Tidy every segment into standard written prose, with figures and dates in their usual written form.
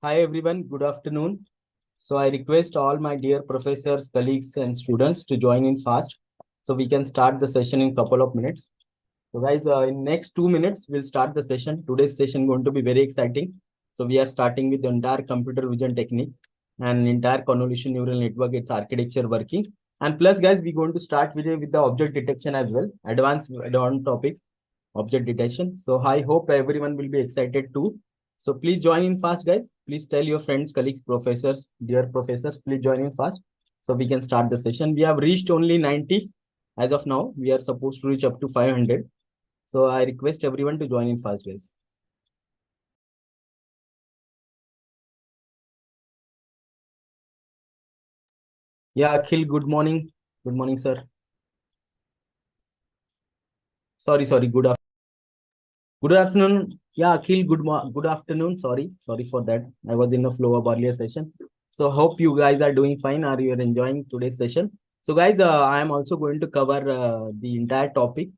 Hi everyone, good afternoon. So I request all my dear professors, colleagues and students to join in fast so we can start the session in couple of minutes. So guys, in next 2 minutes, we'll start the session. Today's session going to be very exciting. So we are starting with the entire computer vision technique and entire convolution neural network, its architecture working. And plus guys, we're going to start with the object detection as well, advanced topic object detection. So I hope everyone will be excited too. So please join in fast, guys. Please tell your friends, colleagues, professors, dear professors, please join in fast so we can start the session. We have reached only 90 as of now. We are supposed to reach up to 500. So I request everyone to join in fast, guys. Yeah, Akhil, good morning. Good morning, sir. Sorry, good afternoon. Yeah, Akhil, good afternoon. Sorry for that. I was in the flow of earlier session. So hope you guys are doing fine. Are you enjoying today's session? So guys, I am also going to cover the entire topic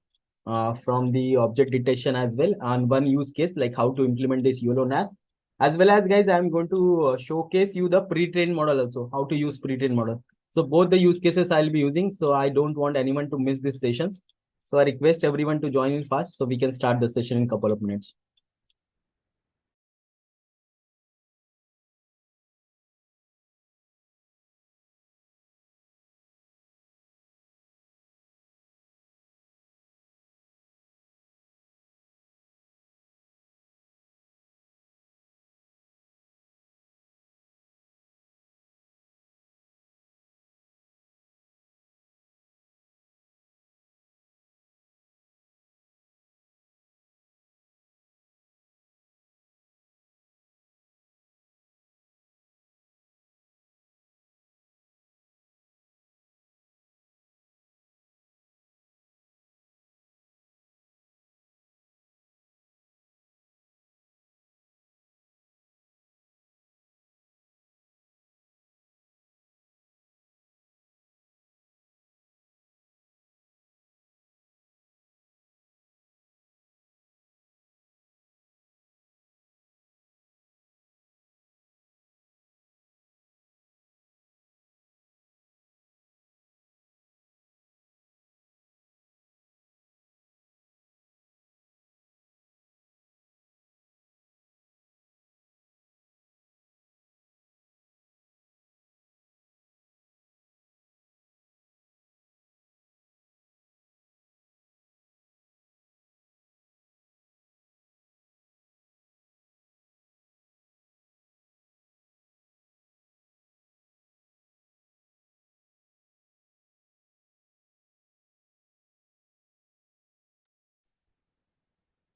from the object detection as well on one use case, like how to implement this YOLO NAS. As well as guys, I am going to showcase you the pre-trained model also, how to use pre-trained model. So both the use cases I'll be using. So I don't want anyone to miss these sessions. So I request everyone to join in fast so we can start the session in a couple of minutes.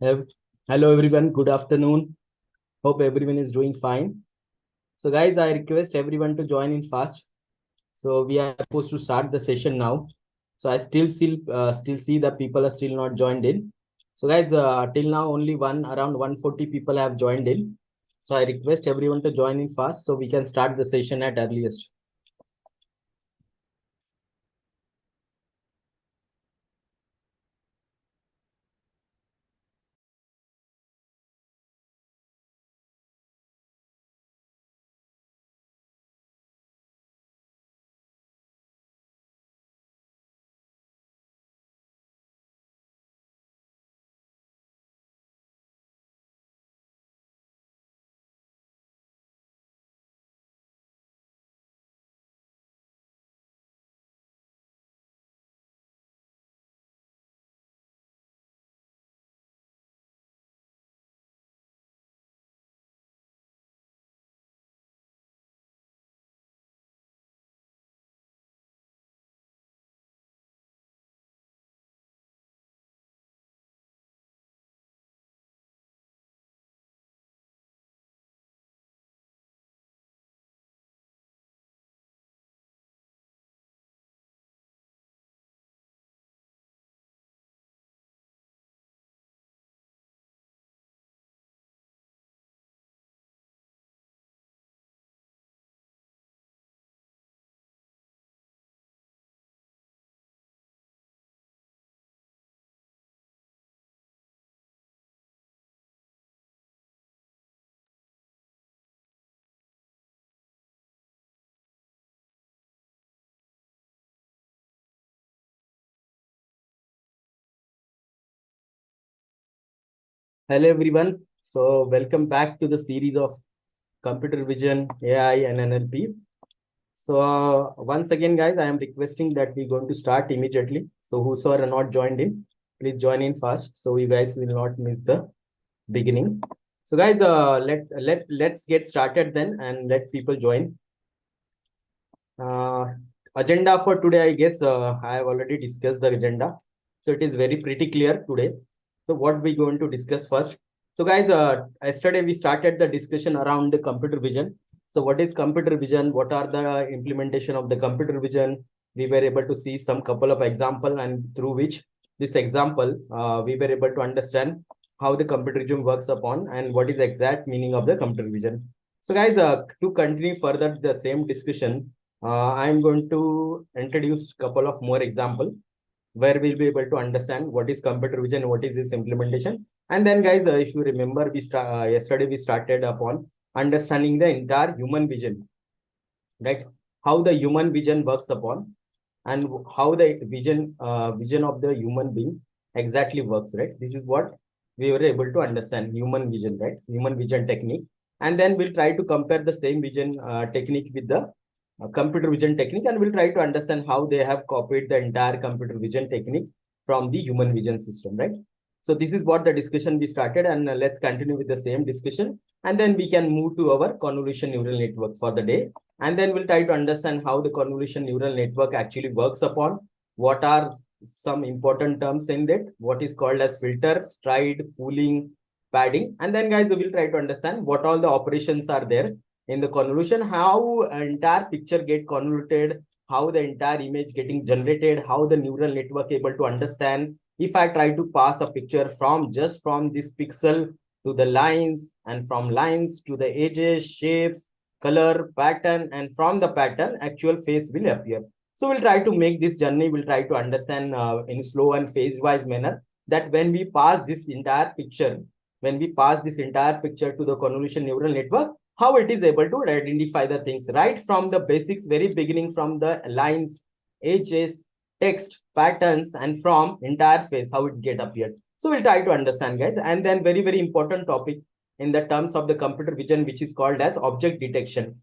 Have- Hello everyone, good afternoon. Hope everyone is doing fine. So guys, I request everyone to join in fast. So we are supposed to start the session now. So I still see that people are still not joined in. So guys, till now only around 140 people have joined in. So I request everyone to join in fast so we can start the session at earliest. Hello everyone. So welcome back to the series of computer vision, AI and NLP. So once again, guys, I am requesting that we're going to start immediately. So whosoever are not joined in, please join in fast. So you guys will not miss the beginning. So guys, let's get started then and let people join. Uh, Agenda for today, I guess I have already discussed the agenda. So it is very pretty clear today. So what we going to discuss first. So guys, yesterday we started the discussion around the computer vision. So what is computer vision? What are the implementation of the computer vision? We were able to see some couple of example and through which this example, we were able to understand how the computer vision works upon and what is exact meaning of the computer vision. So guys, to continue further the same discussion, I'm going to introduce a couple of more example where we'll be able to understand what is computer vision, what is this implementation. And then guys, if you remember, yesterday we started upon understanding the entire human vision, right? How the human vision works upon and how the vision of the human being exactly works, right? This is what we were able to understand human vision, right? Human vision technique. And then we'll try to compare the same vision technique with the computer vision technique, and we'll try to understand how they have copied the entire computer vision technique from the human vision system, right? So this is what the discussion we started, and let's continue with the same discussion, and then we can move to our convolution neural network for the day, and then we'll try to understand how the convolution neural network actually works upon, what are some important terms in it, what is called as filter, stride, pooling, padding, and then guys, we'll try to understand what all the operations are there in the convolution, how entire picture get convoluted, how the entire image getting generated, how the neural network able to understand if I try to pass a picture from just from this pixel to the lines, and from lines to the edges, shapes, color, pattern, and from the pattern actual face will appear. So we'll try to make this journey, we'll try to understand in slow and phase wise manner that when we pass this entire picture, when we pass this entire picture to the convolution neural network, how it is able to identify the things right from the basics, very beginning, from the lines, edges, text, patterns, and from entire face, how it's get appeared. So we'll try to understand, guys. And then very important topic in the terms of the computer vision, which is called as object detection,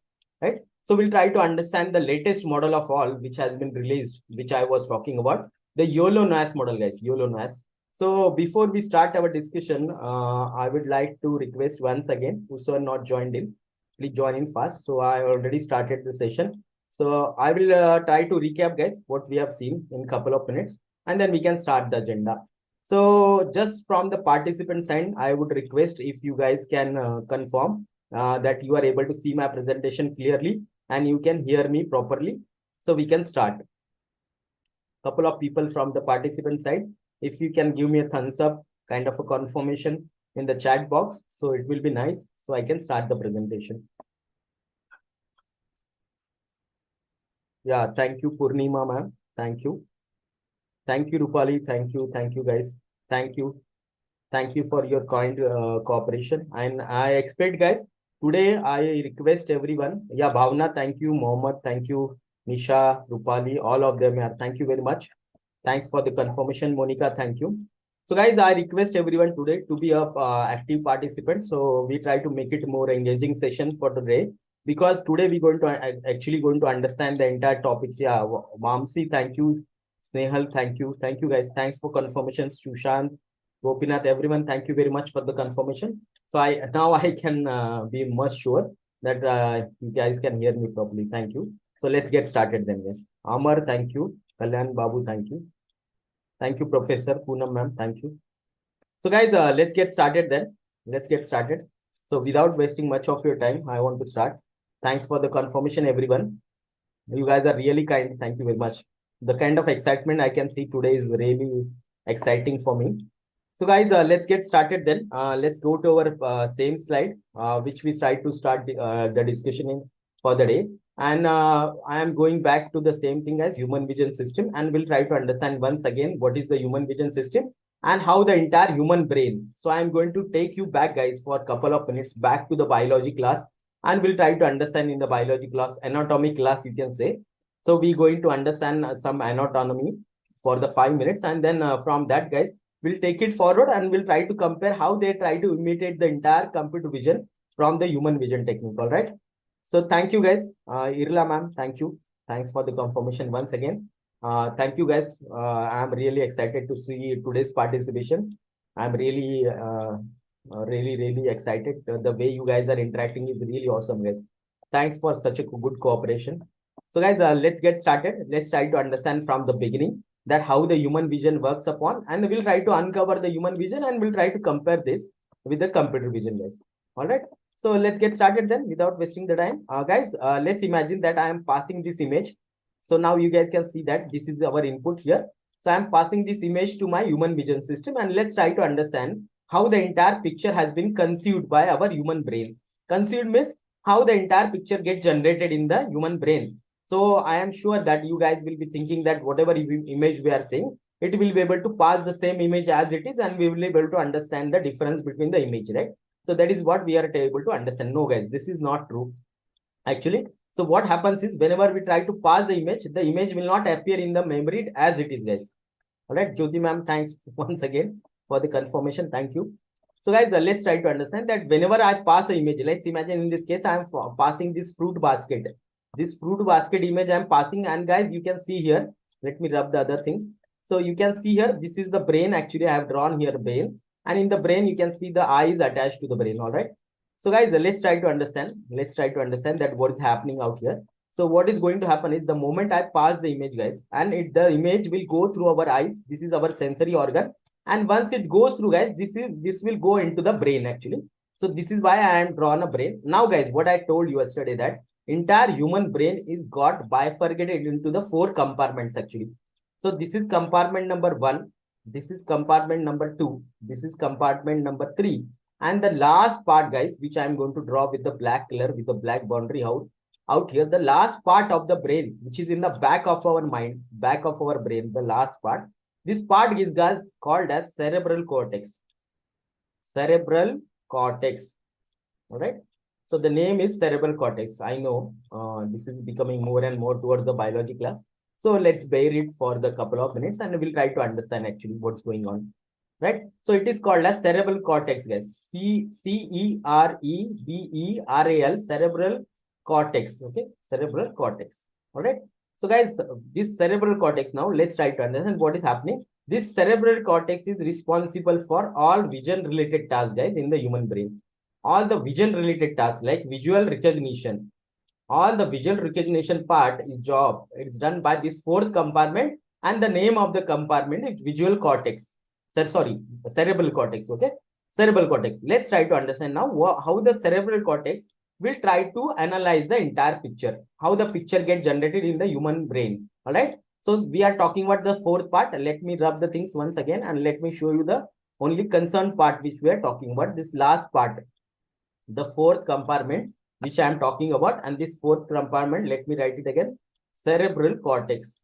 right? So we'll try to understand the latest model of all, which has been released, which I was talking about, the YOLO NAS model, guys, YOLO NAS. So before we start our discussion, I would like to request once again, whoso not joined in, please join in fast. So I already started the session. So I will try to recap, guys, what we have seen in a couple of minutes, and then we can start the agenda. So just from the participant side, I would request if you guys can confirm that you are able to see my presentation clearly and you can hear me properly. So we can start. Couple of people from the participant side, if you can give me a thumbs up, kind of a confirmation in the chat box, so it will be nice, so I can start the presentation. Yeah, thank you, Purnima ma'am. Thank you. Thank you, Rupali. Thank you, guys. Thank you. Thank you for your kind cooperation. And I expect, guys, today I request everyone. Yeah, Bhavna, thank you. Mohammed, thank you. Nisha, Rupali, all of them. Yeah, thank you very much. Thanks for the confirmation, Monica. Thank you. So, guys, I request everyone today to be a active participant. So we try to make it more engaging session for today, because today we're going to actually going to understand the entire topics. Yeah, Mamsi, thank you. Snehal, thank you, guys. Thanks for confirmations, Sushant, Gopinath, everyone. Thank you very much for the confirmation. So I can be much sure that you guys can hear me properly. Thank you. So let's get started then, yes. Amar, thank you. Kalyan Babu, thank you. Thank you, Professor Poonam ma'am. Thank you. So guys, let's get started then. Let's get started. So without wasting much of your time, I want to start. Thanks for the confirmation, everyone. You guys are really kind. Thank you very much. The kind of excitement I can see today is really exciting for me. So guys, let's get started then. Let's go to our same slide, which we tried to start the discussion in for the day. And I am going back to the same thing as human vision system, and we'll try to understand once again what is the human vision system and how the entire human brain. So I'm going to take you back, guys, for a couple of minutes back to the biology class, and we'll try to understand in the biology class, anatomy class, you can say. So we're going to understand some anatomy for the 5 minutes, and then from that, guys, we'll take it forward and we'll try to compare how they try to imitate the entire computer vision from the human vision technique. All right. So thank you guys. Irla ma'am, thank you. Thanks for the confirmation once again. Thank you guys. I'm really excited to see today's participation. I'm really excited. The way you guys are interacting is really awesome, guys. Thanks for such a good cooperation. So guys, let's get started. Let's try to understand from the beginning that how the human vision works upon, and we'll try to uncover the human vision and we'll try to compare this with the computer vision, guys. All right. So let's get started then without wasting the time. Guys, let's imagine that I am passing this image. So now you guys can see that this is our input here. So I'm passing this image to my human vision system, and let's try to understand how the entire picture has been conceived by our human brain. Conceived means how the entire picture gets generated in the human brain. So I am sure that you guys will be thinking that whatever image we are seeing, it will be able to pass the same image as it is, and we will be able to understand the difference between the image, right? So that is what we are able to understand. No, guys, this is not true. Actually, so what happens is whenever we try to pass the image will not appear in the memory as it is, guys. All right, Jyoti ma'am, thanks once again for the confirmation. Thank you. So guys, let's try to understand that whenever I pass the image, let's imagine in this case, I am passing this fruit basket. This fruit basket image I am passing, and guys, you can see here, let me rub the other things. So you can see here, this is the brain. Actually, I have drawn here brain. And in the brain, you can see the eyes attached to the brain. All right. So guys, let's try to understand. Let's try to understand that what is happening out here. So what is going to happen is the moment I pass the image, guys, and the image will go through our eyes. This is our sensory organ. And once it goes through, guys, this will go into the brain actually. So this is why I am drawn a brain. Now, guys, what I told you yesterday that entire human brain is got bifurcated into the 4 compartments actually. So this is compartment number 1. This is compartment number 2. This is compartment number 3. And the last part, guys, which I'm going to draw with the black color, with the black boundary out here, the last part of the brain, which is in the back of our mind, back of our brain, the last part. This part is, guys, called as cerebral cortex. Cerebral cortex. All right. So the name is cerebral cortex. I know this is becoming more and more towards the biology class. So let's bear it for the couple of minutes and we'll try to understand actually what's going on. Right. So it is called as cerebral cortex, guys. C-E-R-E-B-E-R-A-L, cerebral cortex. Okay. Cerebral cortex. All right. So guys, this cerebral cortex, now let's try to understand what is happening. This cerebral cortex is responsible for all vision related tasks, guys, in the human brain. All the vision related tasks like visual recognition. All the visual recognition part is job. It's done by this 4th compartment, and the name of the compartment is visual cortex. Cerebral cortex. Okay. Cerebral cortex. Let's try to understand now how the cerebral cortex will try to analyze the entire picture. How the picture gets generated in the human brain. All right. So we are talking about the 4th part. Let me rub the things once again and let me show you the only concerned part which we are talking about. This last part, the 4th compartment which I am talking about, and this 4th compartment, let me write it again. Cerebral cortex.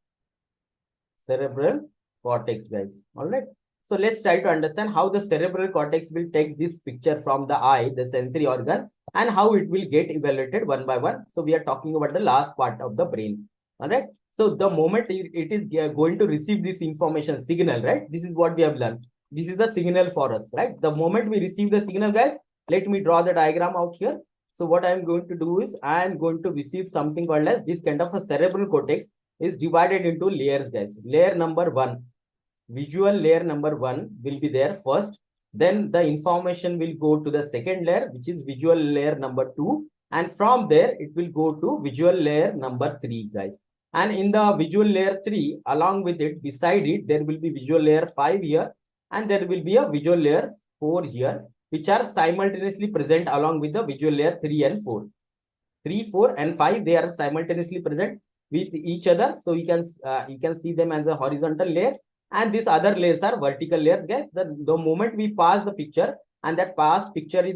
Cerebral cortex, guys. All right. So let's try to understand how the cerebral cortex will take this picture from the eye, the sensory organ, and how it will get evaluated one by one. So we are talking about the last part of the brain. All right. So the moment it is going to receive this information signal, right? This is what we have learned. This is the signal for us, right? The moment we receive the signal, guys, let me draw the diagram out here. So what I am going to do is I am going to receive something called as this kind of a cerebral cortex is divided into layers, guys. Layer number 1. Visual layer number 1 will be there first. Then the information will go to the second layer, which is visual layer number 2. And from there, it will go to visual layer number 3, guys. And in the visual layer 3, along with it, beside it, there will be visual layer 5 here. And there will be a visual layer 4 here, which are simultaneously present along with the visual layer 3 and 4. 3, 4, and 5, they are simultaneously present with each other. So you can see them as a horizontal layers. And these other layers are vertical layers, guys. The moment we pass the picture, and that past picture is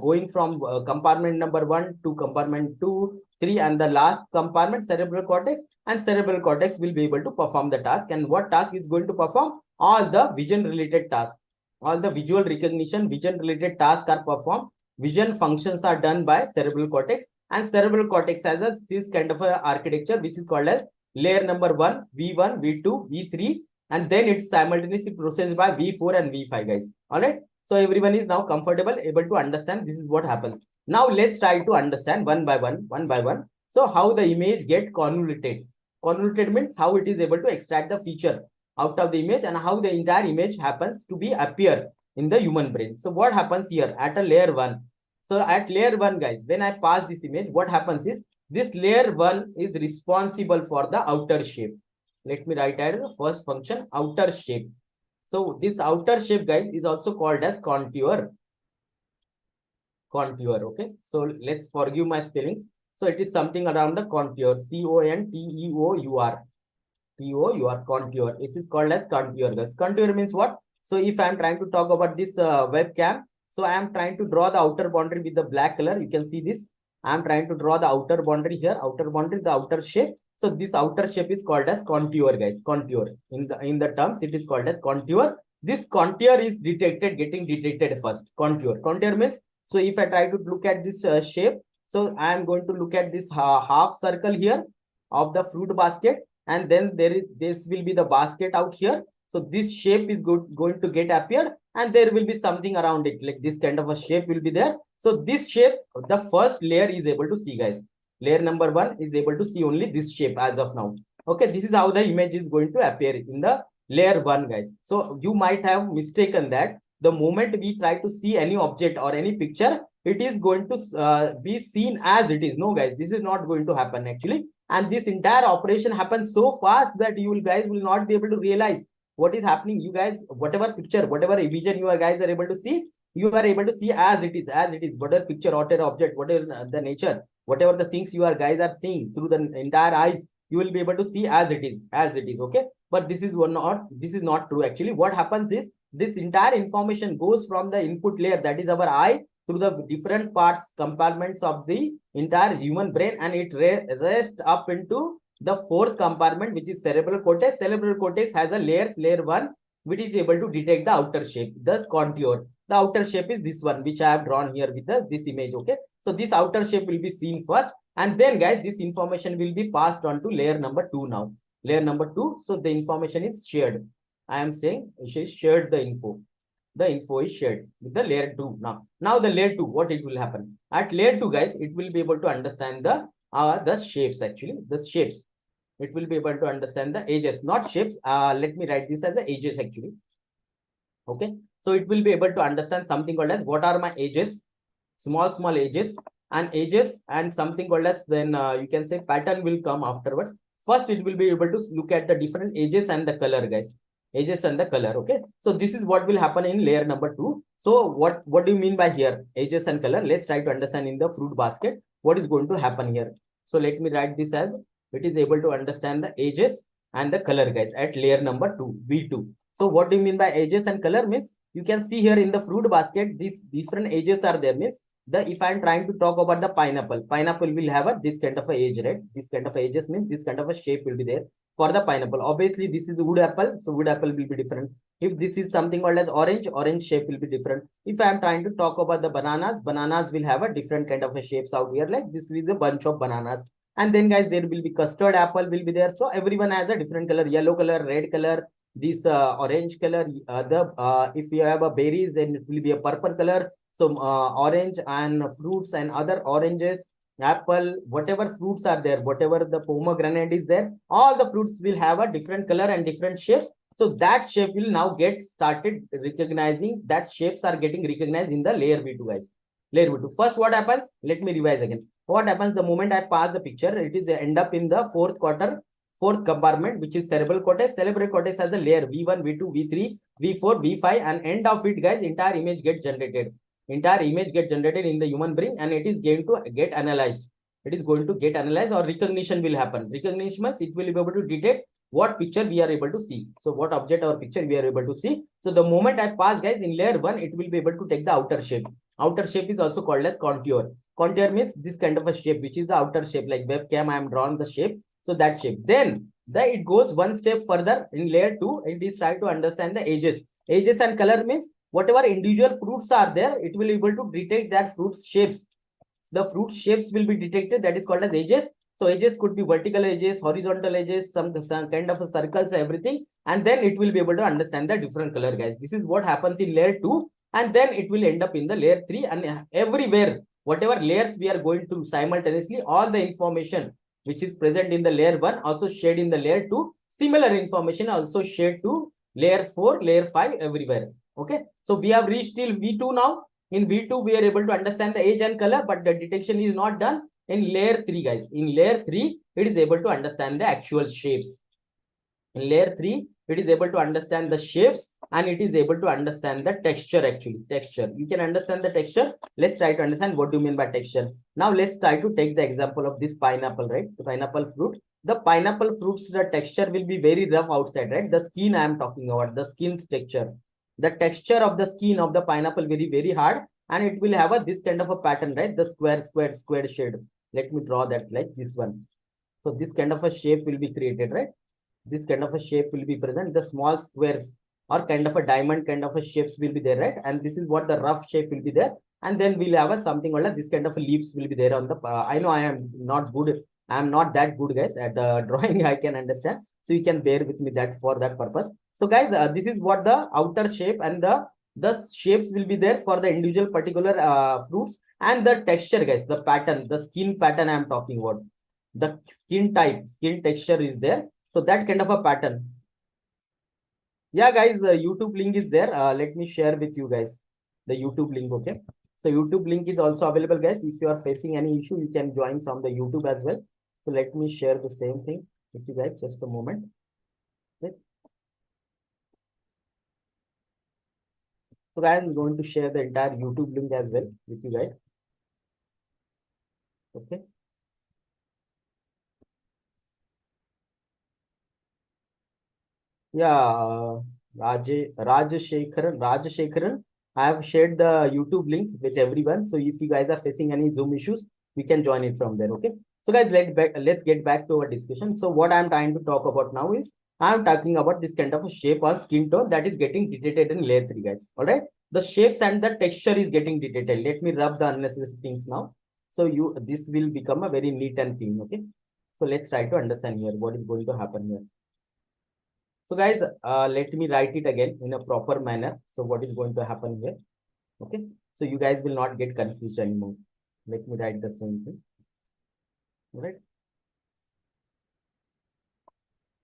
going from compartment number 1 to compartment 2, 3, and the last compartment, cerebral cortex, and cerebral cortex will be able to perform the task. And what task is going to perform? All the vision related tasks. All the visual recognition, vision related tasks are performed. Vision functions are done by cerebral cortex, and cerebral cortex has this kind of a architecture which is called as layer number 1, V1, V2, V3. and then it's simultaneously processed by V4 and V5, guys. All right. So everyone is now comfortable, able to understand this is what happens. Now let's try to understand one by one. So how the image get convoluted. Convoluted means how it is able to extract the feature out of the image and how the entire image happens to be appear in the human brain. So what happens here at a layer 1? So at layer 1, guys, when I pass this image, what happens is this layer 1 is responsible for the outer shape. Let me write as the first function, outer shape. So this outer shape, guys, is also called as contour. Contour, okay. So let's forgive my spellings. So it is something around the contour, C-O-N-T-E-O-U-R. T-O-U-R, contour. This is called as contour, guys. Contour means what? So if I am trying to talk about this webcam, so I am trying to draw the outer boundary with the black color. You can see this. I am trying to draw the outer boundary here, outer boundary, the outer shape. So this outer shape is called as contour, guys. Contour. In the terms, it is called as contour. This contour is getting detected first. Contour. Contour means, so if I try to look at this shape, so I am going to look at this half circle here of the fruit basket, and then this will be the basket out here. So this shape is going to get appeared, and there will be something around it, like this kind of a shape will be there. So this shape, the first layer is able to see, guys. Layer number 1 is able to see only this shape as of now. Okay, this is how the image is going to appear in the layer 1, guys. So you might have mistaken that the moment we try to see any object or any picture, it is going to be seen as it is. No, guys, this is not going to happen actually. And this entire operation happens so fast that you guys will not be able to realize what is happening. You guys, whatever picture, whatever vision you guys are able to see, you are able to see as it is, whatever picture, whatever object, whatever the nature, whatever the things you guys are seeing through the entire eyes, you will be able to see as it is, okay. But this is not true actually. What happens is this entire information goes from the input layer, that is our eye, through the different parts, compartments of the entire human brain, and it rests up into the fourth compartment, which is cerebral cortex. Cerebral cortex has a layer 1, which is able to detect the outer shape, the contour. The outer shape is this one, which I have drawn here with this image, okay. So this outer shape will be seen first, and then, guys, this information will be passed on to layer number 2 now. Layer number 2, so the information is shared. I am saying she shared the info. The info is shared with the layer 2 now. Now the layer 2, what it will happen? At layer 2, guys, it will be able to understand the shapes actually, the shapes. It will be able to understand the edges, not shapes. Let me write this as the edges actually. Okay. So it will be able to understand something called as what are my edges, small edges, and something called as then you can say pattern will come afterwards. First, it will be able to look at the different edges and the color, guys. Edges and the color, okay. So this is what will happen in layer number 2. So what do you mean by here, edges and color? Let's try to understand in the fruit basket what is going to happen here. So let me write this as it is able to understand the edges and the color, guys, at layer number 2, V2. So what do you mean by edges and color? Means you can see here in the fruit basket, these different edges are there. Means if I'm trying to talk about the pineapple will have this kind of a edge, right? This kind of edges means this kind of a shape will be there for the pineapple. Obviously, this is wood apple, so wood apple will be different. If this is something called as orange shape will be different. If I'm trying to talk about the bananas will have a different kind of a shapes out here, like this is a bunch of bananas. And then, guys, there will be custard apple will be there. So everyone has a different color, yellow color, red color, this orange color. If you have a berries, then it will be a purple color. So orange and fruits and other oranges, apple, whatever fruits are there, whatever the pomegranate is there, all the fruits will have a different color and different shapes. So that shape will now get started recognizing, that shapes are getting recognized in the layer V2, guys. Layer V2. First, what happens? Let me revise again. What happens the moment I pass the picture? It is end up in the fourth compartment, which is cerebral cortex. Cerebral cortex has a layer V1, V2, V3, V4, V5, and end of it, guys, entire image gets generated. Entire image gets generated in the human brain, and it is going to get analyzed. It is going to get analyzed, or recognition will happen. Recognition means it will be able to detect what picture we are able to see. So what object or picture we are able to see. So the moment I pass, guys, in layer 1, it will be able to take the outer shape. Outer shape is also called as contour. Contour means this kind of a shape, which is the outer shape, like webcam, I am drawing the shape. So that shape. Then it goes one step further in layer 2. It is trying to understand the edges. Edges and color means whatever individual fruits are there, it will be able to detect that fruit shapes. The fruit shapes will be detected. That is called as edges. So edges could be vertical edges, horizontal edges, some kind of a circles, everything. And then it will be able to understand the different color, guys. This is what happens in layer 2. And then it will end up in the layer 3. And everywhere, whatever layers we are going to simultaneously, all the information which is present in the layer 1 also shared in the layer 2. Similar information also shared to layer 4, layer 5, everywhere. Okay. So we have reached till V2 now. In V2, we are able to understand the age and color, but the detection is not done. In layer 3, guys, in layer 3, it is able to understand the actual shapes. In layer 3, it is able to understand the shapes and it is able to understand the texture, actually. Texture. You can understand the texture. Let's try to understand what do you mean by texture. Now, let's try to take the example of this pineapple, right? The pineapple fruit. The pineapple fruits, the texture will be very rough outside, right? The skin I am talking about, the skin's texture. The texture of the skin of the pineapple very, very hard, and it will have a this kind of a pattern, right? The square shade. Let me draw that like this one. So this kind of a shape will be created, right? This kind of a shape will be present. The small squares or kind of a diamond kind of a shapes will be there, right? And this is what the rough shape will be there. And then we'll have a something like this kind of leaves will be there on the. I know I am not good. I am not that good, guys, at drawing. I can understand. So you can bear with me that for that purpose. So guys, this is what the outer shape and the shapes will be there for the individual particular fruits, and the texture, guys, the pattern, the skin pattern I am talking about. The skin type, skin texture is there. So that kind of a pattern. Yeah, guys, YouTube link is there. Let me share with you guys the YouTube link. Okay. So YouTube link is also available, guys. If you are facing any issue, you can join from the YouTube as well. So let me share the same thing with you guys. Just a moment. Okay. So guys, I'm going to share the entire YouTube link as well with you guys. Okay. Yeah, Rajashekharan. I have shared the YouTube link with everyone. So if you guys are facing any Zoom issues, we can join it from there. Okay. So guys, let's get back to our discussion. So what I'm trying to talk about now is I'm talking about this kind of a shape or skin tone that is getting detected in layer 3, guys. All right. The shapes and the texture is getting detected. Let me rub the unnecessary things now. So this will become a very neat and clean. Okay. So let's try to understand here what is going to happen here. So guys, let me write it again in a proper manner. So what is going to happen here? Okay. So you guys will not get confused anymore. Let me write the same thing. All right.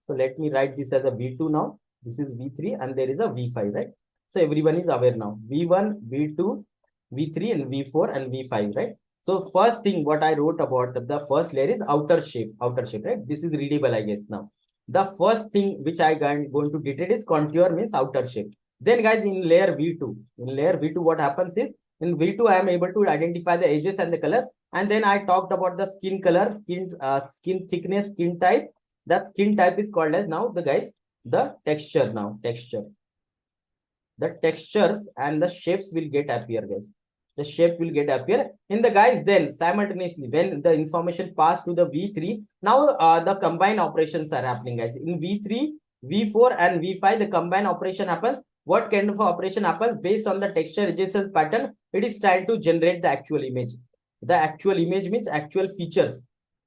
So let me write this as a V2 now. This is V3 and there is a V5, right? So everyone is aware now. V1, V2, V3 and V4 and V5, right? So first thing what I wrote about the first layer is outer shape, right? This is readable, I guess now. The first thing which I am going to detect is contour means outer shape. Then guys, in layer V2, what happens is in V2, I am able to identify the edges and the colors. And then I talked about the skin color, skin thickness, skin type. That skin type is called as now the texture now, texture. The textures and the shapes will get appear, guys. The shape will get appear in the guys. Then simultaneously, when the information passed to the V3, now the combined operations are happening, guys. In V3, V4 and V5, the combined operation happens. What kind of operation happens based on the texture adjacent pattern? It is trying to generate the actual image. The actual image means actual features.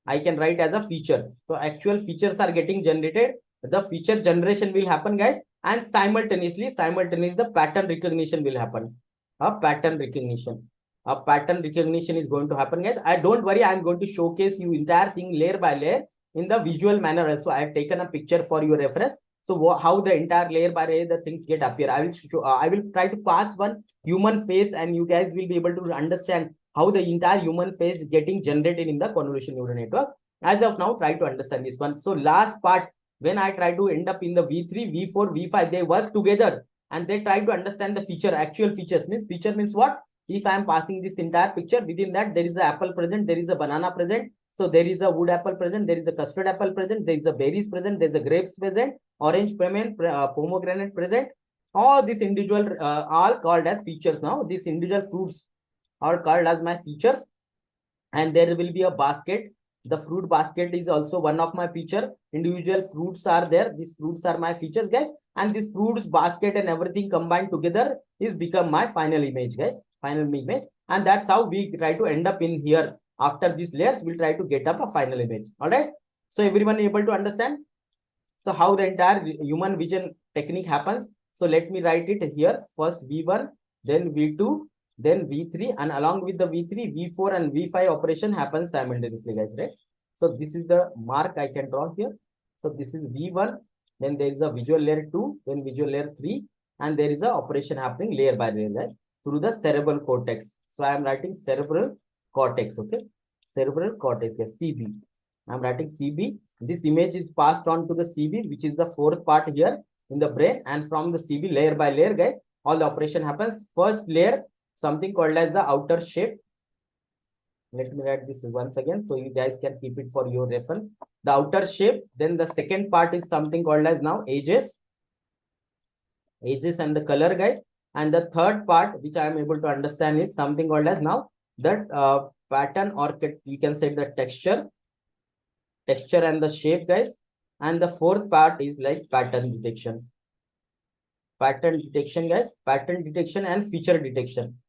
I can write as a features. So actual features are getting generated. The feature generation will happen, guys, and simultaneously the pattern recognition will happen. A pattern recognition. A pattern recognition is going to happen, guys. I don't worry. I'm going to showcase you entire thing layer by layer in the visual manner. Also, I have taken a picture for your reference. So how the entire layer by layer the things get appear. I will show. I will try to pass one human face, and you guys will be able to understand how the entire human face is getting generated in the convolution neural network. As of now, try to understand this one. So last part, when I try to end up in the V3, V4, V5, they work together and they try to understand the feature, actual features. Means feature means what? If I am passing this entire picture, within that there is an apple present, there is a banana present. So there is a wood apple present, there is a custard apple present, there is a berries present, there is a grapes present, orange pomegranate present. All these individual all called as features now. These individual fruits are called as my features. And there will be a basket. The fruit basket is also one of my feature. Individual fruits are there. These fruits are my features, guys. And this fruits basket and everything combined together is become my final image, guys. Final image. And that's how we try to end up in here After these layers, we'll try to get up a final image. All right. So everyone able to understand? So how the entire human vision technique happens. So let me write it here. First V1, then V2, then V3, and along with the V3, V4 and V5 operation happens simultaneously, guys, right? So this is the mark I can draw here. So this is V1, then there is a visual layer 2, then visual layer 3, and there is a operation happening layer by layer, guys, through the cerebral cortex. So I am writing cerebral cortex, okay? Cerebral cortex, yes, CB. I'm writing CB. This image is passed on to the CB, which is the fourth part here in the brain. And from the CB, layer by layer, guys, all the operation happens. First layer, something called as the outer shape. Let me write this once again, so you guys can keep it for your reference. The outer shape. Then the second part is something called as now edges. Edges and the color, guys. And the third part, which I am able to understand, is something called as now the pattern, or you can say the texture and the shape, guys. And the fourth part is like pattern detection, guys, pattern detection and feature detection.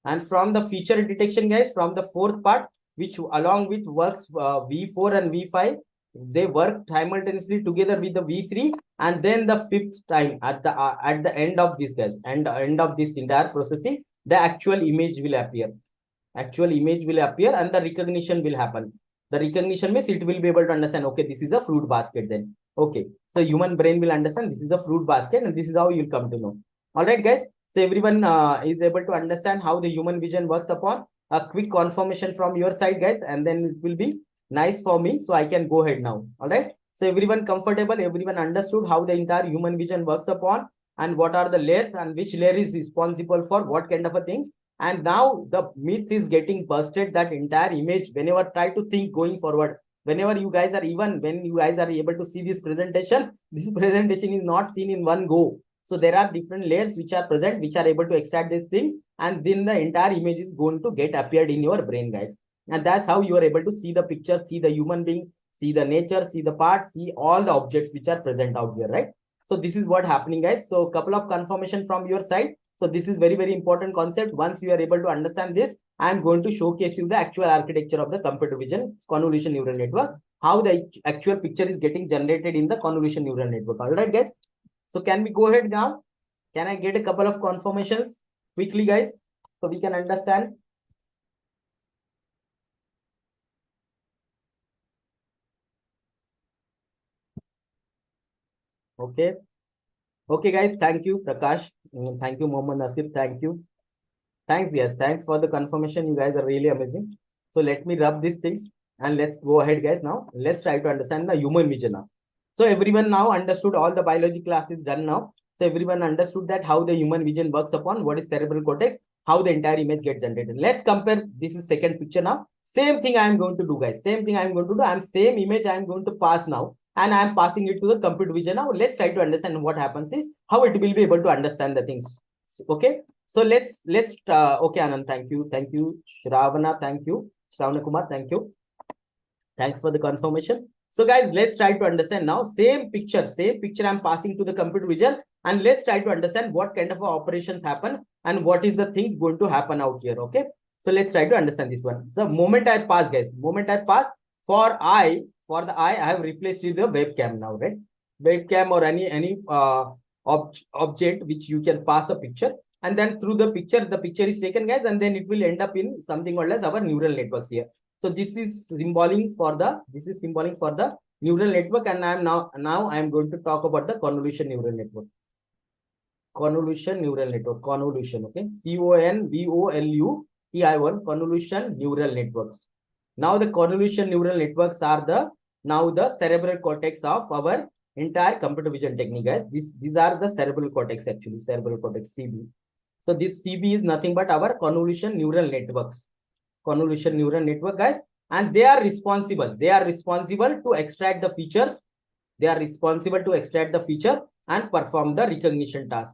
And from the feature detection, guys, from the fourth part, which along with works V4 and V5, they work simultaneously together with the V3. And then the fifth time at the end of this, guys, and end of this entire processing, the actual image will appear. And the recognition will happen. The recognition means it will be able to understand, okay, this is a fruit basket then. Okay, so human brain will understand this is a fruit basket, and this is how you'll come to know. All right, guys. So everyone is able to understand how the human vision works upon. A quick confirmation from your side, guys, and then it will be nice for me, so I can go ahead now. All right. So everyone comfortable, everyone understood how the entire human vision works upon, and what are the layers, and which layer is responsible for what kind of a things. And now the myth is getting busted that entire image, whenever try to think going forward, whenever you guys are, even when you guys are able to see this presentation is not seen in one go. So there are different layers which are present, which are able to extract these things, and then the entire image is going to get appeared in your brain, guys. And that's how you are able to see the picture, see the human being, see the nature, see the parts, see all the objects which are present out here, right? So this is what happening, guys. So a couple of confirmation from your side. So this is very, very important concept. Once you are able to understand this, I am going to showcase you the actual architecture of the computer vision convolution neural network, how the actual picture is getting generated in the convolution neural network. All right, guys. So can we go ahead now? Can I get a couple of confirmations quickly, guys, so we can understand? Okay. Okay, guys. Thank you, Prakash. Thank you, Mohammed Nasir. Thank you. Thanks. Yes. Thanks for the confirmation. You guys are really amazing. So let me rub these things and let's go ahead, guys. Now let's try to understand the human vision now. So everyone now understood, all the biology class is done now. So everyone understood that how the human vision works upon, what is cerebral cortex, how the entire image gets generated. Let's compare. This is second picture now. Same thing I am going to do, guys. Same thing I am going to do. I'm same image I am going to pass now, and I am passing it to the computer vision now. Let's try to understand what happens is how it will be able to understand the things. Okay. So let's okay, Anand, thank you. Thank you. Shravana, thank you. Shravana Kumar, thank you. Thanks for the confirmation. So guys, let's try to understand now. Same picture I'm passing to the computer vision, and let's try to understand what kind of operations happen and what is the things going to happen out here. Okay. So let's try to understand this one. So moment I pass, guys, for the eye, I have replaced with the webcam now, right? Webcam or any object which you can pass a picture, and then through the picture is taken, guys, and then it will end up in something called as our neural networks here. So this is symbolic for the neural network, and I am now I am going to talk about the convolution neural network. Convolution, okay. CONVOLUTION, convolution neural networks. Now the convolution neural networks are the cerebral cortex of our entire computer vision technique, guys. These are the cerebral cortex, actually, cerebral cortex, CB. So this CB is nothing but our convolution neural networks. Convolution neural network, guys, and they are responsible to extract the features. They are responsible to extract the feature and perform the recognition task,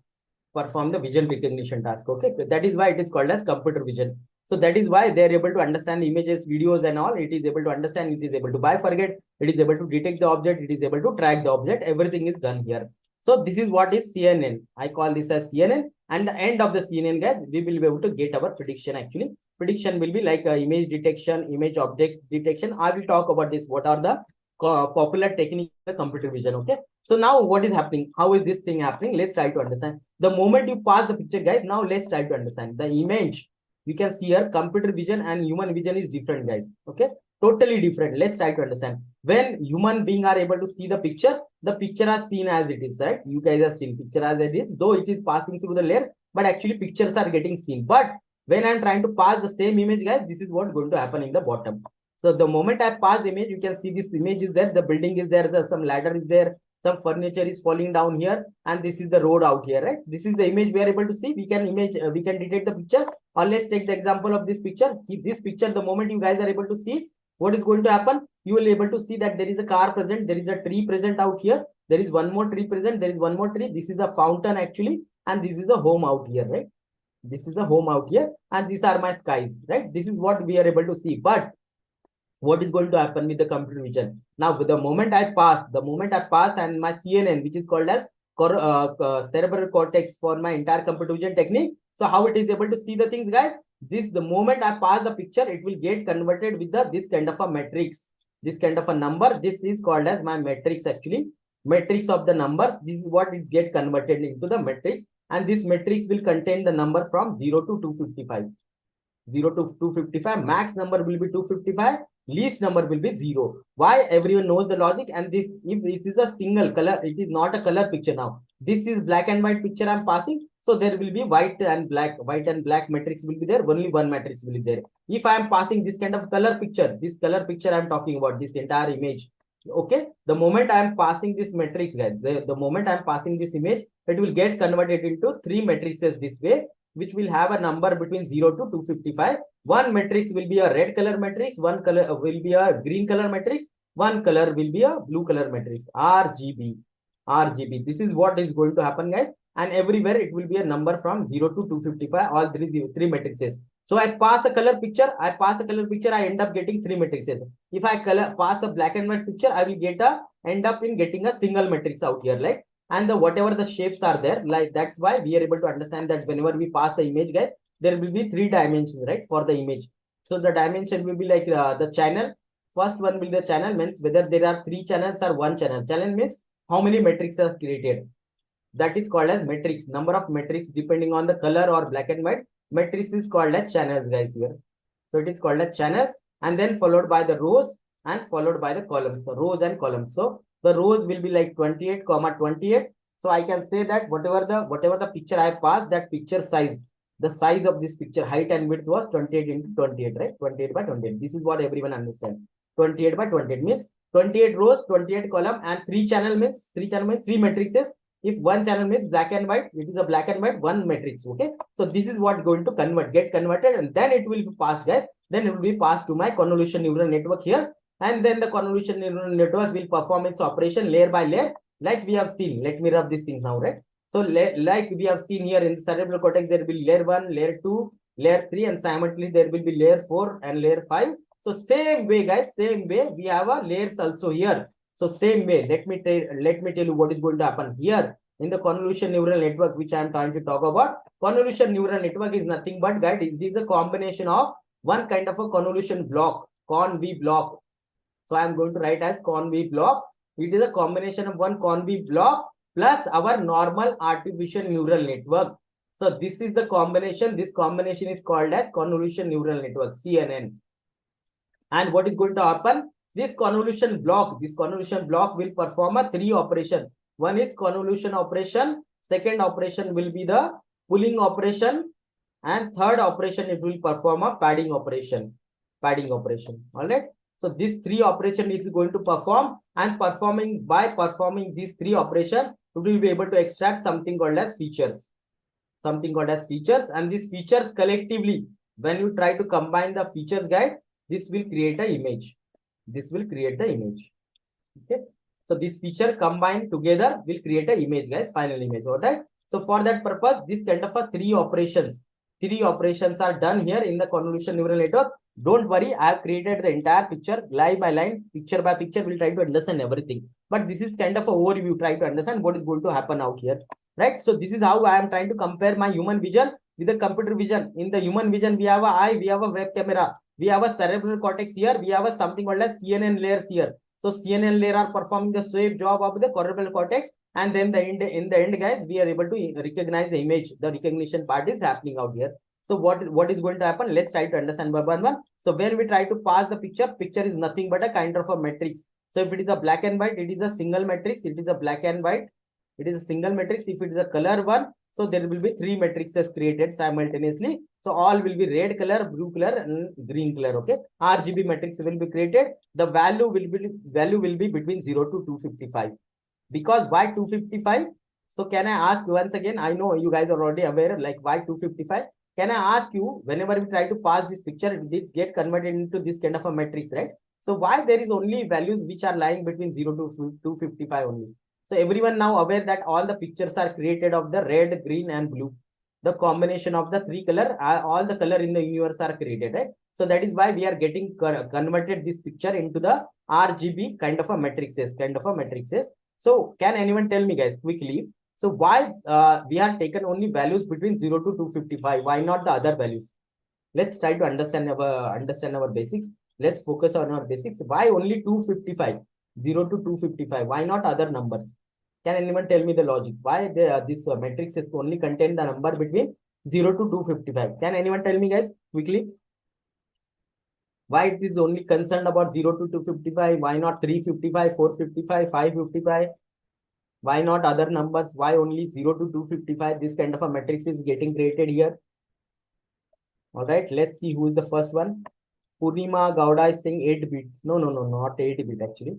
perform the vision recognition task. Okay, that is why it is called as computer vision. So that is why they are able to understand images, videos, and all. It is able to understand, it is able to bifurcate, it is able to detect the object, it is able to track the object. Everything is done here. So this is what is CNN. I call this as CNN, and the end of the CNN, guys, we will be able to get our prediction, actually. Prediction will be like image detection, image object detection. I will talk about this. What are the popular techniques in the computer vision? Okay. So now what is happening? How is this thing happening? Let's try to understand. The moment you pass the picture, guys, now let's try to understand. The image, you can see here, computer vision and human vision is different, guys. Okay. Totally different. Let's try to understand. When human being are able to see the picture are seen as it is, right? You guys are seeing picture as it is, though it is passing through the layer, but actually pictures are getting seen. But when I'm trying to pass the same image, guys, this is what's going to happen in the bottom. So the moment I pass the image, you can see this image is there, the building is there, some ladder is there, some furniture is falling down here, and this is the road out here, right? This is the image we are able to see. We can detect the picture. Or let's take the example of this picture. If this picture, the moment you guys are able to see, what is going to happen? You will be able to see that there is a car present, there is a tree present out here, there is one more tree present, there is one more tree. This is a fountain actually, and this is a home out here, right? This is the home out here, and these are my skies, right? This is what we are able to see. But what is going to happen with the computer vision? Now, the moment I pass, and my CNN, which is called as cerebral cortex for my entire computer vision technique. So how it is able to see the things, guys? The moment I pass the picture, it will get converted with this kind of a matrix, this kind of a number. This is called as my matrix actually. Matrix of the numbers. This is what it get converted into the matrix, and this matrix will contain the number from 0 to 255. 0 to 255. Max number will be 255. Least number will be 0. Why? Everyone knows the logic. And this, if it is a single color, it is not a color picture now. This is black and white picture I'm passing. So there will be white and black matrix will be there. Only one matrix will be there. If I am passing this kind of color picture, I'm talking about this entire image. Okay. The moment I am passing this matrix, guys, the moment I am passing this image, it will get converted into 3 matrices this way, which will have a number between 0 to 255. One matrix will be a red color matrix, one color will be a green color matrix, one color will be a blue color matrix, RGB. This is what is going to happen, guys. And everywhere it will be a number from 0 to 255, all three matrices. So I pass a color picture, I end up getting 3 matrices. If I pass a black and white picture, I will end up in getting a single matrix out here, like. And whatever the shapes are there, like, that's why we are able to understand that whenever we pass the image, guys, there will be 3 dimensions, right, for the image. So the dimension will be like the channel. First one will be the channel, means whether there are 3 channels or 1 channel. Channel means how many matrices are created. That is called as matrix. Number of matrix depending on the color or black and white. Matrix is called as channels, guys, here. So it is called as channels, and then followed by the rows and followed by the columns. So rows and columns. So the rows will be like 28, 28. So I can say that whatever the picture I passed, that picture size, the size of this picture, height and width was 28 into 28, right? 28 by 28. This is what everyone understands. 28 by 28 means 28 rows, 28 column, and 3 channel means 3 matrices. If 1 channel means black and white, it is a black and white 1 matrix. Okay. So this is what going to get converted, and then it will be passed, guys. Then it will be passed to my convolution neural network here. And then the convolution neural network will perform its operation layer by layer, like we have seen. Let me rub this thing now, right? So like we have seen here in the cerebral cortex, there will be layer 1, layer 2, layer 3, and simultaneously there will be layer 4 and layer 5. So same way, guys, same way we have a layers also here. So same way, let me tell you what is going to happen here in the convolution neural network, which I am trying to talk about. Convolution neural network is nothing but, guys, it is a combination of one kind of a convolution block, conv block. So I am going to write as conv block. It is a combination of one conv block plus our normal artificial neural network. So this is the combination. This combination is called as convolution neural network, CNN. And what is going to happen? This convolution block will perform a 3 operation. One is convolution operation. Second operation will be the pulling operation. And third operation, it will perform a padding operation. All right. So this 3 operation is going to perform, and by performing these 3 operations, it will be able to extract something called as features. And these features collectively, when you try to combine the features, guide, this will create an image. Okay. So this feature combined together will create an image, guys, final image. All right. So for that purpose, this kind of a 3 operations are done here in the convolution neural network. Don't worry, I have created the entire picture line by line, picture by picture. We'll try to understand everything. But this is kind of an overview, try to understand what is going to happen out here. Right. So this is how I am trying to compare my human vision with the computer vision. In the human vision, we have a eye, we have a web camera, we have a cerebral cortex here, we have a something called as CNN layers here. So CNN layer are performing the same job of the cerebral cortex, and then in the end, guys, we are able to recognize the image. The recognition part is happening out here. So what is going to happen? Let's try to understand one by one. So when we try to pass the picture is nothing but a kind of a matrix. So if it is a black and white, it is a single matrix. It is a black and white. It is a single matrix. If it is a color one, so there will be three matrices created simultaneously. So all will be red color, blue color, and green color. Okay, RGB matrix will be created. The value will be between 0 to 255. Because why 255? So can I ask once again? I know you guys are already aware, like why 255? Can I ask you, whenever we try to pass this picture, it get converted into this kind of a matrix, right? So why there is only values which are lying between 0 to 255 only? So everyone now aware that all the pictures are created of the red, green, and blue. The combination of the three color, all the color in the universe are created, right? So that is why we are getting converted this picture into the RGB kind of a matrices, So can anyone tell me, guys, quickly? So why we have taken only values between 0 to 255? Why not the other values? Let's try to understand our basics. Let's focus on our basics. Why only 255? 0 to 255. Why not other numbers? Can anyone tell me the logic? Why this matrix is only contain the number between 0 to 255? Can anyone tell me, guys, quickly? Why it is only concerned about 0 to 255? Why not 355, 455, 555? Why not other numbers? Why only 0 to 255? This kind of a matrix is getting created here. All right, let's see who is the first one. Purnima Gowda is saying 8-bit. No, not 8-bit actually.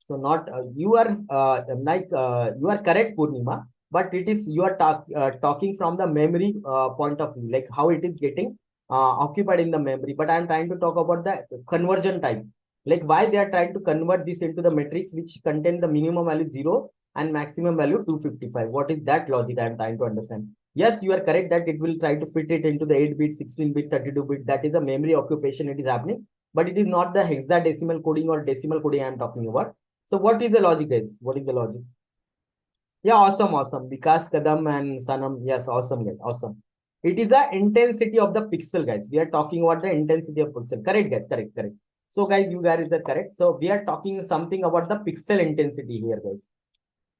So not you are you are correct, Purnima, but it is you are talking from the memory point of view, like how it is getting occupied in the memory. But I am trying to talk about the conversion type, like why they are trying to convert this into the matrix which contain the minimum value 0 and maximum value 255. What is that logic? I am trying to understand. Yes, you are correct that it will try to fit it into the 8-bit, 16-bit, 32-bit. That is a memory occupation. It is happening, but it is not the hexadecimal coding or decimal coding I am talking about. So what is the logic, guys? What is the logic? Yeah, awesome. Vikas Kadam and Sanam. Yes, awesome, guys. Awesome. It is the intensity of the pixel, guys. We are talking about the intensity of pixel. Correct, guys. Correct. So, guys, you guys are correct. So, we are talking something about the pixel intensity here, guys.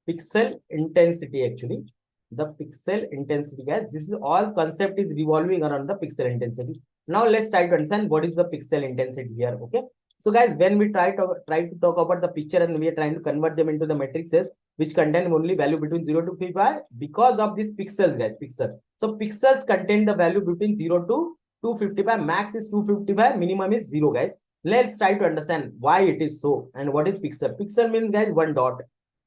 Pixel intensity, actually. The pixel intensity, guys. This is all concept is revolving around the pixel intensity. Now, let's try to understand what is the pixel intensity here. Okay. So guys, when we try to talk about the picture and we are trying to convert them into the matrices which contain only value between 0 to 55 because of these pixels, guys, pixel. So pixels contain the value between 0 to 255, max is 255, minimum is 0, guys. Let's try to understand why it is so and what is pixel. Pixel means, guys, one dot.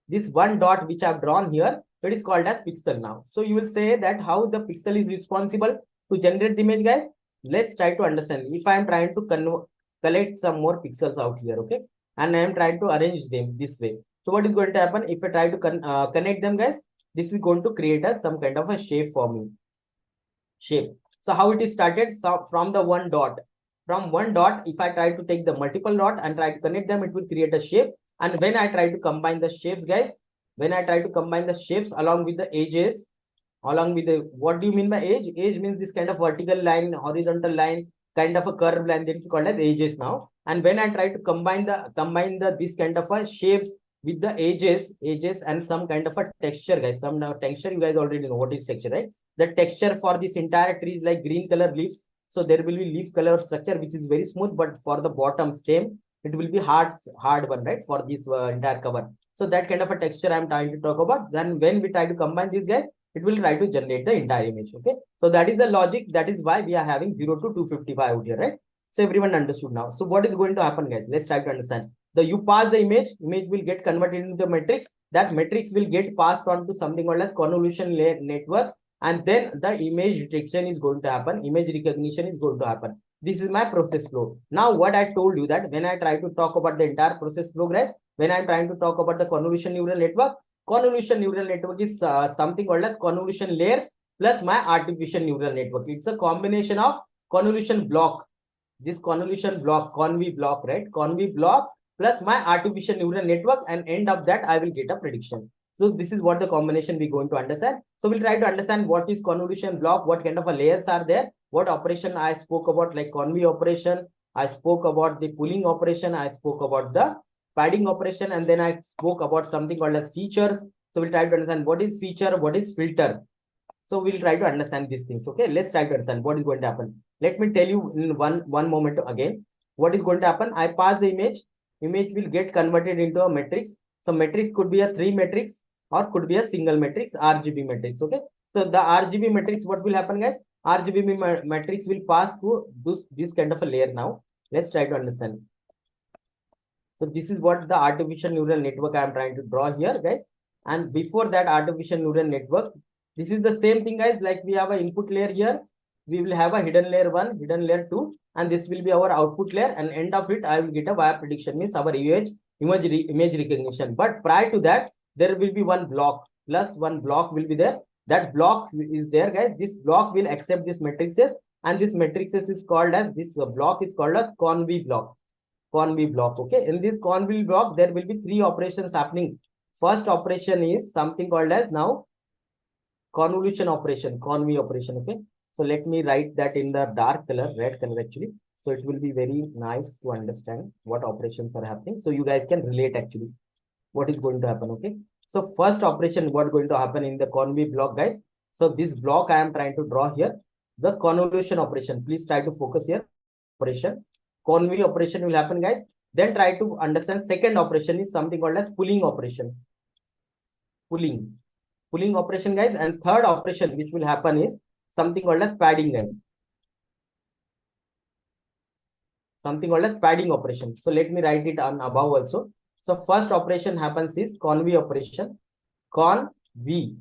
This one dot which I've drawn here, it is called as pixel now. So you will say that how the pixel is responsible to generate the image, guys. Let's try to understand. If I am trying to collect some more pixels out here, okay, and I am trying to arrange them this way. So what is going to happen if I try to connect them, guys? This is going to create us some kind of a shape for me. Shape. So how it is started? So from the one dot. From one dot, if I try to take the multiple dot and try to connect them, it will create a shape. And when I try to combine the shapes, guys, when I try to combine the shapes along with the edges, along with the, what do you mean by edge? Edge means this kind of vertical line, horizontal line, kind of a curved line, that is called as edges now. And when I try to combine the this kind of a shapes with the edges and some kind of a texture, guys. Some texture, you guys already know what is texture, right? The texture for this entire tree is like green color leaves. So there will be leaf color structure which is very smooth, but for the bottom stem, it will be hard one, right? For this entire cover. So that kind of a texture I'm trying to talk about. Then when we try to combine these, guys, it will try to generate the entire image. Okay, so that is the logic. That is why we are having 0 to 255 out here, right? So everyone understood now. So what is going to happen, guys? Let's try to understand. You pass the image will get converted into the matrix. That matrix will get passed on to something called as convolution layer network, and then the image detection is going to happen. Image recognition is going to happen. This is my process flow. Now, what I told you that when I try to talk about the entire process flow, guys, when I'm trying to talk about the convolution neural network is something called as convolution layers plus my artificial neural network. It's a combination of convolution block. This convolution block, conv block, right? Conv block plus my artificial neural network, and end of that I will get a prediction. So this is what the combination we're going to understand. So we'll try to understand what is convolution block, what kind of a layers are there, what operation I spoke about, like conv operation. I spoke about the pooling operation. I spoke about the padding operation, and then I spoke about something called as features. So we'll try to understand what is feature, what is filter. So we'll try to understand these things. Okay, let's try to understand what is going to happen. Let me tell you in one moment again what is going to happen. I pass the image. Image will get converted into a matrix. So matrix could be a 3 matrix or could be a single matrix, RGB matrix. Okay, so the RGB matrix, what will happen, guys? RGB matrix will pass through this kind of a layer. Now let's try to understand. So this is what the artificial neural network I am trying to draw here, guys. And before that artificial neural network, this is the same thing, guys. Like we have an input layer here. We will have a hidden layer 1, hidden layer 2, and this will be our output layer. And end of it, I will get a wire prediction, means our image recognition. But prior to that, there will be one block, plus one block will be there. That block is there, guys. This block will accept this matrices, and this matrices is called as, this block is called as conv block. Conv block. Okay, in this conv block, there will be 3 operations happening. First operation is something called as now convolution operation, conv operation. Okay, so let me write that in the dark color, red color actually. So it will be very nice to understand what operations are happening. So you guys can relate actually what is going to happen. Okay, so first operation, what going to happen in the conv block, guys? So this block I am trying to draw here, the convolution operation. Please try to focus here. Operation, conv operation will happen, guys. Then try to understand second operation is something called as pooling operation. Pooling operation, guys. And third operation which will happen is something called as padding, guys. Something called as padding operation. So let me write it on above also. So first operation happens is conv operation, conv,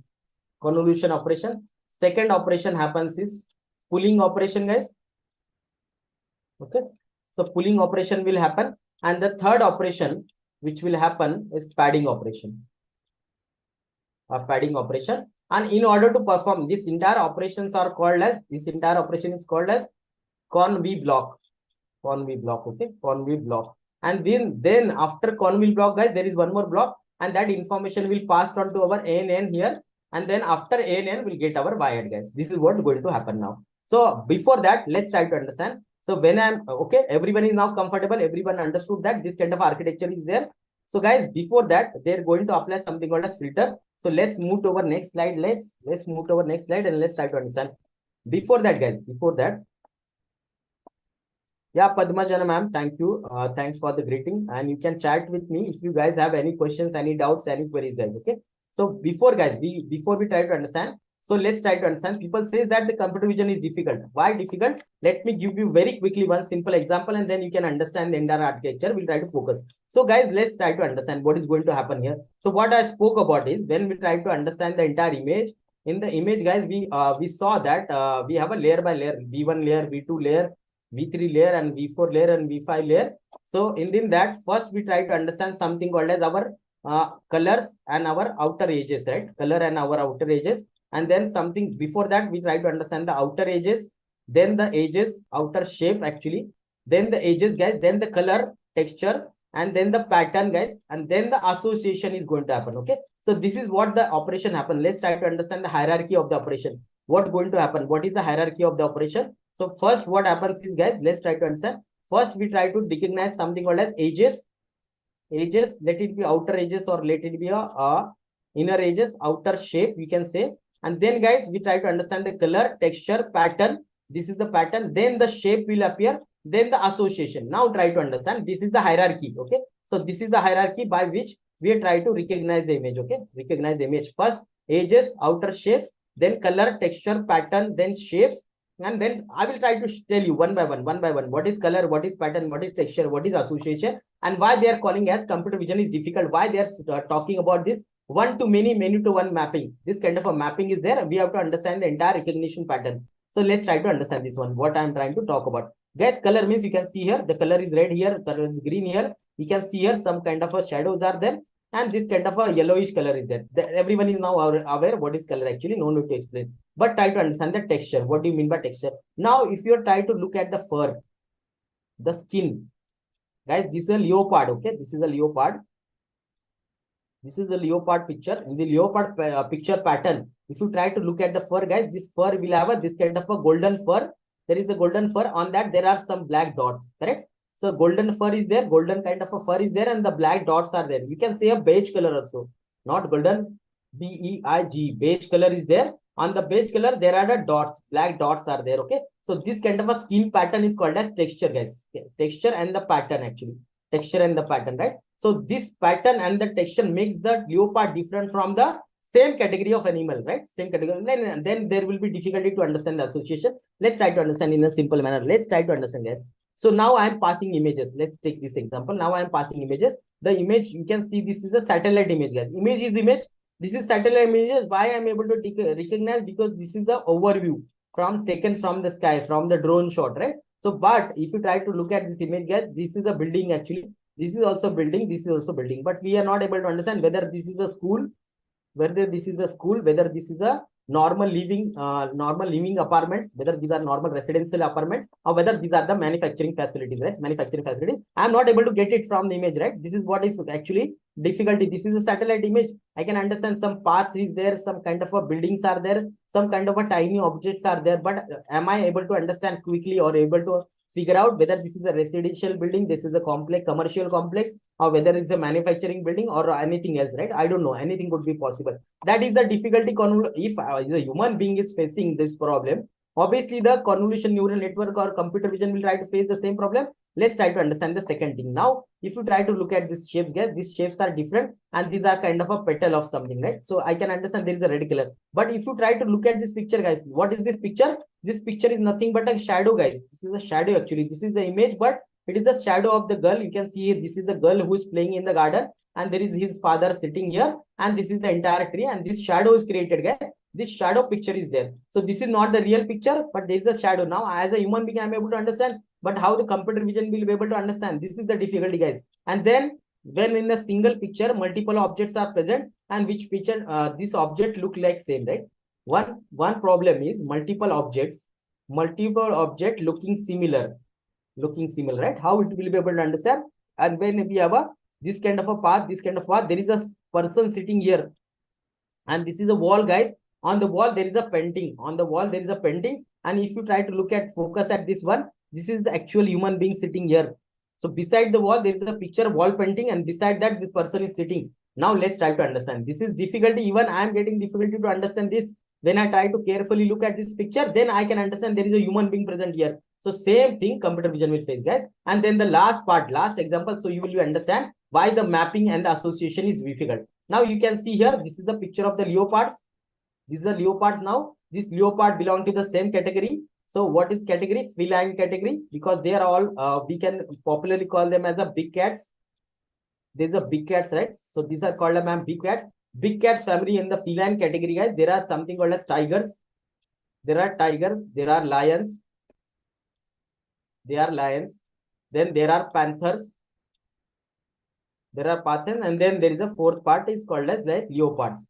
convolution operation. Second operation happens is pooling operation, guys. Okay, so pooling operation will happen, and the third operation which will happen is padding operation. Padding operation. And in order to perform this entire operations are called as, this entire operation is called as conv block. Conv block. Okay, conv block. And then after conv block, guys, there is one more block, and that information will pass on to our ANN here, and then after ANN we'll get our wired, guys. This is what is going to happen now. So before that, let's try to understand. So when I'm okay, everyone is now comfortable, everyone understood that this kind of architecture is there. So guys, before that, they're going to apply something called as filter. So let's move to our next slide. Let's move to our next slide and let's try to understand. Before that, guys, before that, yeah, Padmajana ma'am, thank you. Thanks for the greeting, and you can chat with me if you guys have any questions, any doubts, any queries, guys. Okay. So before, guys, before we try to understand, so let's try to understand. People say that the computer vision is difficult. Why difficult? Let me give you very quickly one simple example, and then you can understand the entire architecture. We'll try to focus. So guys, let's try to understand what is going to happen here. So what I spoke about is when we try to understand the entire image. In the image, guys, we saw that we have a layer by layer, V1 layer, V2 layer, V3 layer, and V4 layer, and V5 layer. So in that, first we try to understand something called as our colors and our outer edges, right? Color and our outer edges. And then something before that, we try to understand the outer edges, then the edges, outer shape actually, then the edges, guys, then the color, texture, and then the pattern, guys, and then the association is going to happen. Okay, so this is what the operation happen. Let's try to understand the hierarchy of the operation. What going to happen? What is the hierarchy of the operation? So first what happens is, guys, let's try to understand. First we try to recognize something called as edges. Edges, let it be outer edges or let it be a inner edges, outer shape, we can say. And then, guys, we try to understand the color, texture, pattern. This is the pattern. Then the shape will appear. Then the association. Now try to understand. This is the hierarchy. Okay. So this is the hierarchy by which we try to recognize the image. Okay. Recognize the image. First, edges, outer shapes, then color, texture, pattern, then shapes. And then I will try to tell you one by one. What is color, what is pattern, what is texture, what is association, and why they are calling as computer vision is difficult. Why they are talking about this one to many, many to one mapping. This kind of a mapping is there. We have to understand the entire recognition pattern. So let's try to understand this one. What I'm trying to talk about. Guys, color means you can see here. The color is red here. Color is green here. You can see here some kind of a shadows are there. And this kind of a yellowish color is there. Everyone is now aware what is color actually. No need to explain. But try to understand the texture. What do you mean by texture? Now, if you try to look at the fur, the skin, guys, this is a leopard. Okay, this is a leopard. This is the leopard picture. In the leopard picture pattern, if you try to look at the fur, guys, this fur will have a this kind of a golden fur. There is a golden fur. On that, there are some black dots, correct? So golden fur is there, golden kind of a fur is there, and the black dots are there. You can say a beige color also, not golden, B-E-I-G, beige color is there. On the beige color, there are the dots, black dots are there, okay? So this kind of a skin pattern is called as texture, guys. Texture and the pattern actually. Texture and the pattern, right? So this pattern and the texture makes the leopard different from the same category of animal, right? Same category. Then there will be difficulty to understand the association. Let's try to understand in a simple manner. Let's try to understand that. So now I am passing images. Let's take this example. Now I am passing images. The image, you can see this is a satellite image, guys. Image is image. This is satellite images. Why I am able to recognize? Because this is the overview taken from the sky, from the drone shot, right? So, but if you try to look at this image, guys, this is a building actually. This is also building. This is also building. But we are not able to understand whether this is a school, whether this is a school, whether this is a normal living apartments, whether these are normal residential apartments, or whether these are the manufacturing facilities, right? Manufacturing facilities. I'm not able to get it from the image, right? This is what is actually difficulty. This is a satellite image. I can understand some path is there, some kind of a buildings are there, some kind of a tiny objects are there, but am I able to understand quickly or able to figure out whether this is a residential building, this is a complex commercial complex, or whether it's a manufacturing building or anything else, right? I don't know. Anything could be possible. That is the difficulty. If the human being is facing this problem, obviously the convolution neural network or computer vision will try to face the same problem. Let's try to understand the second thing. Now, if you try to look at these shapes, guys, these shapes are different and these are kind of a petal of something, right? So I can understand there is a red color. But if you try to look at this picture, guys, what is this picture? This picture is nothing but a shadow, guys. This is a shadow actually. This is the image, but it is the shadow of the girl. You can see here, this is the girl who is playing in the garden, and there is his father sitting here, and this is the entire tree, and this shadow is created, guys. This shadow picture is there. So this is not the real picture, but there is a shadow. Now, as a human being, I am able to understand, but how the computer vision will be able to understand? This is the difficulty, guys. And then when in a single picture, multiple objects are present, and which picture this object look like same, right? One problem is multiple object looking similar, right? How it will be able to understand? And when we have this kind of a path, there is a person sitting here, and this is a wall, guys. On the wall there is a painting. And if you try to look at focus at this one, this is the actual human being sitting here. So beside the wall there is a picture wall painting, and beside that this person is sitting. Now let's try to understand. This is difficulty. Even I am getting difficulty to understand this. When I try to carefully look at this picture, then I can understand there is a human being present here. So same thing computer vision will face, guys. And then the last example, so you will understand why the mapping and the association is difficult. Now you can see here, this is the picture of the leopards. These are leopards. Now this leopard belong to the same category. So what is category? Feline category, because they are all we can popularly call them as a big cats. There's a big cats, right? So these are called big cats. Big cat family in the feline category, guys. There are something called as tigers. There are tigers. There are lions. Then there are panthers. And then there is a fourth part is called as like leopards.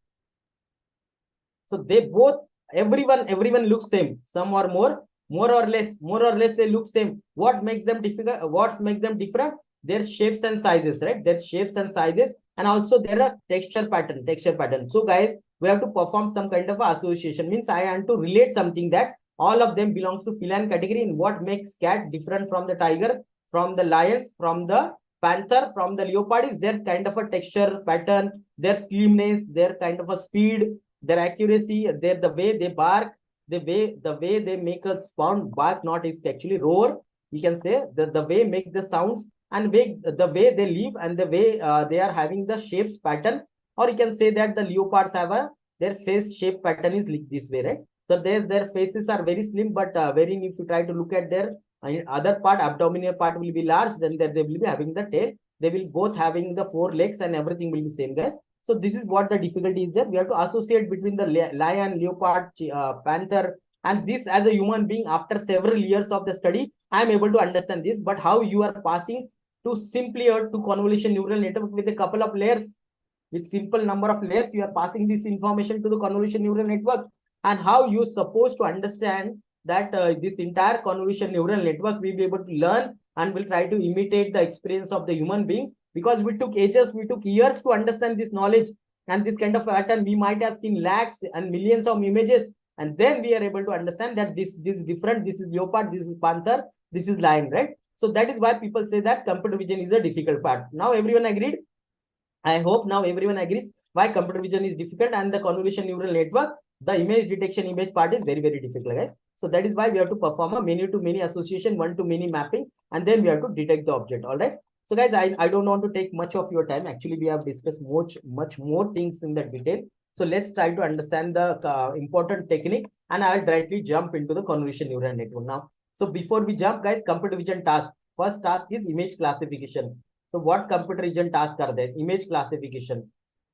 So they both, everyone looks same. Some are more or less they look same. What makes them difficult? What makes them different? Their shapes and sizes, right? Their shapes and sizes, and also there are texture pattern. So guys, we have to perform some kind of association. Means I want to relate something that all of them belongs to feline category. And what makes cat different from the tiger, from the lions, from the panther, from the leopard is their kind of a texture pattern, their slimness, their kind of a speed, their accuracy, the way they bark, the way they make a sound. Bark not is actually roar. You can say the way make the sounds, and the way they live, and the way they are having the shapes pattern. Or you can say that the leopards have their face shape pattern is like this way, right? So their faces are very slim, but wherein if you try to look at their other part, abdominal part will be large, then they will be having the tail. They will both having the 4 legs, and everything will be same, guys. So this is what the difficulty is there. We have to associate between the lion, leopard, panther, and this as a human being. After several years of the study, I am able to understand this. But how you are passing to simply or to convolution neural network with a couple of layers, with simple number of layers, you are passing this information to the convolution neural network. And how you supposed to understand that this entire convolution neural network will be able to learn and will try to imitate the experience of the human being. because we took ages, we took years to understand this knowledge and this kind of pattern. We might have seen lakhs and millions of images, and then we are able to understand that this is different. This is leopard, this is panther, this is lion, right? So that is why people say that computer vision is a difficult part. Now everyone agreed? I hope now everyone agrees why computer vision is difficult, and the convolution neural network, the image detection image part is very, very difficult, guys. So that is why we have to perform a many to many association, one to many mapping, and then we have to detect the object. All right. So guys, I don't want to take much of your time. Actually, we have discussed much more things in the detail. So let's try to understand the important technique, and I'll directly jump into the convolution neural network now. So before we jump, guys, computer vision task. First task is image classification. So what computer vision tasks are there? Image classification.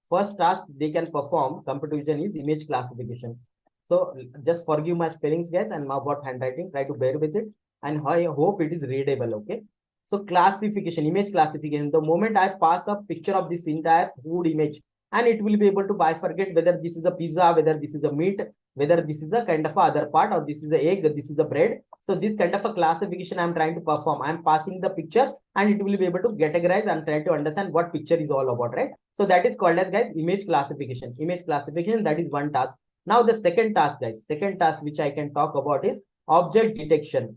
First task they can perform, computer vision, is image classification. So just forgive my spellings, guys, and about handwriting. Try to bear with it, and I hope it is readable. Okay. So classification, image classification. The moment I pass a picture of this entire food image, and it will be able to bifurcate whether this is a pizza, whether this is a meat, whether this is a kind of a other part, or this is a egg, this is a bread. So this kind of a classification I'm trying to perform. I'm passing the picture, and it will be able to categorize and try to understand what picture is all about, right? So that is called as, guys, image classification. Image classification, that is one task. Now the second task, guys, second task which I can talk about is object detection.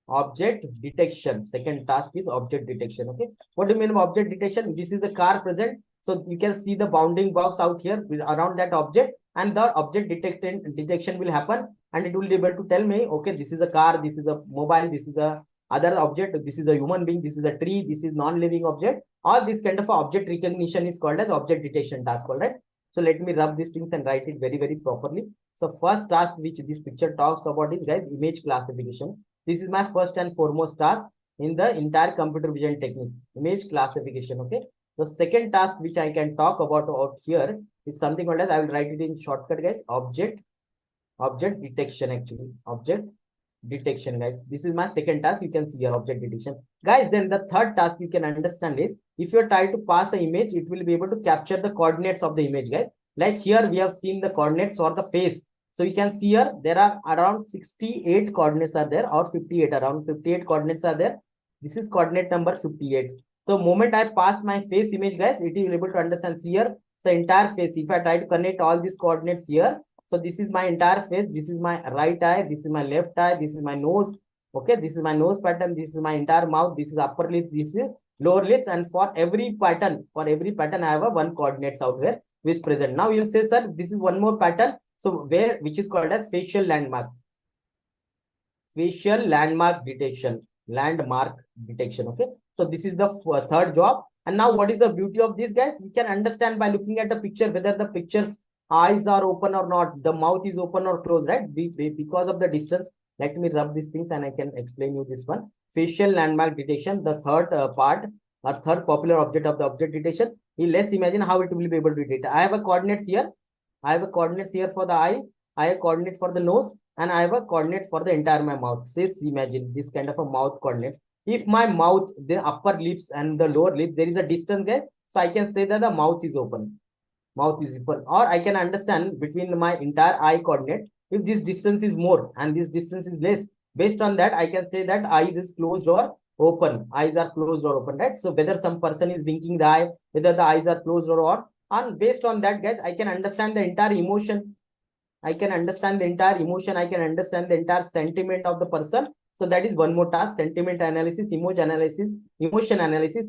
Object detection. Second task is object detection. Okay. What do you mean by object detection? This is a car present. So you can see the bounding box out here around that object, and the object detection will happen, and it will be able to tell me, okay, this is a car, this is a mobile, this is a other object, this is a human being, this is a tree, this is non-living object. All this kind of object recognition is called as object detection task. All right. So let me rub these things and write it very, very properly. So first task which this picture talks about is, guys, image classification. This is my first and foremost task in the entire computer vision technique, image classification. Okay. The second task which I can talk about out here is something called as, I will write it in shortcut, guys, object detection. Actually, object detection, guys. This is my second task. You can see your object detection, guys. Then the third task you can understand is, if you try to pass an image, it will be able to capture the coordinates of the image, guys. Like here we have seen the coordinates for the face. So you can see here there are around 68 coordinates are there, or 58, around 58 coordinates are there. This is coordinate number 58. So moment I pass my face image, guys, it will be able to understand here. So entire face, if I try to connect all these coordinates here, so this is my entire face, this is my right eye, this is my left eye, this is my nose. Okay, this is my nose pattern, this is my entire mouth, this is upper lip, this is lower lips, and for every pattern, I have a one coordinates out there which is present. Now you'll say, sir, this is one more pattern. So which is called as facial landmark. Facial landmark detection. Okay. So this is the third job. And now what is the beauty of this, guys? We can understand by looking at the picture whether the picture's eyes are open or not, the mouth is open or closed, right? Because of the distance. Let me rub these things and I can explain you this one. Facial landmark detection, the third part, or third popular object of the object detection. Let's imagine how it will be able to detect. I have a coordinates here. I have a coordinates here for the eye. I have a coordinate for the nose, and I have a coordinate for the entire my mouth. Say, imagine this kind of a mouth coordinates. If my mouth, the upper lips and the lower lip, there is a distance there, so I can say that the mouth is open. Mouth is open, or I can understand between my entire eye coordinate, if this distance is more and this distance is less. Based on that, I can say that eyes is closed or open. Eyes are closed or open, right? So whether some person is winking the eye, whether the eyes are closed or what. And based on that, guys, I can understand the entire emotion. I can understand the entire emotion. I can understand the entire sentiment of the person. So that is one more task: sentiment analysis, emotion analysis,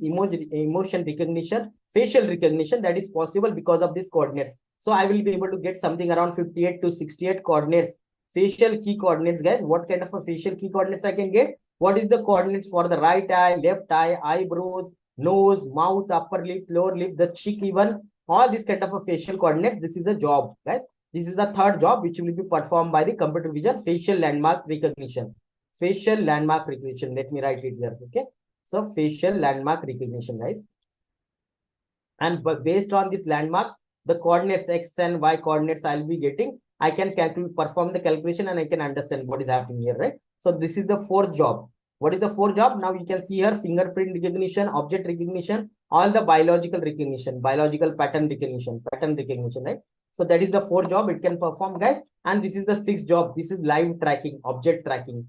emotion recognition, facial recognition. That is possible because of these coordinates. So I will be able to get something around 58 to 68 coordinates, facial key coordinates, guys. What kind of a facial key coordinates I can get? What is the coordinates for the right eye, left eye, eyebrows, nose, mouth, upper lip, lower lip, the cheek, even all these kind of a facial coordinates. This is the job, guys. This is the third job which will be performed by the computer vision, facial landmark recognition. Facial landmark recognition. Let me write it here. Okay. So facial landmark recognition, guys. And based on these landmarks, the coordinates X and Y coordinates I'll be getting, I can perform the calculation, and I can understand what is happening here, right? So this is the fourth job. What is the fourth job? Now you can see here fingerprint recognition, object recognition, all the biological recognition, biological pattern recognition, right? So that is the fourth job it can perform, guys. And this is the sixth job. This is live tracking, object tracking.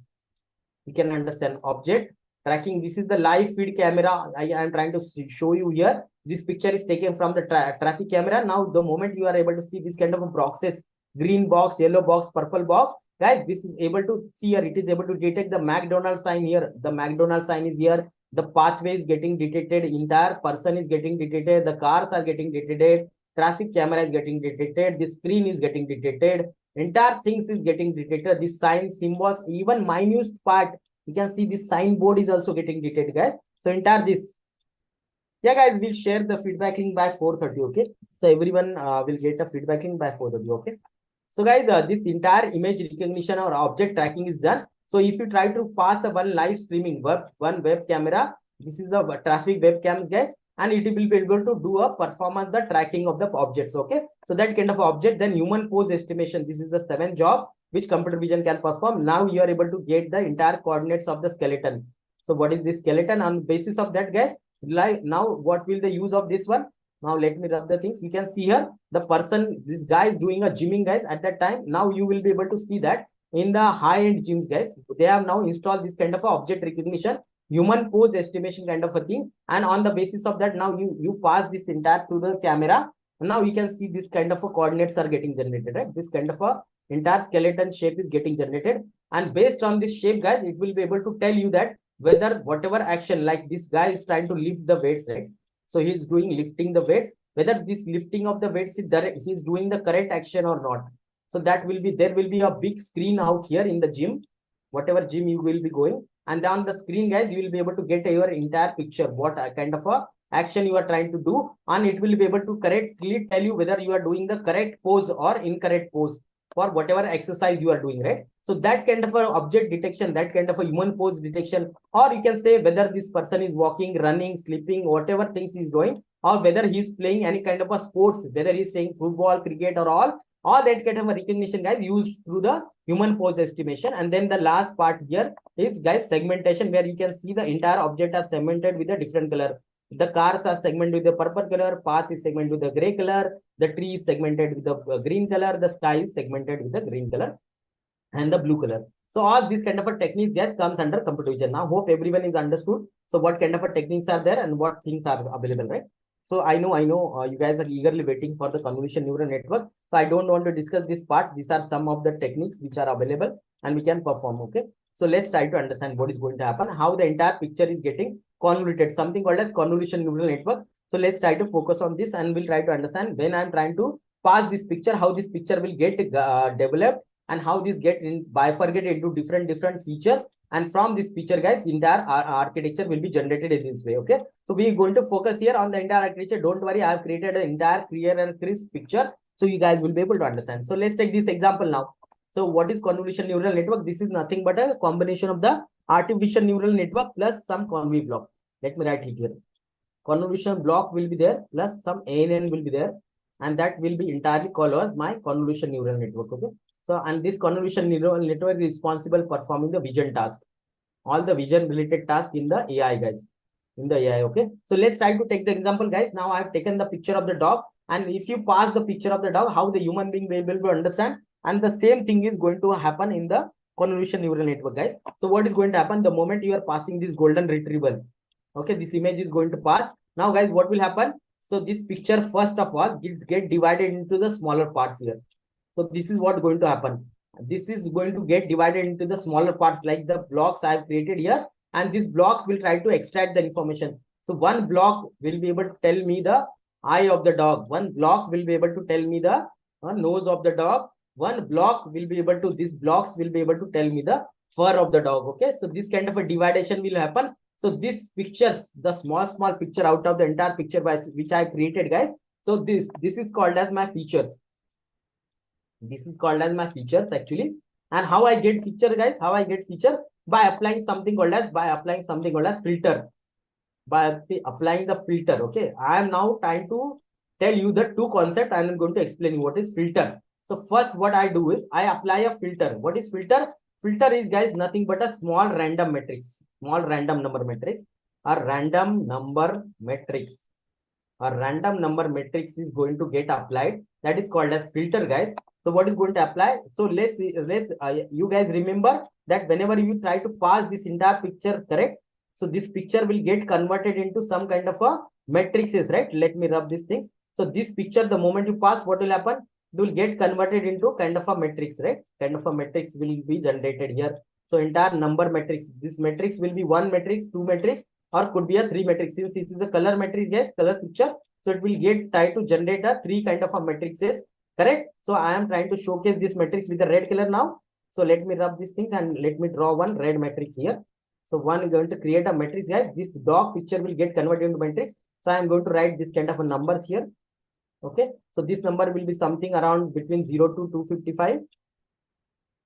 You can understand object tracking. This is the live feed camera. I am trying to show you here. This picture is taken from the traffic camera. Now, the moment you are able to see this kind of boxes, green box, yellow box, purple box, guys, this is able to see here. It is able to detect the McDonald's sign here. The McDonald's sign is here. The pathway is getting detected. Entire person is getting detected. The cars are getting detected. Traffic camera is getting detected. The screen is getting detected. Entire things is getting detected. This sign, symbols, even minute part. You can see this signboard is also getting detected, guys. So entire this. Yeah, guys, we'll share the feedback link by 4:30. Okay. So everyone will get a feedback link by 4:30. Okay. So guys, this entire image recognition or object tracking is done. So if you try to pass a one live streaming one web camera, this is the traffic webcams, guys, and it will be able to do a performance the tracking of the objects. Okay, so that kind of object, then human pose estimation. This is the seventh job which computer vision can perform. Now you are able to get the entire coordinates of the skeleton. So what is this skeleton? On the basis of that, guys, like now what will the use of this one? Now let me rub the things. You can see here the person, this guy is doing a gymming, guys, at that time. Now you will be able to see that in the high-end gyms, guys, they have now installed this kind of a object recognition, human pose estimation kind of a thing. And on the basis of that, now you pass this entire to the camera. Now you can see this kind of a coordinates are getting generated, right? This kind of a entire skeleton shape is getting generated. And based on this shape, guys, it will be able to tell you that whether whatever action, like this guy is trying to lift the weights, right? So he's doing lifting the weights, whether this lifting of the weights he's doing the correct action or not. So that will be, there will be a big screen out here in the gym, whatever gym you will be going. And on the screen, guys, you will be able to get your entire picture, what kind of a action you are trying to do. And it will be able to correctly tell you whether you are doing the correct pose or incorrect pose for whatever exercise you are doing, right? So that kind of a object detection, that kind of a human pose detection, or you can say whether this person is walking, running, sleeping, whatever things he's doing, or whether he's playing any kind of a sports, whether he's playing football, cricket, or all that kind of a recognition, guys, used through the human pose estimation. And then the last part here is, guys, segmentation, where you can see the entire object are segmented with a different color. The cars are segmented with the purple color, path is segmented with the gray color, the tree is segmented with the green color, the sky is segmented with the green color, and the blue color. So all these kind of a techniques, guys, comes under computer vision. Now hope everyone is understood. So what kind of a techniques are there and what things are available, right? So I know you guys are eagerly waiting for the convolution neural network. So I don't want to discuss this part. These are some of the techniques which are available and we can perform. Okay. So let's try to understand what is going to happen, how the entire picture is getting convoluted, something called as convolution neural network. So let's try to focus on this and we'll try to understand when I'm trying to pass this picture, how this picture will get developed and how this get bifurcated into different features. And from this picture, guys, entire architecture will be generated in this way. Okay. So we are going to focus here on the entire architecture. Don't worry, I have created an entire clear and crisp picture. So you guys will be able to understand. So let's take this example now. So what is convolution neural network? This is nothing but a combination of the artificial neural network plus some conv block. Let me write it here. Convolution block will be there plus some ANN will be there. And that will be entirely called as my convolution neural network. Okay. So, and this convolution neural network is responsible for performing the vision task, all the vision related tasks in the AI, guys, in the AI. Okay. So let's try to take the example, guys. Now I have taken the picture of the dog, and if you pass the picture of the dog, how the human being will be able to understand, and the same thing is going to happen in the convolution neural network, guys. So what is going to happen the moment you are passing this golden retriever? Okay, this image is going to pass. Now, guys, what will happen? So this picture, first of all, get divided into the smaller parts here. So this is what going to happen. This is going to get divided into the smaller parts like the blocks I have created here. And these blocks will try to extract the information. So one block will be able to tell me the eye of the dog. One block will be able to tell me the nose of the dog. One block will be able to, these blocks will be able to tell me the fur of the dog. Okay. So this kind of a dividation will happen. So this pictures, the small picture out of the entire picture which I created, guys. So this is called as my features. This is called as my features actually. And how I get feature, guys? How I get feature? By applying something called as filter. By applying the filter. Okay. I am now trying to tell you the two concepts. I am going to explain you what is filter. So first what I do is I apply a filter. What is filter? Filter is, guys, nothing but a small random matrix. Small random number matrix. A random number matrix. A random number matrix is going to get applied. That is called as filter, guys. So what is going to apply? So let's you guys remember that whenever you try to pass this entire picture, correct? So this picture will get converted into some kind of a matrices, right? Let me rub these things. So this picture, the moment you pass, what will happen? It will get converted into kind of a matrix, right? Kind of a matrix will be generated here. So entire number matrix, this matrix will be one matrix, two matrix, or could be a three matrix. Since it is a color matrix, guys, color picture, so it will get tried to generate a three kind of a matrices, correct? So I am trying to showcase this matrix with the red color now. So let me rub these things and let me draw one red matrix here. So one is going to create a matrix, guys. This dog picture will get converted into matrix. So I am going to write this kind of a numbers here. Okay. So this number will be something around between 0 to 255.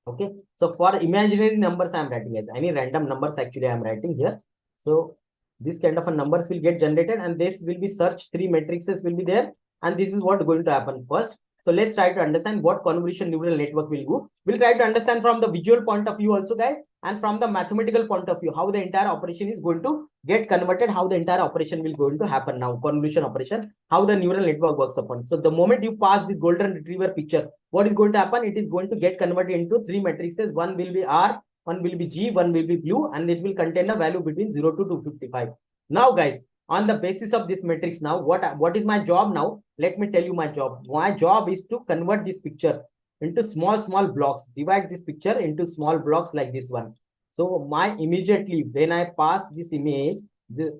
Okay. So for imaginary numbers, I am writing as any random numbers actually I am writing here. So this kind of a numbers will get generated and this will be search, three matrices will be there. And this is what going to happen first. So let's try to understand what convolution neural network will do. We'll try to understand from the visual point of view also, guys, and from the mathematical point of view, how the entire operation is going to get converted, how the entire operation will going to happen now, convolution operation, how the neural network works upon. So the moment you pass this golden retriever picture, what is going to happen? It is going to get converted into three matrices. One will be R, one will be G, one will be blue, and it will contain a value between 0 to 255. Now, guys, on the basis of this matrix, now what is my job now? Let me tell you my job. My job is to convert this picture into small blocks. Divide this picture into small blocks like this one. So my immediately when I pass this image,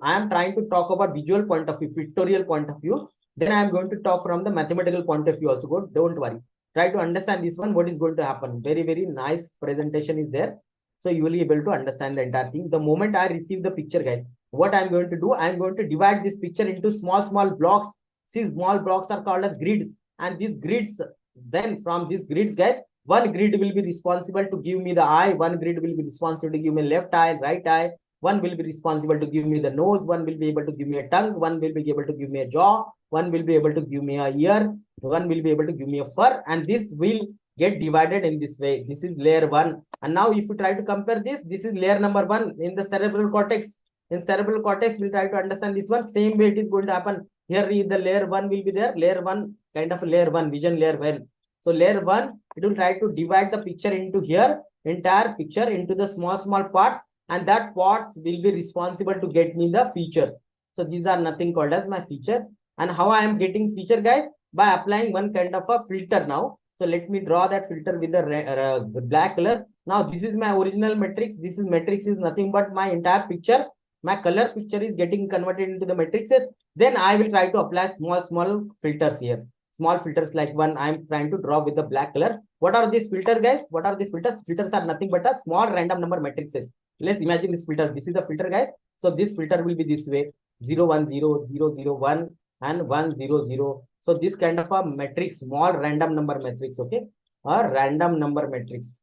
I am trying to talk about visual point of view, pictorial point of view. Then I am going to talk from the mathematical point of view also. Good, don't worry. Try to understand this one. What is going to happen? Very nice presentation is there. So you will be able to understand the entire thing. The moment I receive the picture, guys, what I'm going to do, I'm going to divide this picture into small blocks. See, small blocks are called as grids, and these grids, then from these grids, guys, one grid will be responsible to give me the eye, one grid will be responsible to give me left eye, right eye, one will be responsible to give me the nose, one will be able to give me a tongue, one will be able to give me a jaw, one will be able to give me a ear, one will be able to give me a fur, and this will get divided in this way. This is layer one. And now if you try to compare this is layer number one in the cerebral cortex. In cerebral cortex, we'll try to understand this one. Same way it is going to happen. Here the layer one will be there. Layer one, kind of layer one, vision layer one. So layer one, it will try to divide the picture into here, entire picture into the small parts, and that parts will be responsible to get me the features. So these are nothing called as my features. And how I am getting feature, guys? By applying one kind of a filter now. So let me draw that filter with the black color. Now this is my original matrix. This is matrix is nothing but my entire picture. My color picture is getting converted into the matrices. Then I will try to apply small filters here. Small filters like one I'm trying to draw with the black color. What are these filters, guys? What are these filters? Filters are nothing but a small random number matrices. Let's imagine this filter. This is the filter, guys. So this filter will be this way: 0 1 0 0 0 1 and 1 0 0. So this kind of a matrix, small random number matrix, okay? A random number matrix.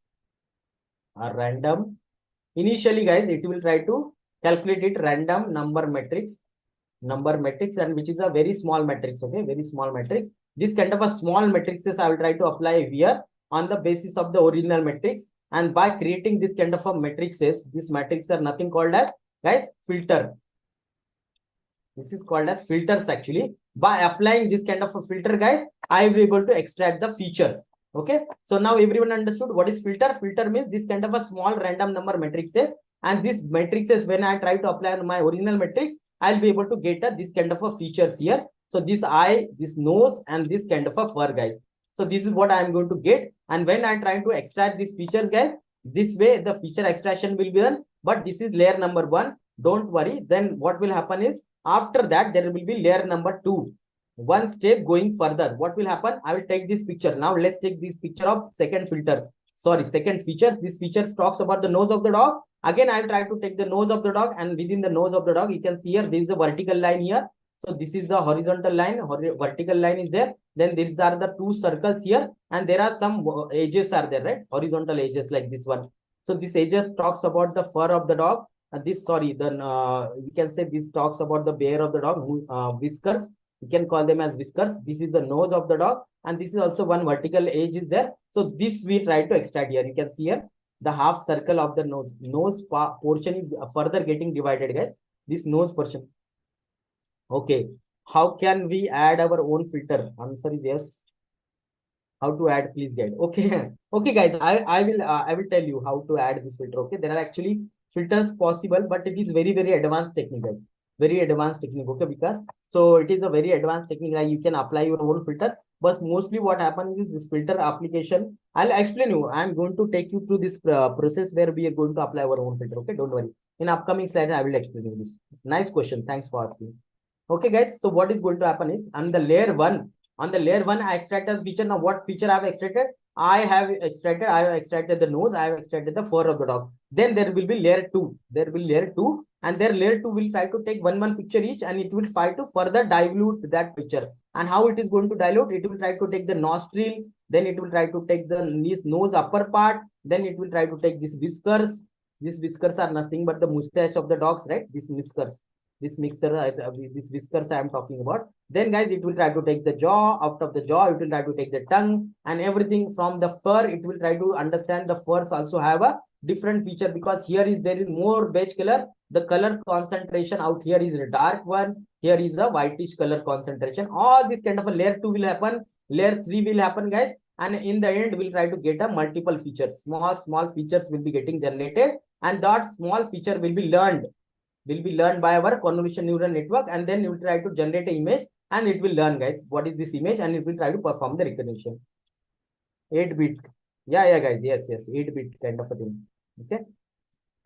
A random. Initially, guys, it will try to calculate it random number matrix, and which is a very small matrix, okay? Very small matrix. This kind of a small matrices I will try to apply here on the basis of the original matrix. And by creating this kind of a matrices, these matrices are nothing called as, guys, filter. This is called as filters actually. By applying this kind of a filter, guys, I will be able to extract the features. Okay. So now everyone understood what is filter. Filter means this kind of a small random number matrices. And this matrices, when I try to apply on my original matrix, I'll be able to get this kind of a features here. So this eye, this nose, and this kind of a fur, guys. So this is what I'm going to get. And when I try to extract these features, guys, this way the feature extraction will be done. But this is layer number one. Don't worry. Then what will happen is, after that, there will be layer number two. One step going further. What will happen? I will take this picture. Now let's take this picture of second filter. Sorry, second feature. This feature talks about the nose of the dog. Again, I will try to take the nose of the dog, and within the nose of the dog, you can see here, there is a vertical line here. So this is the horizontal line, vertical line is there. Then these are the two circles here, and there are some edges are there, right? Horizontal edges like this one. So this edges talks about the fur of the dog. This, sorry, then you can say this talks about the bear of the dog, whiskers. You can call them as whiskers. This is the nose of the dog, and this is also one vertical edge is there. So this we try to extract here. You can see here the half circle of the nose portion is further getting divided, guys. This nose portion. Okay, how can we add our own filter? Answer is yes. How to add, please guide. Okay. Okay, guys, I will tell you how to add this filter. Okay, there are actually filters possible, but it is very, very advanced technique, guys. Very advanced technique, okay, because so it is a very advanced technique, like you can apply your own filter. But mostly what happens is this filter application. I'll explain you. I'm going to take you through this process where we are going to apply our own filter. Okay, don't worry. In upcoming slides, I will explain you this. Nice question. Thanks for asking. Okay, guys. So what is going to happen is on the layer one, I extracted the feature. Now, what feature I have extracted? I have extracted the nose. I have extracted the fur of the dog. Then there will be layer two. There will be layer two, and there layer two will try to take one picture each, and it will try to further dilute that picture. And how it is going to dilute? It will try to take the nostril. Then it will try to take the nose upper part. Then it will try to take this whiskers. These whiskers are nothing but the mustache of the dogs, right? These whiskers. This mixer, this whiskers I am talking about. Then, guys, it will try to take the jaw. Out of the jaw, it will try to take the tongue and everything from the fur. It will try to understand the furs also have a different feature, because here is there is more beige color. The color concentration out here is a dark one. Here is a whitish color concentration. All this kind of a layer 2 will happen. Layer 3 will happen, guys. And in the end, we'll try to get a multiple features. Small features will be getting generated, and that small feature will be learned by our convolution neural network, and then you will try to generate an image, and it will learn, guys, what is this image, and it will try to perform the recognition. 8-bit. Yeah, guys. Yes. 8-bit kind of a thing. Okay.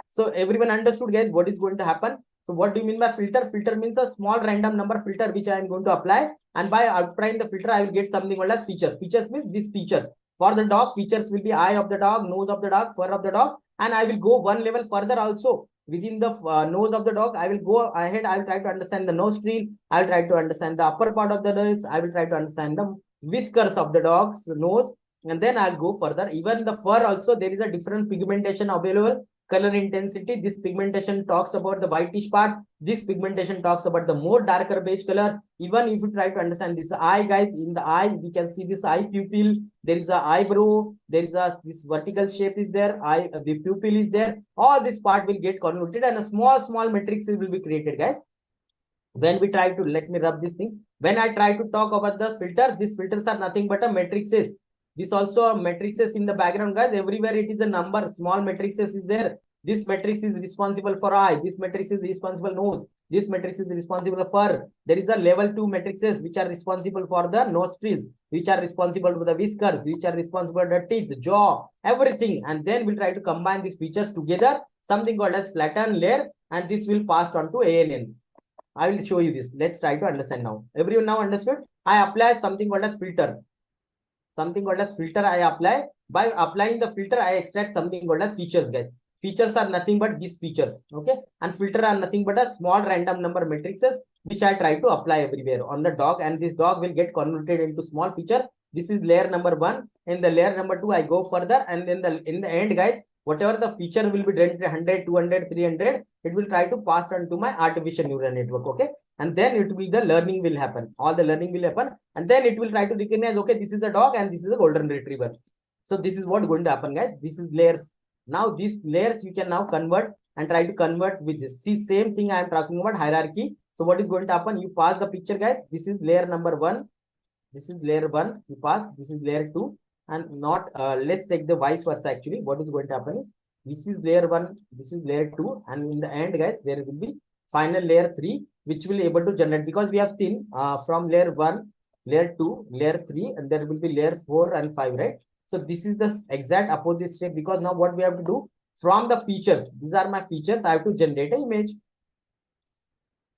So everyone understood, guys, what is going to happen? So what do you mean by filter? Filter means a small random number filter which I am going to apply, and by applying the filter, I will get something called as feature. Features means these features. For the dog, features will be eye of the dog, nose of the dog, fur of the dog, and I will go one level further also. Within the nose of the dog, I will go ahead. I will try to understand the nostril. I will try to understand the upper part of the nose. I will try to understand the whiskers of the dog's nose, and then I'll go further. Even the fur also, there is a different pigmentation available. Color intensity, this pigmentation talks about the whitish part. This pigmentation talks about the more darker beige color. Even if you try to understand this eye, guys, in the eye, we can see this eye pupil. There is a eyebrow. There is a this vertical shape is there. The pupil is there. All this part will get convoluted, and a small matrices will be created, guys. When we try to, let me rub these things. When I try to talk about the filter, these filters are nothing but a matrices. This also a matrices in the background, guys. Everywhere it is a number. Small matrices is there. This matrix is responsible for eye. This matrix is responsible nose. This matrix is responsible for fur. There is a level 2 matrices which are responsible for the nostrils, which are responsible for the whiskers, which are responsible for the teeth, jaw, everything. And then we'll try to combine these features together, something called as flatten layer, and this will pass on to ANN. I will show you this. Let's try to understand now. Everyone now understood? I apply something called as filter. Something called as filter I apply. By applying the filter, I extract something called as features, guys. Features are nothing but these features, okay? And filter are nothing but a small random number matrices which I try to apply everywhere on the dog, and this dog will get converted into small feature. This is layer number 1. In the layer number 2, I go further, and then in the end, guys, whatever the feature will be 100, 200, 300, it will try to pass on to my artificial neural network, okay? And then it will, the learning will happen. All the learning will happen, and then it will try to recognize, okay, this is a dog and this is a golden retriever. So this is what going to happen, guys. This is layers. Now these layers you can now convert and try to convert with this. See, same thing I am talking about, hierarchy. So what is going to happen? You pass the picture, guys. This is layer number 1. This is layer 1. You pass. This is layer 2. And not, let's take the vice versa actually. What is going to happen? This is layer 1. This is layer 2. And in the end, guys, there will be final layer 3, which will be able to generate, because we have seen from layer 1, layer 2, layer 3, and there will be layer 4 and 5, right? So this is the exact opposite step, because now what we have to do from the features, these are my features, I have to generate an image.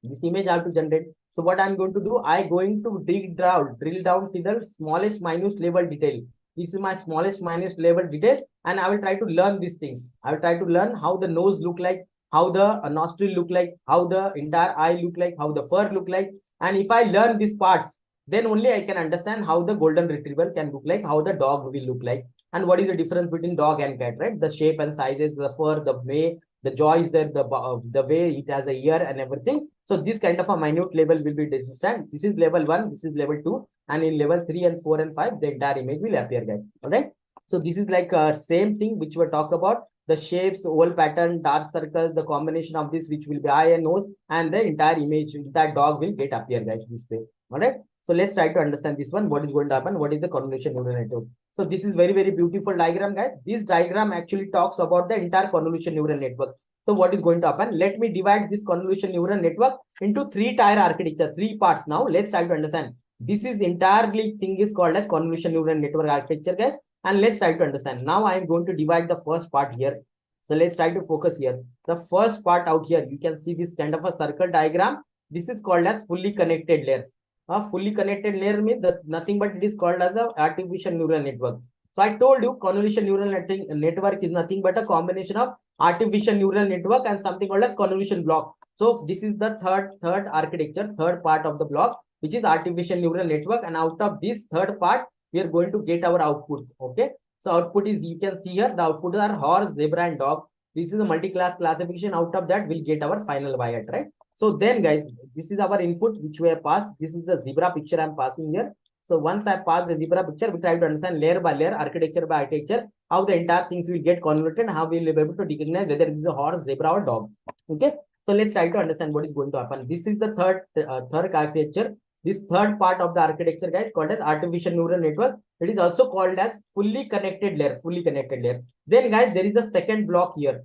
This image I have to generate. So what I'm going to do, I'm going to drill down to the smallest minute level detail. This is my smallest minute level detail, and I will try to learn these things. I will try to learn how the nose look like, how the nostril look like, how the entire eye look like, how the fur look like. And if I learn these parts, then only I can understand how the golden retriever can look like, how the dog will look like, and what is the difference between dog and cat, right? The shape and sizes, the fur, the way, the jaw is there, the way it has a ear and everything. So this kind of a minute level will be understand. This is level 1, this is level 2, and in level 3 and 4 and 5, the entire image will appear, guys. All right. So this is like same thing which we talked about. The shapes, oval pattern, dark circles, the combination of this, which will be eye and nose, and the entire image, that dog will get appear, guys, this way. All right. So let's try to understand this one. What is going to happen? What is the convolution neural network? So this is very, very beautiful diagram, guys. This diagram actually talks about the entire convolution neural network. So what is going to happen? Let me divide this convolution neural network into three-tier architecture, three parts. Now let's try to understand. This is entirely thing is called as convolution neural network architecture, guys. And let's try to understand. Now I am going to divide the first part here. So let's try to focus here. The first part out here, you can see this kind of a circle diagram. This is called as fully connected layers. A fully connected layer means that's nothing but it is called as a artificial neural network. So I told you convolution neural network is nothing but a combination of artificial neural network and something called as convolution block. So this is the third architecture, third part of the block, which is artificial neural network. And out of this third part, we are going to get our output. Okay. So output is, you can see here, the output are horse, zebra, and dog. This is a multi-class classification. Out of that, we'll get our final Wyatt, right? So then, guys, this is our input which we have passed. This is the zebra picture I'm passing here. So once I pass the zebra picture, we try to understand layer by layer, architecture by architecture, how the entire things will get convoluted, how we'll be able to recognize whether it is a horse, zebra, or dog. Okay. So let's try to understand what is going to happen. This is the third architecture. This third part of the architecture, guys, called as artificial neural network. It is also called as fully connected layer. Fully connected layer. Then, guys, there is a second block here.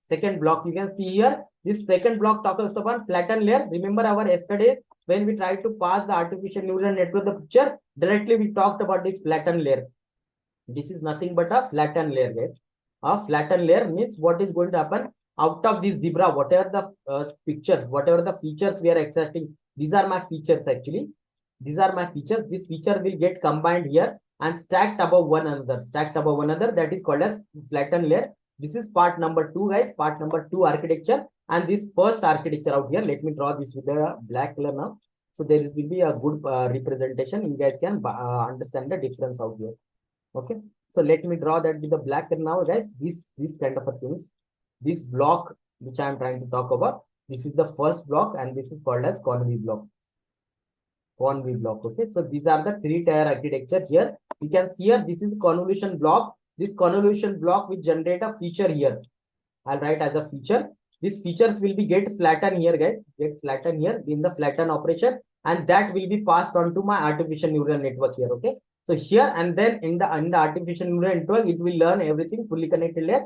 Second block, you can see here. This second block talks about flattened layer. Remember our yesterday when we tried to pass the artificial neural network the picture, directly we talked about this flattened layer. This is nothing but a flattened layer, guys. A flattened layer means what is going to happen out of this zebra, whatever the picture, whatever the features we are extracting. These are my features actually. These are my features. This feature will get combined here and stacked above one another. Stacked above one another. That is called as flattened layer. This is part number 2, guys. Part number 2 architecture. And this first architecture out here. Let me draw this with the black color now. So there will be a good representation. You guys can understand the difference out here. Okay. So let me draw that with the black color now, guys. This kind of a things. This block which I am trying to talk about. This is the first block, and this is called as conv block. Conv block. Okay. So these are the three-tier architecture here. You can see here. This is convolution block. This convolution block will generate a feature here. I'll write as a feature. These features will be get flattened here, guys. Get flattened here in the flatten operation, and that will be passed on to my artificial neural network here. Okay. So here and then in the artificial neural network, it will learn everything fully connected layer.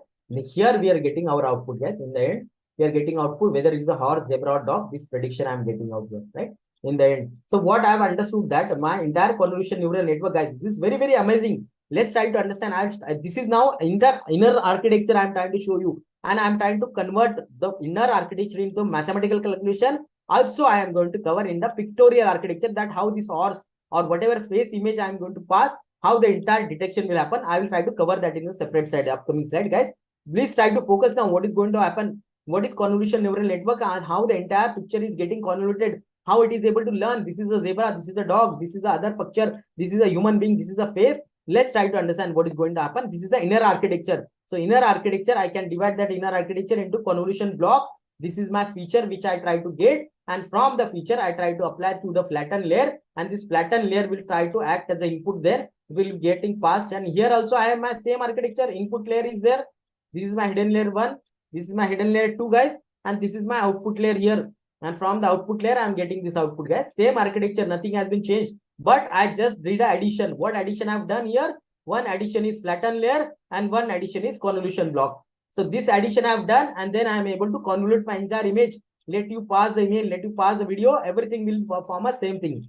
Here we are getting our output, guys. In the end, we are getting output whether it is a horse, zebra, or dog. This prediction I am getting out here, right? In the end. So what I have understood that my entire convolution neural network, guys, this is very, very amazing. Let's try to understand. This is now inner architecture I am trying to show you. And I am trying to convert the inner architecture into mathematical calculation. Also, I am going to cover in the pictorial architecture that how this horse or whatever face image I am going to pass, how the entire detection will happen. I will try to cover that in a separate slide, upcoming slide, guys. Please try to focus now. What is going to happen? What is convolution neural network and how the entire picture is getting convoluted? How it is able to learn? This is a zebra. This is a dog. This is the other picture. This is a human being. This is a face. Let's try to understand what is going to happen. This is the inner architecture. So inner architecture, I can divide that inner architecture into convolution block. This is my feature which I try to get. And from the feature, I try to apply to the flattened layer. And this flattened layer will try to act as an input there. Will be getting passed. And here also I have my same architecture. Input layer is there. This is my hidden layer 1. This is my hidden layer 2, guys. And this is my output layer here. And from the output layer, I am getting this output, guys. Same architecture. Nothing has been changed. But I just did an addition. What addition I've done here? One addition is flattened layer and one addition is convolution block. So this addition I've done, and then I am able to convolute my entire image. Let you pass the image, let you pass the video, everything will form a same thing.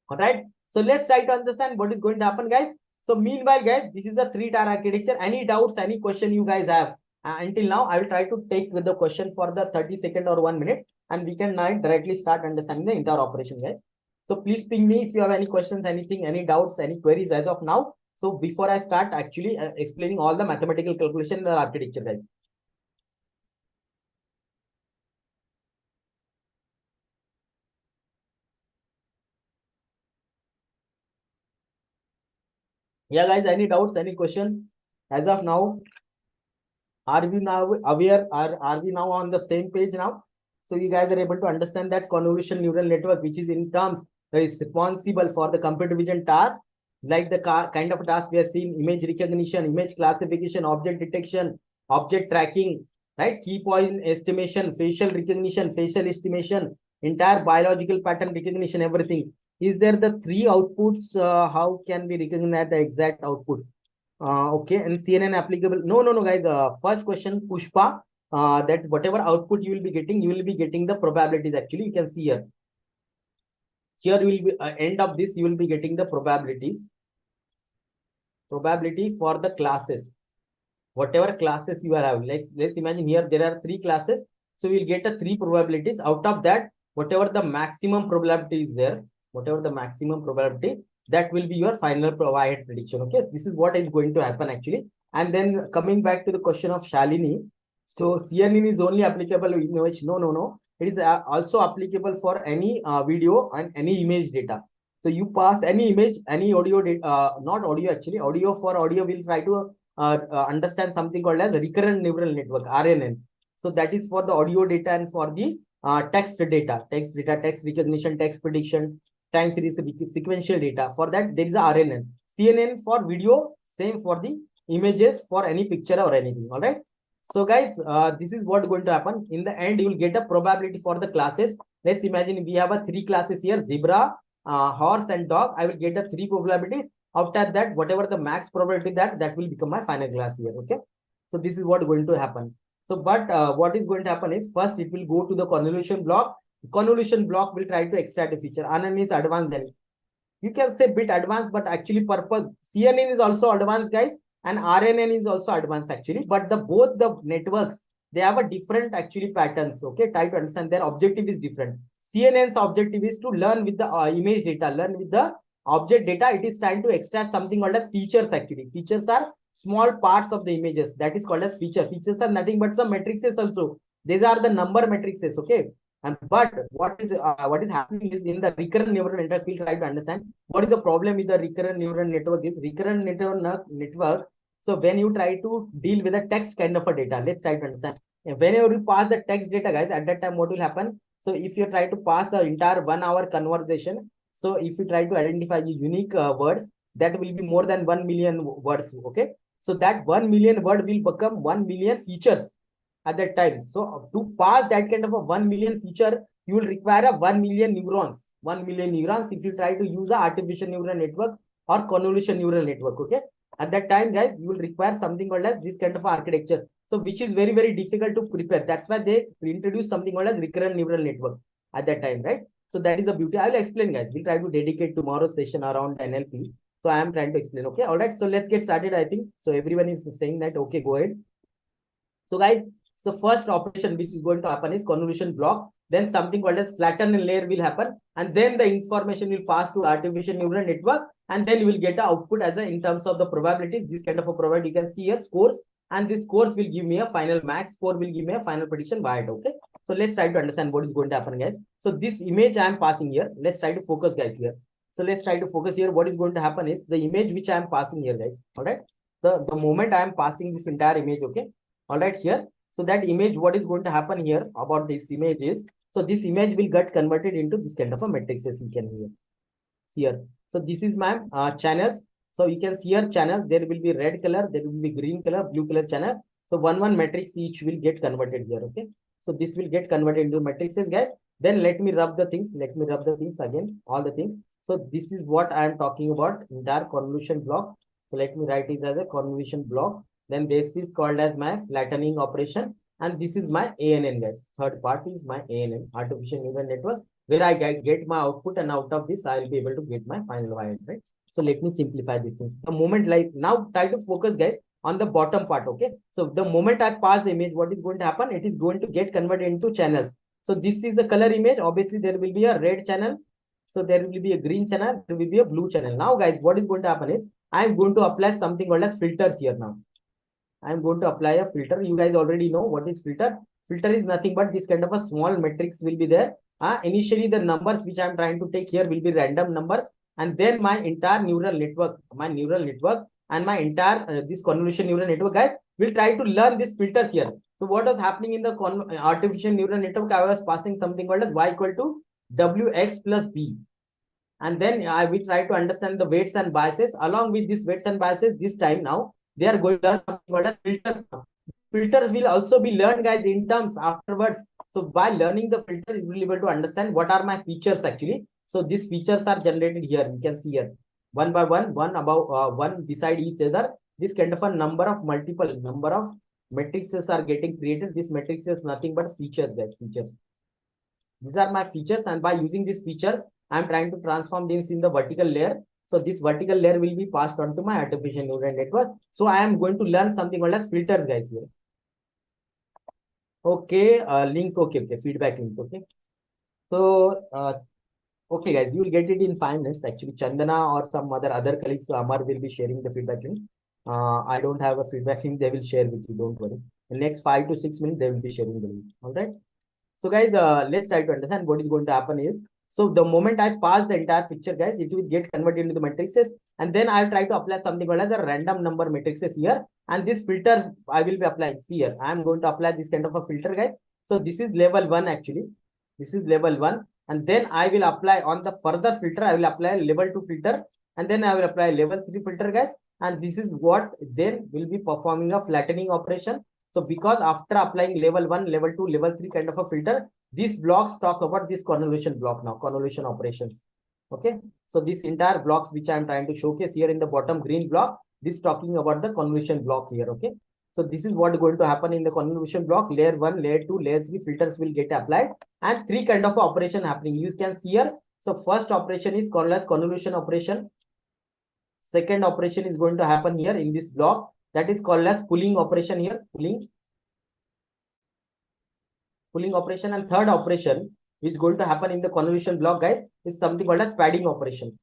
All right. So let's try to understand what is going to happen, guys. So meanwhile, guys, this is the three-tier architecture. Any doubts, any question you guys have? Until now, I will try to take with the question for the 30-second or 1 minute, and we can now directly start understanding the entire operation, guys. So please ping me if you have any questions, anything, any doubts, any queries as of now. So before I start actually explaining all the mathematical calculation in the architecture, guys. Yeah, guys, any doubts, any question as of now? Are we now aware? Are we now on the same page now? So you guys are able to understand that convolution neural network, which is in terms that is responsible for the computer vision task, like the kind of task we are seeing: image recognition, image classification, object detection, object tracking, right? Key point estimation, facial recognition, facial estimation, entire biological pattern recognition, everything. Is there the three outputs? How can we recognize the exact output? Okay, and CNN applicable? No, guys. First question, Pushpa. that whatever output you will be getting, you will be getting the probabilities. Actually, you can see here. Here you will be end of this, you will be getting the probability for the classes. Whatever classes you are having, like let's imagine here there are 3 classes, so we'll get a 3 probabilities. Out of that, whatever the maximum probability is there, whatever the maximum probability, that will be your final provided prediction. Okay, this is what is going to happen actually. And then coming back to the question of Shalini, so CNN is only applicable in which no, it is also applicable for any video and any image data. So you pass any image, any audio data, not audio actually, audio. For audio we'll try to understand something called as recurrent neural network, RNN. So that is for the audio data, and for the text recognition, text prediction, time series sequential data. For that there is a RNN. CNN for video, same for the images, for any picture or anything. All right. So guys, this is what going to happen. In the end, you will get a probability for the classes. Let's imagine we have a 3 classes here: zebra, horse, and dog. I will get a 3 probabilities. After that, whatever the max probability, that will become my final class here. Okay. So this is what going to happen. So, but what is going to happen is, first it will go to the convolution block. Convolution block will try to extract a feature. RNN is advanced then. You can say bit advanced, but actually purpose CNN is also advanced, guys, and RNN is also advanced actually. But the both the networks, they have a different actually patterns. Okay, try to understand their objective is different. CNN's objective is to learn with the image data, learn with the object data. It is trying to extract something called as features actually. Features are small parts of the images, that is called as feature. Features are nothing but some matrices also. These are the number matrices. Okay. And but what is happening is, in the recurrent neural network, we'll try to understand what is the problem with the recurrent neural network. Is recurrent neural network. So when you try to deal with a text kind of a data, let's try to understand. Whenever you pass the text data, guys, at that time what will happen? So if you try to pass the entire 1 hour conversation, so if you try to identify the unique words, that will be more than 1 million words. Okay, so that 1 million word will become 1 million features at that time. So to pass that kind of a 1 million feature, you will require a 1 million neurons. 1 million neurons if you try to use a artificial neural network or convolution neural network. Okay, at that time, guys, you will require something called as this kind of architecture. So which is very, very difficult to prepare. That's why they introduce something called as recurrent neural network at that time, right? So that is the beauty. I will explain, guys. We'll try to dedicate tomorrow's session around NLP. So I am trying to explain. Okay, all right. So let's get started. I think so. Everyone is saying that. Okay, go ahead. So guys, so first operation which is going to happen is convolution block. Then something called as flatten layer will happen, and then the information will pass to artificial neural network, and then you will get a output as a in terms of the probabilities. This kind of a probability you can see here scores, and this scores will give me a final max score, will give me a final prediction by it. Okay, so let's try to understand what is going to happen, guys. So this image I am passing here. Let's try to focus, guys, here. So let's try to focus here. What is going to happen is the image which I am passing here, guys. All right. The moment I am passing this entire image, okay. All right, here. So that image, what is going to happen here about this image is, so this image will get converted into this kind of a matrices. You can see here. So this is my channels. So you can see here channels. There will be red color, there will be green color, blue color channel. So one matrix each will get converted here. Okay. So this will get converted into matrices, guys. Then let me rub the things. Let me rub the things again. All the things. So this is what I am talking about, entire convolution block. So let me write it as a convolution block. Then this is called as my flattening operation. And this is my ANN, guys. Third part is my ANN, artificial neural network, where I get my output, and out of this, I will be able to get my final value, right? So let me simplify this thing. The moment, like now, try to focus, guys, on the bottom part. Okay. So the moment I pass the image, what is going to happen? It is going to get converted into channels. So this is a color image. Obviously, there will be a red channel. So there will be a green channel. There will be a blue channel. Now, guys, what is going to happen is I am going to apply something called as filters here now. I am going to apply a filter. You guys already know what is filter. Filter is nothing but this kind of a small matrix will be there. Initially, the numbers which I am trying to take here will be random numbers. And then my entire neural network, and my entire this convolution neural network, guys, will try to learn these filters here. So what was happening in the artificial neural network? I was passing something called as y equal to wx plus b. And then we try to understand the weights and biases. Along with these weights and biases, this time now, they are going to learn what are filters. Filters will also be learned, guys, in terms afterwards. So by learning the filter, you will be able to understand what are my features actually. So these features are generated here. You can see here one by one, one beside each other. This kind of a number of matrices are getting created. This matrix is nothing but features, guys, features. These are my features, and by using these features, I'm trying to transform these in the vertical layer. So this vertical layer will be passed on to my artificial neural network. So I am going to learn something called as filters, guys, here. Okay, link, okay, feedback link, okay. So, okay, guys, you will get it in 5 minutes. Actually, Chandana or some other colleagues, Amar, will be sharing the feedback link. I don't have a feedback link. They will share with you. Don't worry. In the next 5 to 6 minutes, they will be sharing the link. All right. So, guys, let's try to understand what is going to happen is. So, the moment I pass the entire picture, guys, it will get converted into the matrices. And then I'll try to apply something called as a random number matrices here. And this filter I will be applying. See here, I'm going to apply this kind of a filter, guys. So, this is level 1 actually. This is level 1. And then I will apply on the further filter, I will apply level 2 filter, and then I will apply level 3 filter, guys. And this is what then will be performing a flattening operation. So because after applying level 1, level 2, level 3 kind of a filter, these blocks talk about this convolution block now, convolution operations. Okay. So this entire blocks which I am trying to showcase here in the bottom green block, this talking about the convolution block here. Okay. So this is what is going to happen in the convolution block. Layer 1, layer 2, layer 3 filters will get applied, and 3 kind of operation happening. You can see here. So first operation is called as convolution operation. Second operation is going to happen here in this block. That is called as pulling operation here. Pulling operation. And third operation which is going to happen in the convolution block, guys, is something called as padding operation.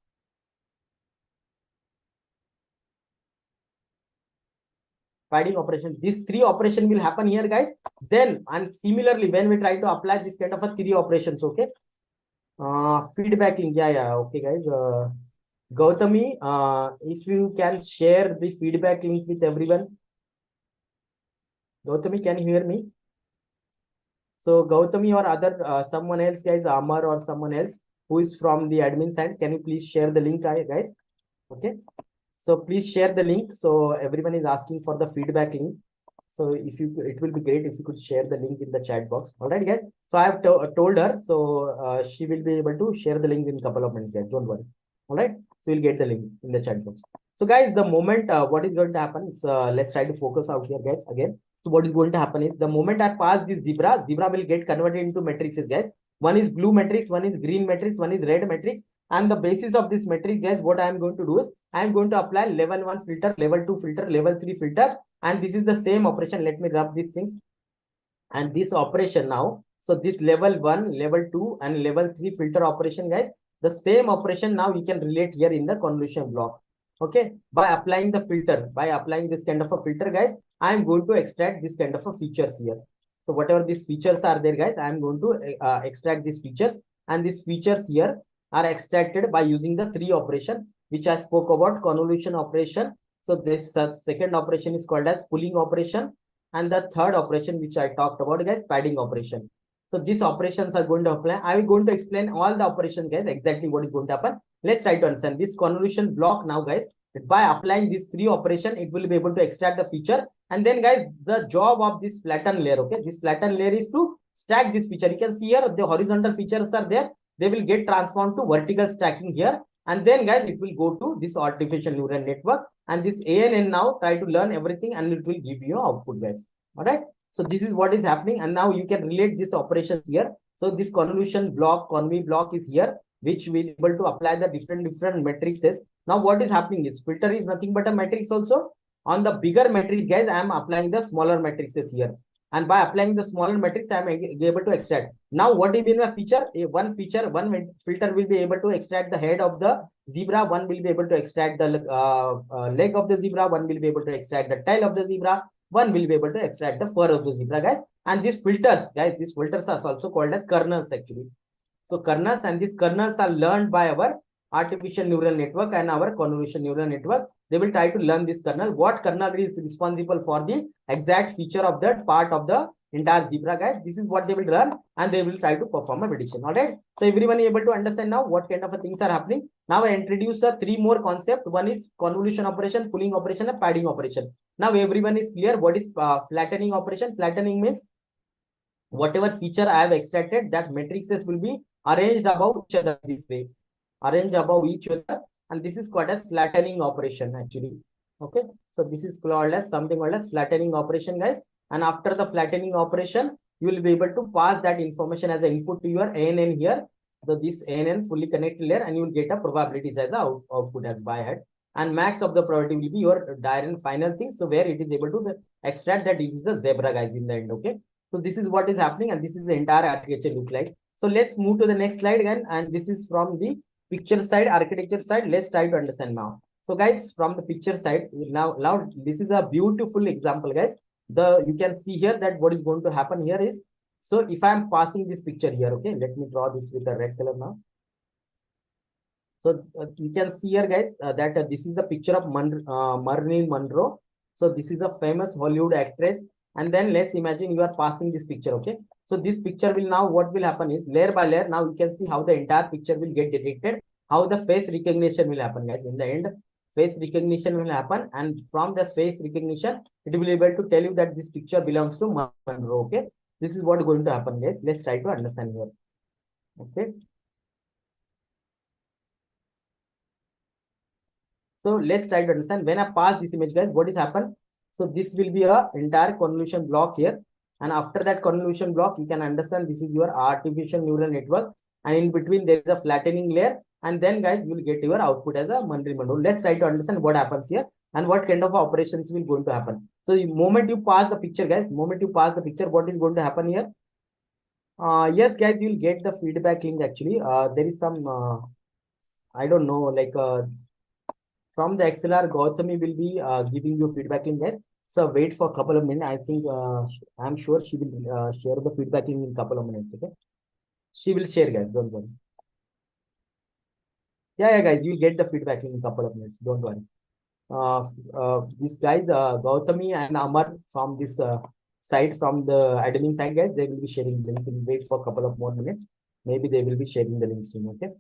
Padding operation. These 3 operation will happen here, guys. Then, and similarly, when we try to apply this kind of a 3 operations, okay. Feedback link. Yeah. Okay, guys. Gautami, if you can share the feedback link with everyone. Gautami, can you hear me? So Gautami or other someone else, guys, Amar or someone else who is from the admin side, can you please share the link, guys? Okay. So please share the link. So everyone is asking for the feedback link. So if you, it will be great if you could share the link in the chat box. All right, guys. So I have told her, so she will be able to share the link in a couple of minutes, guys. Don't worry. All right. So you'll get the link in the chat box. So guys, the moment what is going to happen is let's try to focus out here, guys. Again, so what is going to happen is the moment I pass this zebra will get converted into matrices, guys. One is blue matrix, one is green matrix, one is red matrix. And the basis of this matrix, guys, what I am going to do is I am going to apply level 1 filter, level 2 filter, level 3 filter. And this is the same operation. Let me rub these things. And this operation now, so this level 1, level 2, and level 3 filter operation, guys, the same operation now we can relate here in the convolution block. Okay, by applying the filter, by applying this kind of a filter, guys, I am going to extract this kind of a features here. So whatever these features are there, guys, I am going to extract these features, and these features here are extracted by using the 3 operation which I spoke about: convolution operation. So this second operation is called as pulling operation, and the third operation which I talked about, guys, padding operation. So these operations are going to apply. I will going to explain all the operations, guys, exactly what is going to happen. Let's try to understand this convolution block now, guys. By applying these 3 operation, it will be able to extract the feature. And then, guys, the job of this flatten layer, okay, this flatten layer is to stack this feature. You can see here the horizontal features are there. They will get transformed to vertical stacking here. And then, guys, it will go to this artificial neural network, and this ANN now try to learn everything, and it will give you output, guys. All right. So this is what is happening, and now you can relate this operation here. So this convolution block, conv block is here, which will be able to apply the different matrices. Now what is happening is filter is nothing but a matrix also. On the bigger matrix, guys, I am applying the smaller matrices here. And by applying the smaller matrix, I am able to extract. Now, what is in a feature? One filter will be able to extract the head of the zebra. One will be able to extract the leg of the zebra. One will be able to extract the tail of the zebra. One will be able to extract the fur of the zebra, guys. And these filters, guys, these filters are also called as kernels actually. So kernels, and these kernels are learned by our artificial neural network and our convolution neural network. They will try to learn this kernel. What kernel is responsible for the exact feature of that part of the entire zebra, guys? This is what they will learn, and they will try to perform a prediction. All right. So everyone is able to understand now what kind of things are happening. Now I introduce 3 more concepts. One is convolution operation, pulling operation, and padding operation. Now everyone is clear what is flattening operation. Flattening means whatever feature I have extracted, that matrices will be arranged above each other this way. Arranged above each other, and this is called as flattening operation actually. Okay, so this is called as something called as flattening operation, guys. and after the flattening operation, you will be able to pass that information as an input to your ANN here. So this ANN fully connected layer, and you will get a probabilities as a output as by head. And max of the probability will be your direct final thing. So where it is able to extract that it is a zebra, guys, in the end. Okay. So this is what is happening, and this is the entire architecture look like. So let's move to the next slide again, and this is from the picture side, architecture side. Let's try to understand now. So guys, from the picture side, now this is a beautiful example, guys. You can see here that what is going to happen here is, so if I'm passing this picture here, okay, let me draw this with the red color now. So you can see here, guys, that this is the picture of Marilyn Monroe. So this is a famous Hollywood actress. And then let's imagine you are passing this picture, okay? So this picture will now, what will happen is layer by layer. Now you can see how the entire picture will get detected, how the face recognition will happen, guys. In the end, face recognition will happen. And from this face recognition, it will be able to tell you that this picture belongs to Monroe, okay? This is what is going to happen, guys. Let's try to understand here, okay? So let's try to understand when I pass this image, guys, what is happened. So this will be a entire convolution block here. And after that convolution block, you can understand this is your artificial neural network. And in between, there is a flattening layer. And then, guys, you will get your output as a Monroe. Let's try to understand what happens here and what kind of operations will going to happen. So the moment you pass the picture, guys, what is going to happen here? Yes, guys, you'll get the feedback link actually. There is some, I don't know, like from the XLR, Gautami will be giving you feedback link there. So wait for a couple of minutes. I think I'm sure she will share the feedback link in a couple of minutes. Okay, she will share, guys. Don't worry. Yeah, guys, you'll get the feedback link in a couple of minutes. Don't worry. These guys, Gautami and Amar from this side, from the admin side, guys, they will be sharing the link. We'll wait for a couple of more minutes. Maybe they will be sharing the link soon. Okay.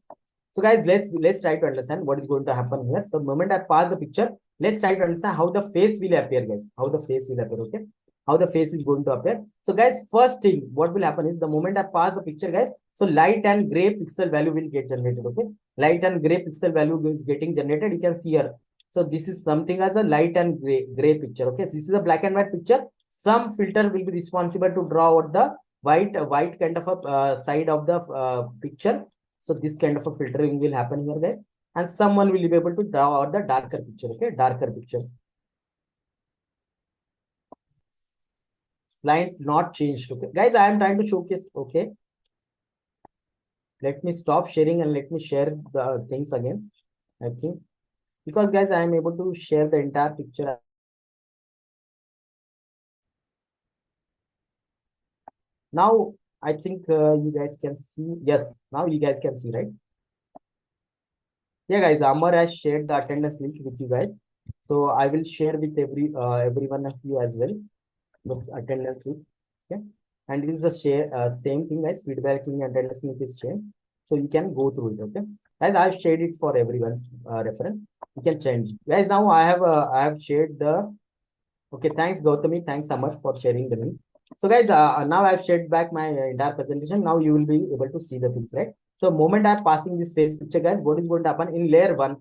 So guys, let's try to understand what is going to happen here. So the moment I pass the picture, let's try to understand how the face will appear, guys. How the face will appear, okay? How the face is going to appear. So guys, first thing, what will happen is the moment I pass the picture, guys, so light and gray pixel value will get generated, okay? Light and gray pixel value is getting generated. You can see here. So this is something as a light and gray picture, okay? So this is a black and white picture. Some filter will be responsible to draw out the white kind of a side of the picture. So this kind of a filtering will happen here, guys. And someone will be able to draw out the darker picture, okay? Darker picture. Slide not changed, okay? Guys, I am trying to showcase, okay? Let me stop sharing and let me share the things again, I think. Because, guys, I am able to share the entire picture. Now, I think you guys can see. Yes, now you guys can see, right? Yeah, guys, Amar has shared the attendance link with you guys. So I will share with every one of you as well this attendance link. Okay, and it is a same thing, guys. Feedback link and attendance link is shared, so you can go through it. Okay, guys, I've shared it for everyone's reference. You can change, guys. Now I have shared the. Okay, thanks Gautami. Thanks so much for sharing the link. So guys, now I've shared back my entire presentation. Now you will be able to see the things, right? So moment I'm passing this face picture, guys, what is going to happen in layer one?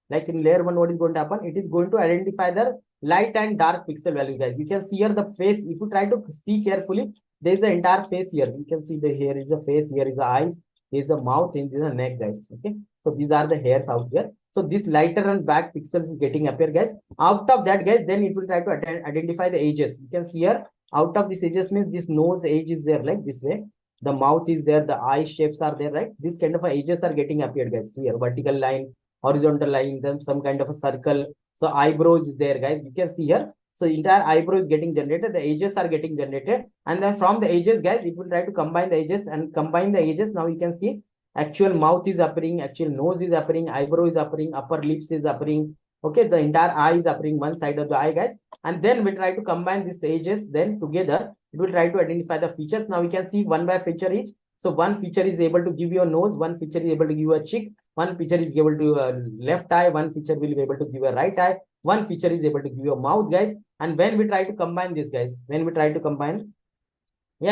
Like in layer one, what is going to happen? It is going to identify the light and dark pixel value, guys. You can see here the face. If you try to see carefully, there is the entire face here. You can see the here is the face, here is the eyes, here is the mouth, and here is the neck, guys. Okay, so these are the hairs out here. So this lighter and black pixels is getting appear, guys. Out of that, guys, then it will try to identify the edges. You can see here, out of this edges means this nose edge is there like this way. The mouth is there, the eye shapes are there, right? This kind of edges are getting appeared, guys. Here, vertical line, horizontal line, then some kind of a circle. So eyebrows is there, guys. You can see here. So entire eyebrow is getting generated. The edges are getting generated. And then from the edges, guys, it will try to combine the edges and combine the edges. Now you can see actual mouth is appearing, actual nose is appearing, eyebrow is appearing, upper lips is appearing. Okay, the entire eye is appearing one side of the eye, guys. And then we try to combine these edges. Then together, it will try to identify the features. Now we can see one by feature each. So one feature is able to give you a nose, one feature is able to give you a cheek, one feature is able to left eye, one feature will be able to give a right eye, one feature is able to give you a mouth, guys. And when we try to combine this, guys, yeah,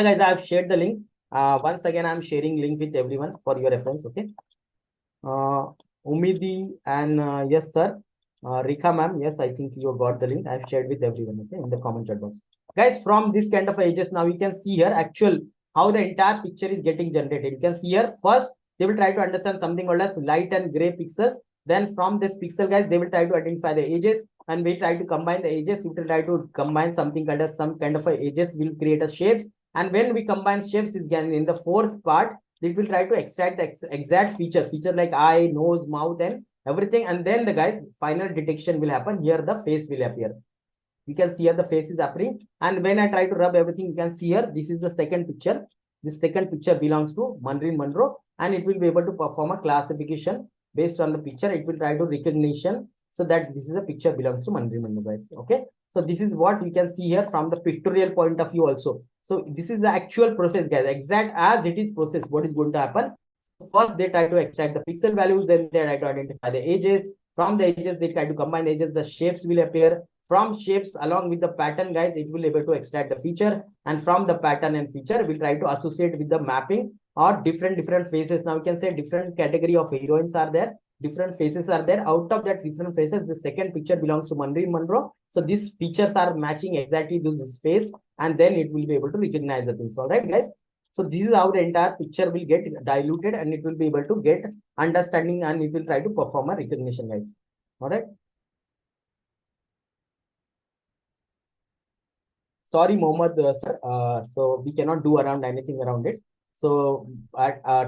guys, I have shared the link. Once again, I'm sharing link with everyone for your reference. Okay. Umidi and yes, sir. Rika ma'am, yes, I think you got the link. I've shared with everyone. Okay, in the comment chat box. Guys, from this kind of edges, now you can see here actual how the entire picture is getting generated. You can see here first they will try to understand something called as light and gray pixels. Then from this pixel, guys, they will try to identify the edges, and we try to combine the edges. We will try to combine something called as some kind of a edges will create a shapes. And when we combine shapes is again in the fourth part, it will try to extract the exact feature like eye, nose, mouth, and everything. And then the guys final detection will happen. Here the face will appear. You can see here the face is appearing, and when I try to rub everything, you can see here this is the second picture. This second picture belongs to Mandarin Monroe, and it will be able to perform a classification based on the picture. It will try to recognition so that this is a picture belongs to Mandarin Monroe, guys. Okay, so this is what you can see here from the pictorial point of view also. So this is the actual process, guys, exact as it is processed. What is going to happen? First, they try to extract the pixel values, then they try to identify the edges. From the edges, they try to combine the edges, the shapes will appear. From shapes along with the pattern, guys, it will be able to extract the feature, and from the pattern and feature we'll try to associate with the mapping or different faces. Now you can say different category of heroines are there, different faces are there. Out of that different faces, the second picture belongs to Mandarin Monroe. So these features are matching exactly to this face, and then it will be able to recognize the things. All right, guys. So this is how the entire picture will get diluted, and it will be able to get understanding, and it will try to perform a recognition, guys. All right. Sorry, Mohammed, sir. So we cannot do around anything around it. So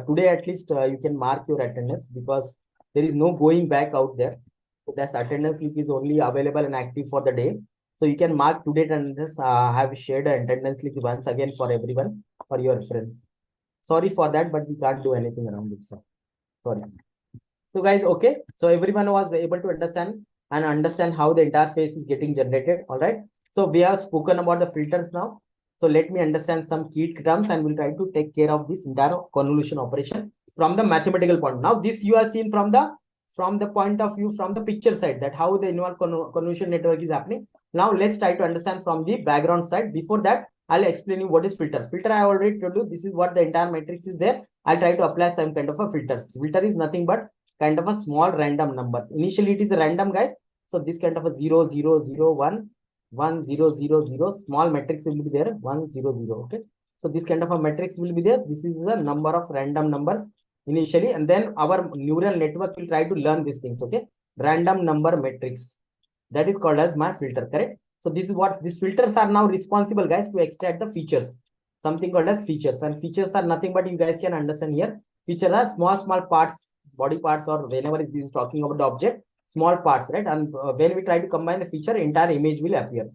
today, at least you can mark your attendance, because there is no going back out there. So that attendance slip is only available and active for the day. So you can mark today attendance. I have shared an attendance slip once again for everyone for your reference. Sorry for that, but we can't do anything around it, sir. Sorry. So guys, okay. So everyone was able to understand how the interface is getting generated. All right. So we have spoken about the filters now. So let me understand some key terms, and we'll try to take care of this entire convolution operation from the mathematical point. Now this you have seen from the point of view from the picture side, that how the involved convolution network is happening. Now let's try to understand from the background side. Before that, I'll explain you what is filter. Filter, I already told you, this is what the entire matrix is there. I'll try to apply some kind of a filters. Filter is nothing but kind of a small random numbers. Initially it is a random, guys. So this kind of a 0 0 0 1 1 0 0 0 small matrix will be there, 1 0 0. Okay, so this kind of a matrix will be there. This is the number of random numbers initially, and then our neural network will try to learn these things. Okay, random number matrix, that is called as my filter, correct? So this is what these filters are now responsible, guys, to extract the features, something called as features. And features are nothing but, you guys can understand here, features are small parts, body parts, or whenever it is talking about the object, small parts, right? And when we try to combine the feature, entire image will appear.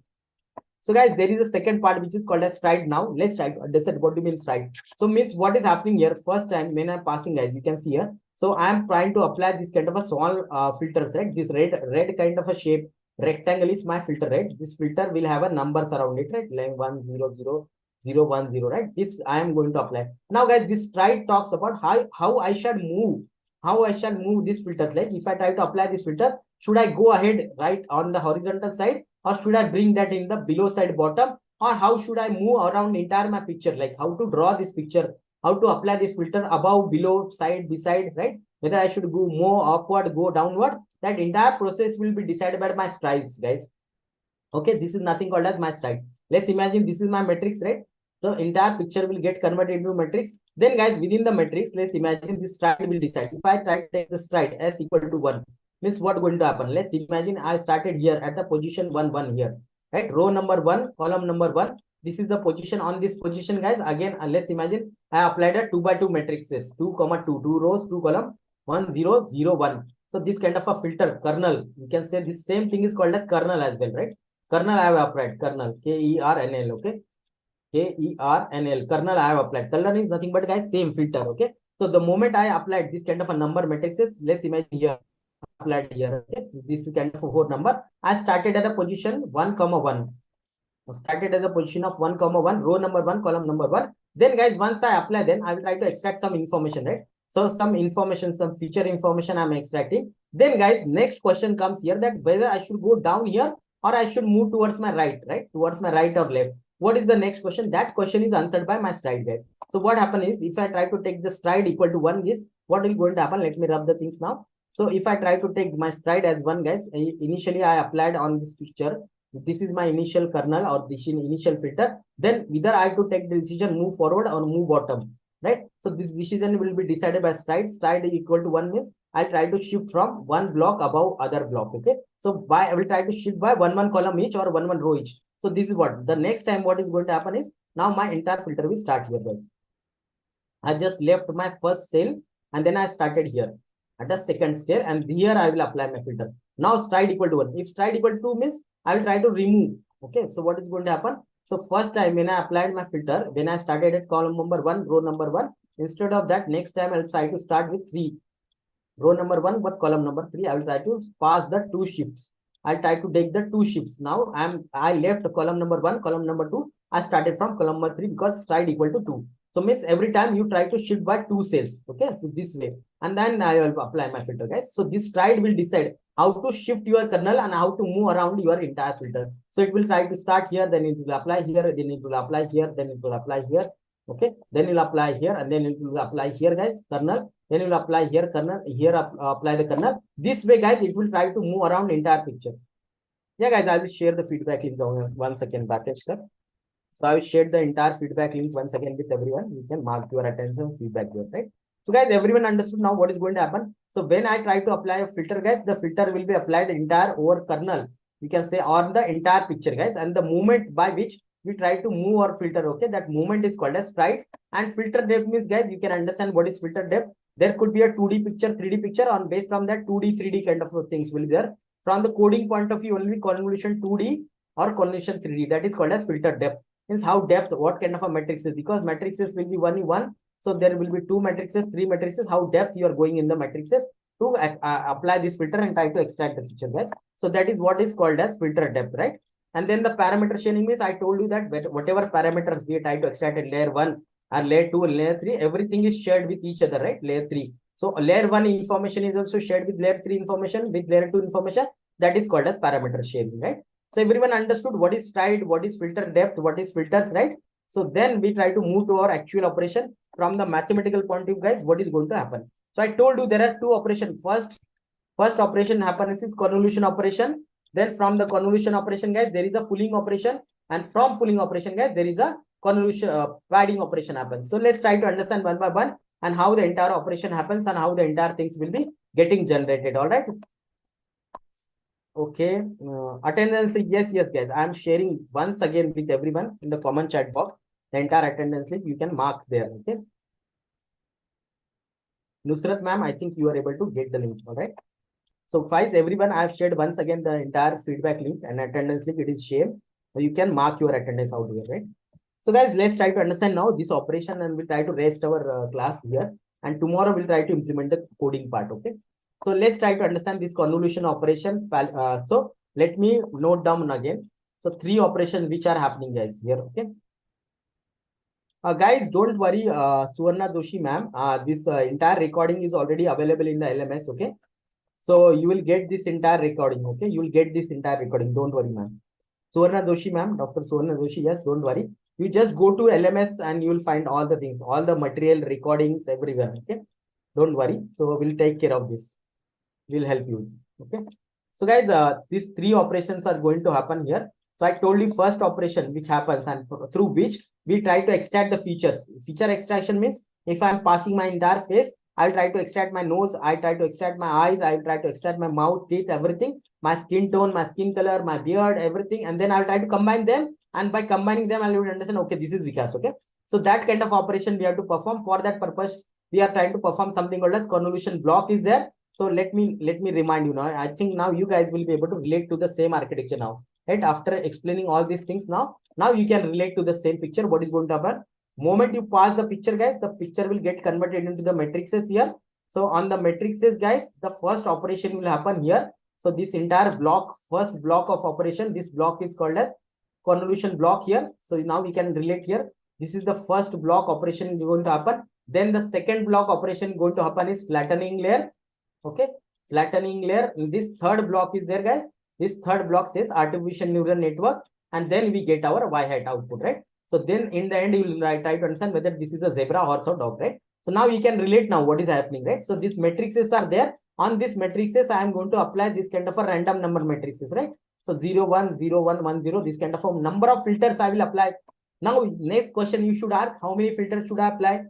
So guys, there is a second part which is called as stride. Now let's try to understand what do you mean stride. So means what is happening here. First time when I'm passing, guys, you can see here. So I am trying to apply this kind of a small filters, right? This red kind of a shape rectangle is my filter, right? This filter will have a numbers around it, right? Like 1 0 0 0 1 0, right? This I am going to apply. Now guys, this stride talks about how I should move. How I shall move this filter. Like if I try to apply this filter, should I go ahead right on the horizontal side, or should I bring that in the below side bottom, or how should I move around entire my picture? Like how to draw this picture, how to apply this filter above, below, side, beside, right? Whether I should go more upward, go downward, that entire process will be decided by my strides, guys. Okay, this is nothing called as my stride. Let's imagine this is my matrix, right? So entire picture will get converted into matrix. Then guys, within the matrix, let's imagine this stride will decide. If I try to take the stride s equal to 1, means what going to happen? Let's imagine I started here at the position 1 1 here, right? Row number 1, column number 1. This is the position. On this position, guys, again, let's imagine I applied a 2 by 2 matrices, 2 comma 2, 2 rows, 2 column, 1 0 0 1. So this kind of a filter kernel, you can say this same thing is called as kernel as well, right? Kernel I have applied, kernel, K-E-R-N-L, okay? K-E-R-N-L, kernel I have applied. Kernel is nothing but, guys, same filter, okay? So the moment I applied this kind of a number matrices, let's imagine here, applied here, okay? This is kind of a 4 number. I started at the position 1 comma 1. Started at the position of 1 comma 1, row number 1, column number 1. Then guys, once I apply, then I will try to extract some information, right? So some information, some feature information I'm extracting. Then guys, next question comes here, that whether I should go down here or I should move towards my right, towards my right or left. What is the next question? That question is answered by my stride, guys. So what happens is, if I try to take the stride equal to 1, is what will going to happen? Let me rub the things now. So if I try to take my stride as 1, guys, initially I applied on this picture this is my initial kernel or this is initial filter, then either I have to take the decision move forward or move bottom, right? So this decision will be decided by stride. Stride equal to 1 means I try to shift from one block above other block. Okay, so by I will try to shift by one column each or one row each. So this is what the next time what is going to happen is, now my entire filter will start here, guys. I just left my first cell and then I started here at the second stair, and here I will apply my filter. Now stride equal to 1. If stride equal to 2 means I will try to remove. Okay, so what is going to happen? So first time when I applied my filter, when I started at column number 1, row number 1, instead of that, next time I will try to start with 3. Row number 1, but column number 3, I will try to pass the 2 shifts. I try to take the 2 shifts. Now I left column number 1, column number 2. I started from column number 3 because stride equal to 2. So means every time you try to shift by 2 cells. Okay, so this way, and then I will apply my filter, guys. So this stride will decide how to shift your kernel and how to move around your entire filter. So it will try to start here, then it will apply here, then it will apply here, then it will apply here. Okay, then it will apply here, and then it will apply here, guys, kernel. Then it will apply here kernel, here apply the kernel. This way, guys, it will try to move around entire picture. Yeah, guys, I will share the feedback link on 1 second package, sir. So I will share the entire feedback link once again with everyone. You can mark your attention feedback here, right? So guys, everyone understood now what is going to happen. So when I try to apply a filter, guys, the filter will be applied entire over kernel. You can say on the entire picture, guys, and the movement by which we try to move our filter. Okay, that movement is called as strides. And filter depth means, guys, you can understand what is filter depth. There could be a 2D picture, 3D picture, on based on that 2D, 3D kind of things will be there. From the coding point of view, only convolution 2D or convolution 3D, that is called as filter depth. Means how depth, what kind of a matrix is, because matrices will be one. So there will be 2 matrices, 3 matrices, how depth you are going in the matrices to apply this filter and try to extract the feature, guys. So that is what is called as filter depth, right? And then the parameter sharing means I told you that whatever parameters we try to extract in layer 1 or layer 2 and layer 3, everything is shared with each other, right? Layer 3. So layer 1 information is also shared with layer 3 information, with layer 2 information. That is called as parameter sharing, right? So everyone understood what is stride, what is filter depth, what is filters, right? So then we try to move to our actual operation from the mathematical point of view, guys. What is going to happen? So I told you there are 2 operations. First operation happens is convolution operation. Then from the convolution operation, guys, there is a pooling operation, and from pooling operation, guys, there is a convolution padding operation happens. So let's try to understand one by one and how the entire operation happens and how the entire things will be getting generated. All right. Okay, attendance, yes, guys, I am sharing once again with everyone in the common chat box the entire attendance link. You can mark there. Okay, Nusrat ma'am, I think you are able to get the link. All right. So guys, everyone, I have shared once again the entire feedback link and attendance link. It is shared. So you can mark your attendance out here, right? So guys, let's try to understand now this operation, and we'll try to rest our class here. And tomorrow we'll try to implement the coding part. Okay. So let's try to understand this convolution operation. So let me note down again. So 3 operations which are happening, guys, here. Okay. Guys, don't worry, Suvarna Joshi ma'am. This entire recording is already available in the LMS. Okay. So you will get this entire recording. Okay. You will get this entire recording. Don't worry, ma'am. Suvarna Joshi ma'am, Dr. Suvarna Joshi. Yes, don't worry. You just go to LMS and you will find all the things, all the material recordings everywhere. Okay. Don't worry. So we'll take care of this. Will help you. Okay. So guys, these 3 operations are going to happen here. So I told you first operation which happens and through which we try to extract the features. Feature extraction means if I'm passing my entire face, I'll try to extract my nose, I try to extract my eyes, I'll try to extract my mouth, teeth, everything, my skin tone, my skin color, my beard, everything, and then I'll try to combine them. And by combining them, I'll understand, okay, this is Vikas. Okay. So that kind of operation we have to perform. For that purpose, we are trying to perform something called as convolution block is there. So let me remind you now. I think now you guys will be able to relate to the same architecture now, right? After explaining all these things now you can relate to the same picture. What is going to happen? Moment you pass the picture, guys, the picture will get converted into the matrices here. So on the matrices, guys, the first operation will happen here. So this entire block, first block of operation, this block is called as convolution block here. So now we can relate here. This is the first block operation going to happen. Then the second block operation going to happen is flattening layer. Okay, flattening layer. This third block is there, guys. This third block says artificial neural network, and then we get our y hat output, right? So then in the end, you will try to understand whether this is a zebra, horse, or dog, right? So now you can relate now what is happening, right? So these matrices are there. On these matrices, I am going to apply this kind of a random number matrices, right? So 0, 1, 0, 1, 1, 0, this kind of a number of filters I will apply. Now, next question you should ask, how many filters should I apply?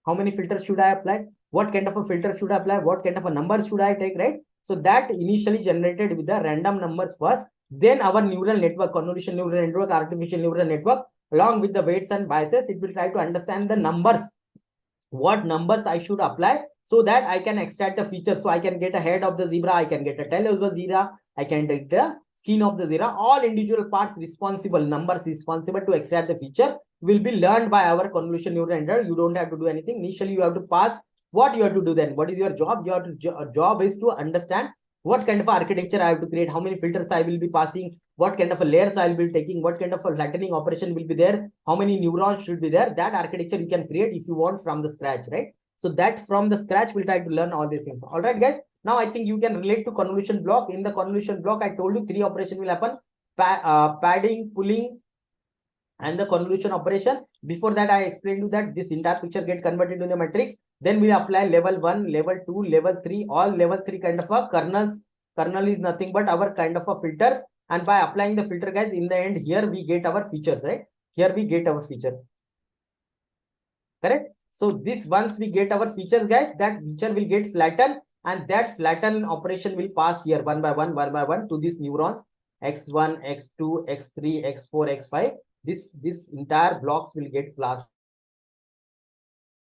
How many filters should I apply? What kind of a filter should I apply? What kind of a number should I take, right? So that initially generated with the random numbers first, then our neural network, convolution neural network, artificial neural network, along with the weights and biases, it will try to understand the numbers, what numbers I should apply, so that I can extract the feature. So I can get a head of the zebra, I can get a tail of the zebra, I can get the skin of the zebra. All individual parts responsible, numbers responsible to extract the feature will be learned by our convolution neural network. You don't have to do anything. Initially, you have to pass. What you have to do then? What is your job? Your job is to understand what kind of architecture I have to create, how many filters I will be passing, what kind of a layers I will be taking, what kind of a flattening operation will be there, how many neurons should be there. That architecture you can create if you want from the scratch, right? So that from the scratch, we'll try to learn all these things. All right, guys. Now I think you can relate to convolution block. In the convolution block, I told you 3 operations will happen: padding, pulling, and the convolution operation. Before that, I explained you that this entire picture get converted into the matrix. Then we apply level 1, level 2, level 3, all level 3 kind of a kernels. Kernel is nothing but our kind of a filters. And by applying the filter, guys, in the end, here we get our features, right? Here we get our feature. Correct? So this, once we get our features, guys, that feature will get flattened, and that flatten operation will pass here one by one to these neurons, x1, x2, x3, x4, x5. This entire blocks will get passed.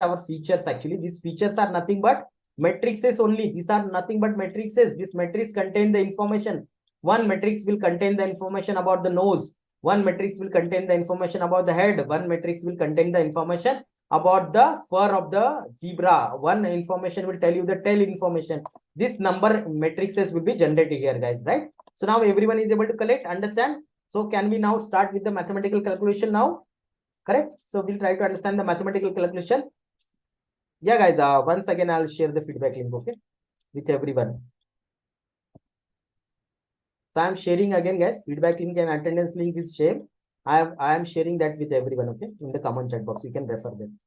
Our features, actually, these features are nothing but matrices only. These are nothing but matrices. This matrix contain the information. One matrix will contain the information about the nose. One matrix will contain the information about the head. One matrix will contain the information about the fur of the zebra. One information will tell you the tail information. This number matrices will be generated here, guys, right? So now everyone is able to collect, understand. So can we now start with the mathematical calculation now? Correct? So we'll try to understand the mathematical calculation. Yeah, guys, once again, I'll share the feedback link, okay, with everyone. So I'm sharing again, guys, feedback link and attendance link is shared. I am sharing that with everyone, okay, in the comment chat box. You can refer them.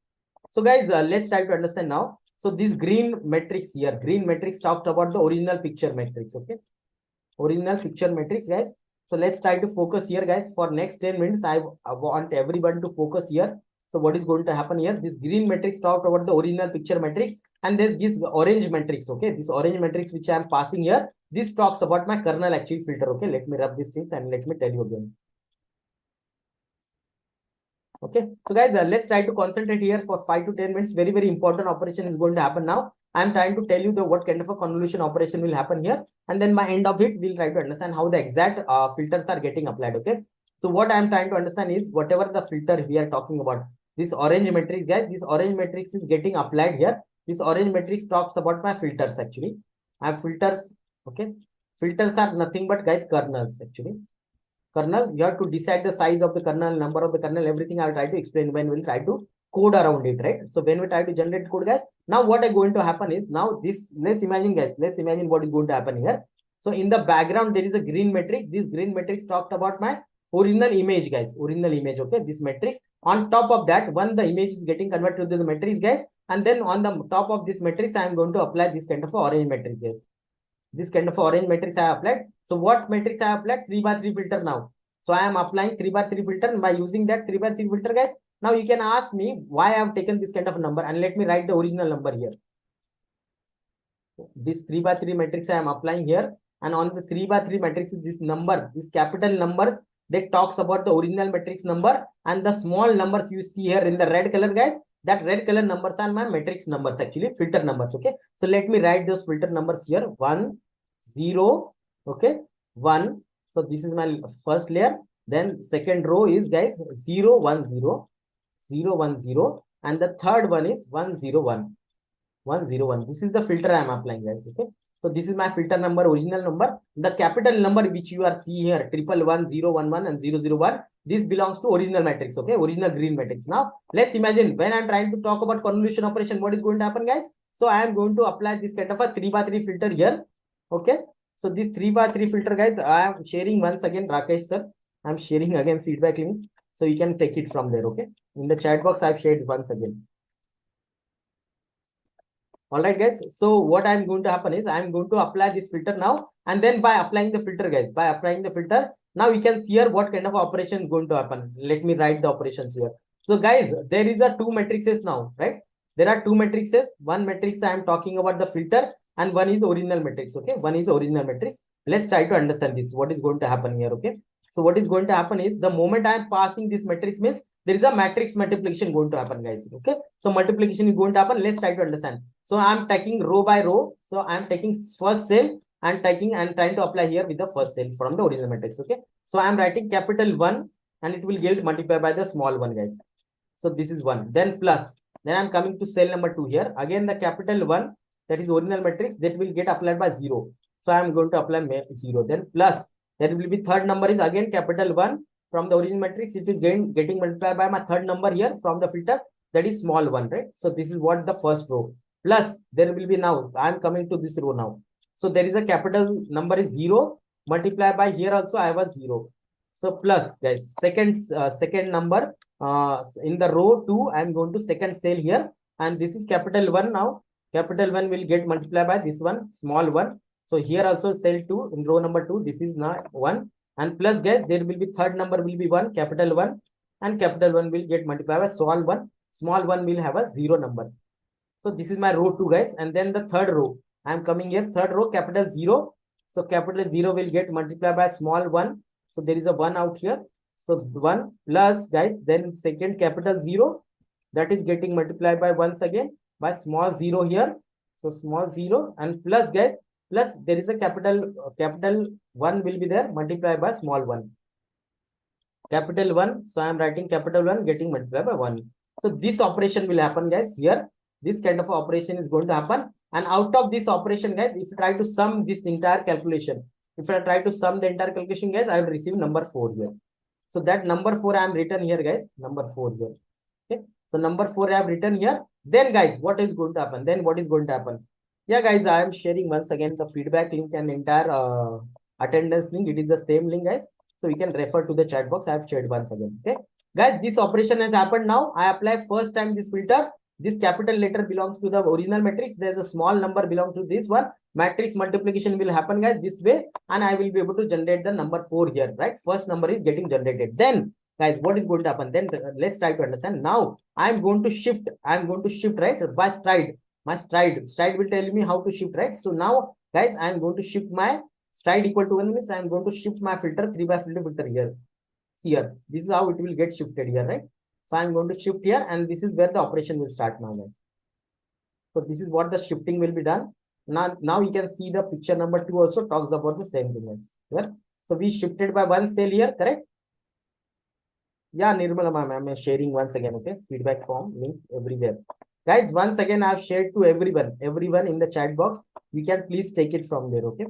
So guys, let's try to understand now. So this green matrix here, green matrix talked about the original picture matrix, okay? Original picture matrix, guys. So let's try to focus here, guys. For next 10 minutes, I want everyone to focus here. So what is going to happen here? This green matrix talked about the original picture matrix, and this orange matrix, okay? This orange matrix which I am passing here, this talks about my kernel actually filter, okay? Let me rub these things and let me tell you again. Okay, so guys, let's try to concentrate here for 5 to 10 minutes. Very, very important operation is going to happen now. I'm trying to tell you the what kind of a convolution operation will happen here, and then by end of it, we'll try to understand how the exact filters are getting applied. Okay, so what I'm trying to understand is whatever the filter we are talking about, this orange matrix, guys, this orange matrix is getting applied here. This orange matrix talks about my filters actually. I have filters. Okay, filters are nothing but, guys, kernels actually. Kernel, you have to decide the size of the kernel, number of the kernel, everything I'll try to explain when we'll try to code around it, right? So when we try to generate code, guys, now what is going to happen is, now this, let's imagine, guys, let's imagine what is going to happen here. So in the background, there is a green matrix. This green matrix talked about my original image, guys, original image, okay? This matrix. On top of that, when the image is getting converted to the matrix, guys, and then on the top of this matrix, I am going to apply this kind of orange matrix, guys. This kind of orange matrix I applied. So what matrix I applied? 3 by 3 filter now. So I am applying 3 by 3 filter, and by using that 3 by 3 filter, guys, now you can ask me why I have taken this kind of number, and let me write the original number here. This 3 by 3 matrix I am applying here, and on the 3 by 3 matrix, this number, these capital numbers, that talks about the original matrix number, and the small numbers you see here in the red color, guys, that red color numbers are my matrix numbers, actually filter numbers. Okay, so let me write those filter numbers here. 1, 0, okay, 1. So this is my first layer. Then second row is, guys, 0, 1, 0, 0, 1, 0, and the third one is 1, 0, 1, 1, 0, 1. This is the filter I am applying, guys. Okay, so this is my filter number, original number. The capital number which you are seeing here, 111, and 001. This belongs to original matrix. Okay, original green matrix. Now let's imagine when I'm trying to talk about convolution operation, what is going to happen, guys? So I am going to apply this kind of a 3 by 3 filter here. Okay, so this 3 by 3 filter, guys, I am sharing once again, Rakesh sir. I'm sharing again feedback link, so you can take it from there. Okay, in the chat box I've shared once again. All right, guys. So what I'm going to happen is I'm going to apply this filter now, And then by applying the filter, guys, by applying the filter, now we can see here what kind of operation is going to happen. Let me write the operations here. So guys, there is a two matrices now, right? There are two matrices. One matrix I am talking about the filter, and one is original matrix. Okay, one is original matrix. Let's try to understand this. What is going to happen here? Okay, so what is going to happen is the moment I am passing this matrix means there is a matrix multiplication going to happen, guys. Okay, so multiplication is going to happen. Let's try to understand. So I am taking row by row. So I am taking first cell and taking and trying to apply here with the first cell from the original matrix. Okay, so I am writing capital 1 and it will get multiplied by the small one, guys. So this is 1, then plus, then I'm coming to cell number 2 here. Again, the capital 1, that is original matrix, that will get applied by 0. So I'm going to apply 0. Then plus, that will be third number is again capital 1 from the original matrix. It is getting multiplied by my third number here from the filter, that is small 1, right? So this is what the first row. Plus, there will be now, I'm coming to this row now. So there is a capital number is 0 multiplied by here also I was 0. So plus, guys, second number in the row 2, I am going to second cell here, and this is capital 1 now. Capital 1 will get multiplied by this one, small 1. So here also cell 2 in row number 2, this is now 1. And plus, guys, there will be third number will be 1, capital 1, and capital 1 will get multiplied by small 1. Small 1 will have a 0 number. So this is my row 2, guys. And then the third row, I am coming here, third row, capital 0. So capital 0 will get multiplied by small 1. So there is a 1 out here. So 1 plus, guys, then second capital 0, that is getting multiplied by once again by small 0 here. So small 0 and plus, guys, plus there is a capital 1 will be there multiplied by small 1. Capital 1. So I am writing capital 1 getting multiplied by 1. So this operation will happen, guys, here. This kind of operation is going to happen. And out of this operation, guys, if you try to sum this entire calculation, if I try to sum the entire calculation, guys, I will receive number 4 here. So that number 4 I am written here, guys, number 4 here. Okay. So number 4 I have written here. Then, guys, what is going to happen? Then what is going to happen? Yeah, guys, I am sharing once again the feedback link and entire attendance link. It is the same link, guys. So you can refer to the chat box. I have shared once again. Okay. Guys, this operation has happened now. I apply first time this filter. This capital letter belongs to the original matrix. There's a small number belong to this one. Matrix multiplication will happen, guys, this way. And I will be able to generate the number 4 here, right? First number is getting generated. Then, guys, what is going to happen? Then let's try to understand. Now, I'm going to shift. I'm going to shift, right? By stride. My stride. Stride will tell me how to shift, right? So now, guys, I'm going to shift my stride equal to 1 means I'm going to shift my filter 3 by filter here. See here. This is how it will get shifted here, right? So I'm going to shift here, and this is where the operation will start now, guys. So this is what the shifting will be done. Now you can see the picture number 2 also talks about the same thing, guys. Here. So we shifted by one cell here, correct? Yeah, Nirmala ma'am, I'm sharing once again, okay? Feedback form link everywhere. Guys, once again, I've shared to everyone in the chat box. You can please take it from there, okay?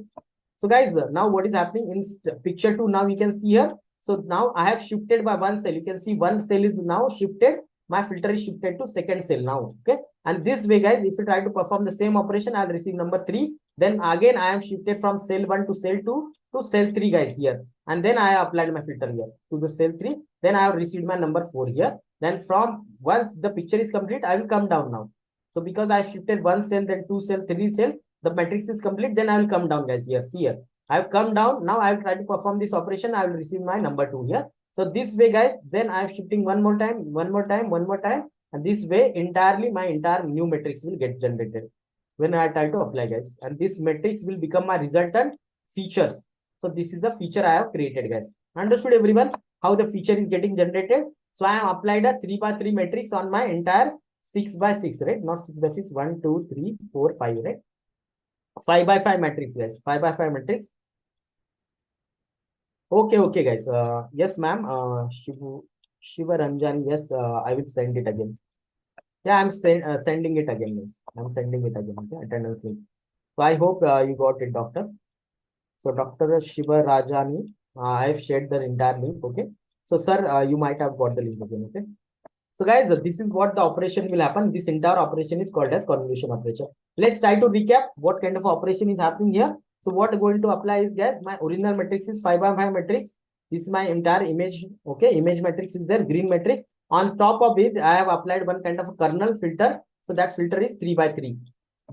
So guys, now what is happening in picture 2, now we can see here. So now I have shifted by one cell. You can see one cell is now shifted. My filter is shifted to second cell now. Okay. And this way, guys, if you try to perform the same operation, I'll receive number 3. Then again, I am shifted from cell 1 to cell 2 to cell 3, guys, here. And then I applied my filter here to the cell 3. Then I have received my number 4 here. Then from once the picture is complete, I will come down now. So because I shifted one cell, then 2 cell, 3 cell, the matrix is complete. Then I will come down, guys, here. See here. I have come down. Now I will try to perform this operation. I will receive my number 2 here. So this way, guys, then I am shifting one more time. And this way, entirely, my entire new matrix will get generated when I try to apply, guys. And this matrix will become my resultant features. So this is the feature I have created, guys. Understood, everyone, how the feature is getting generated? So I have applied a 3 by 3 matrix on my entire 6 by 6, right? Not 6 by 6, 1, 2, 3, 4, 5, right? 5 by 5 matrix, guys. 5 by 5 matrix. Okay, guys. Yes, ma'am. Shiva Ranjani. Yes, I will send it again. Yeah, I'm sending it again. Yes, I'm sending it again. Okay, attendance link. So I hope you got it, doctor. So Dr. Shiva Rajani, I have shared the entire link. Okay. So sir, you might have got the link again. Okay. So guys, this is what the operation will happen. This entire operation is called as convolution operation. Let's try to recap what kind of operation is happening here. So what I'm going to apply is, guys, my original matrix is 5 by 5 matrix. This is my entire image. Okay, image matrix is there, green matrix. On top of it, I have applied one kind of a kernel filter. So that filter is 3 by 3.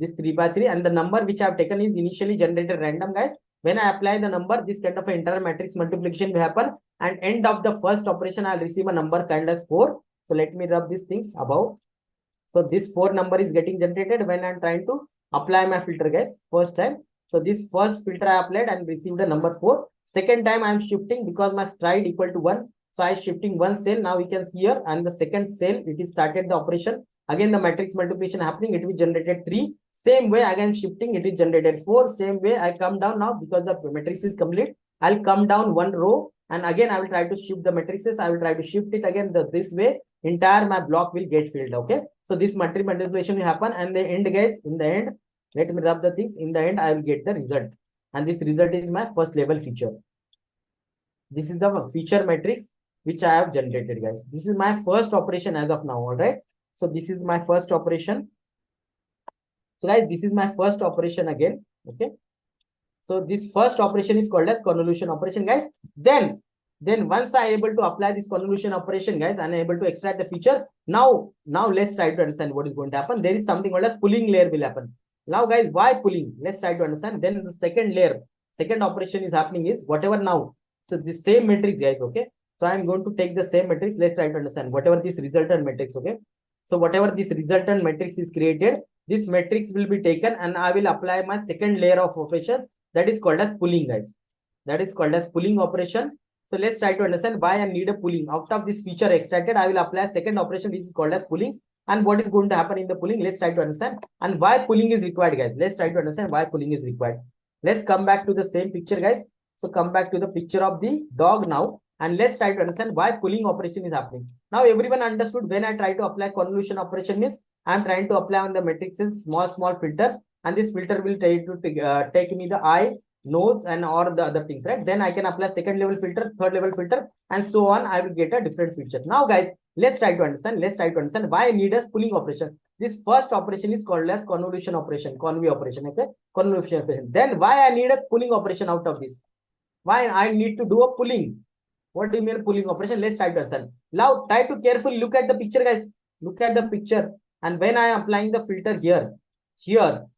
This 3 by 3, and the number which I have taken is initially generated random, guys. When I apply the number, this kind of an entire matrix multiplication will happen, and end of the first operation, I'll receive a number kind as 4. So let me rub these things above. So this 4 number is getting generated when I'm trying to apply my filter, guys. First time. So this first filter I applied and received a number 4. Second time I'm shifting because my stride equal to 1. So I'm shifting one cell. Now we can see here, and the second cell, it is started the operation. Again, the matrix multiplication happening, it will generated 3. Same way, again shifting, it is generated 4. Same way, I come down now because the matrix is complete. I'll come down one row, and again I will try to shift the matrices. I will try to shift it again this way. Entire my block will get filled. Okay. So this matrix multiplication will happen, and the end, guys, in the end, let me rub the things. In the end, I will get the result. And this result is my first level feature. This is the feature matrix which I have generated, guys. This is my first operation as of now. All right. So this is my first operation. So guys, this is my first operation again. Okay. So this first operation is called as convolution operation, guys. Then once I able to apply this convolution operation, guys, and I able to extract the feature. Now let's try to understand what is going to happen. There is something called as pulling layer will happen. Now, guys, why pulling? Let's try to understand. Then the second layer, second operation is happening is whatever now. So the same matrix, guys. Okay. So I'm going to take the same matrix. Let's try to understand whatever this resultant matrix. Okay. So whatever this resultant matrix is created, this matrix will be taken, and I will apply my second layer of operation. That is called as pulling, guys. That is called as pulling operation. So let's try to understand why I need a pulling. Out of this feature extracted, I will apply a second operation which is called as pulling. And what is going to happen in the pulling? Let's try to understand. And why pulling is required, guys. Let's try to understand why pulling is required. Let's come back to the same picture, guys. So come back to the picture of the dog now. And let's try to understand why pulling operation is happening. Now everyone understood when I try to apply convolution operation means I'm trying to apply on the matrices small filters, and this filter will try to take me the eye, nose, and or the other things, right? Then I can apply second level filter, third level filter, and so on. I will get a different feature. Now, guys, let's try to understand. Let's try to understand why I need a pulling operation. This first operation is called as convolution operation, conv operation. Okay, convolution operation. Then why I need a pulling operation out of this? Why I need to do a pulling? What do you mean pulling operation? Let's try to understand. Now, try to carefully look at the picture, guys. Look at the picture. And when I am applying the filter here. So,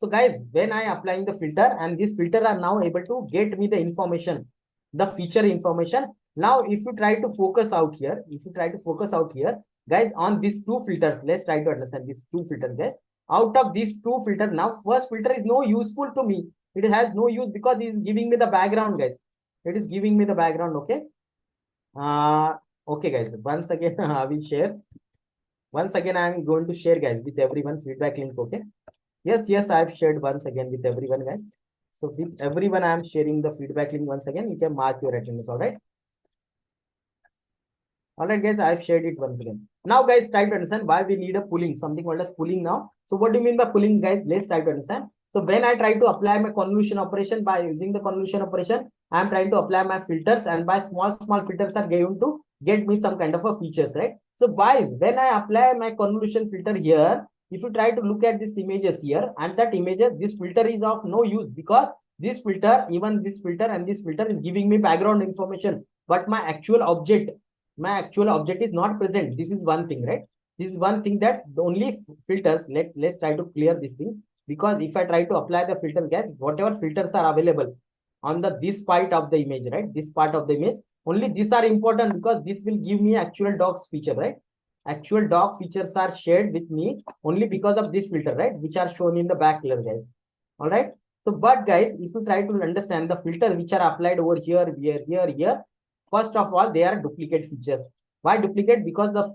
guys, when I am applying the filter, and this filter are now able to get me the information, the feature information. Now, if you try to focus out here, guys, on these two filters, let's try to understand these two filters, guys. Out of these two filters, now first filter is no useful to me. It has no use because it is giving me the background, guys. It is giving me the background. Okay. Okay, guys. Once again, I will share. Once again, I am going to share, guys, with everyone feedback link. Okay. Yes, I have shared once again with everyone, guys. So with everyone, I am sharing the feedback link once again. You can mark your attendance. All right. All right, guys, I've shared it once again. Now, guys, try to understand why we need a pulling, something called as pulling now. So what do you mean by pulling, guys? Let's try to understand. So when I try to apply my convolution operation, by using the convolution operation, I'm trying to apply my filters, and by small filters are going to get me some kind of a features, right? So guys, when I apply my convolution filter here, if you try to look at these images here, and that images, this filter is of no use because this filter, even this filter and this filter is giving me background information, but my actual object is not present. This is one thing, right? This is one thing that the only filters, let's try to clear this thing, because if I try to apply the filter, guys, whatever filters are available on this part of the image, right? This part of the image, only these are important because this will give me actual dog's feature, right? Actual dog features are shared with me only because of this filter, right? Which are shown in the back color, guys. All right. So, but guys, if you try to understand the filter which are applied over here, first of all, they are duplicate features. Why duplicate? Because the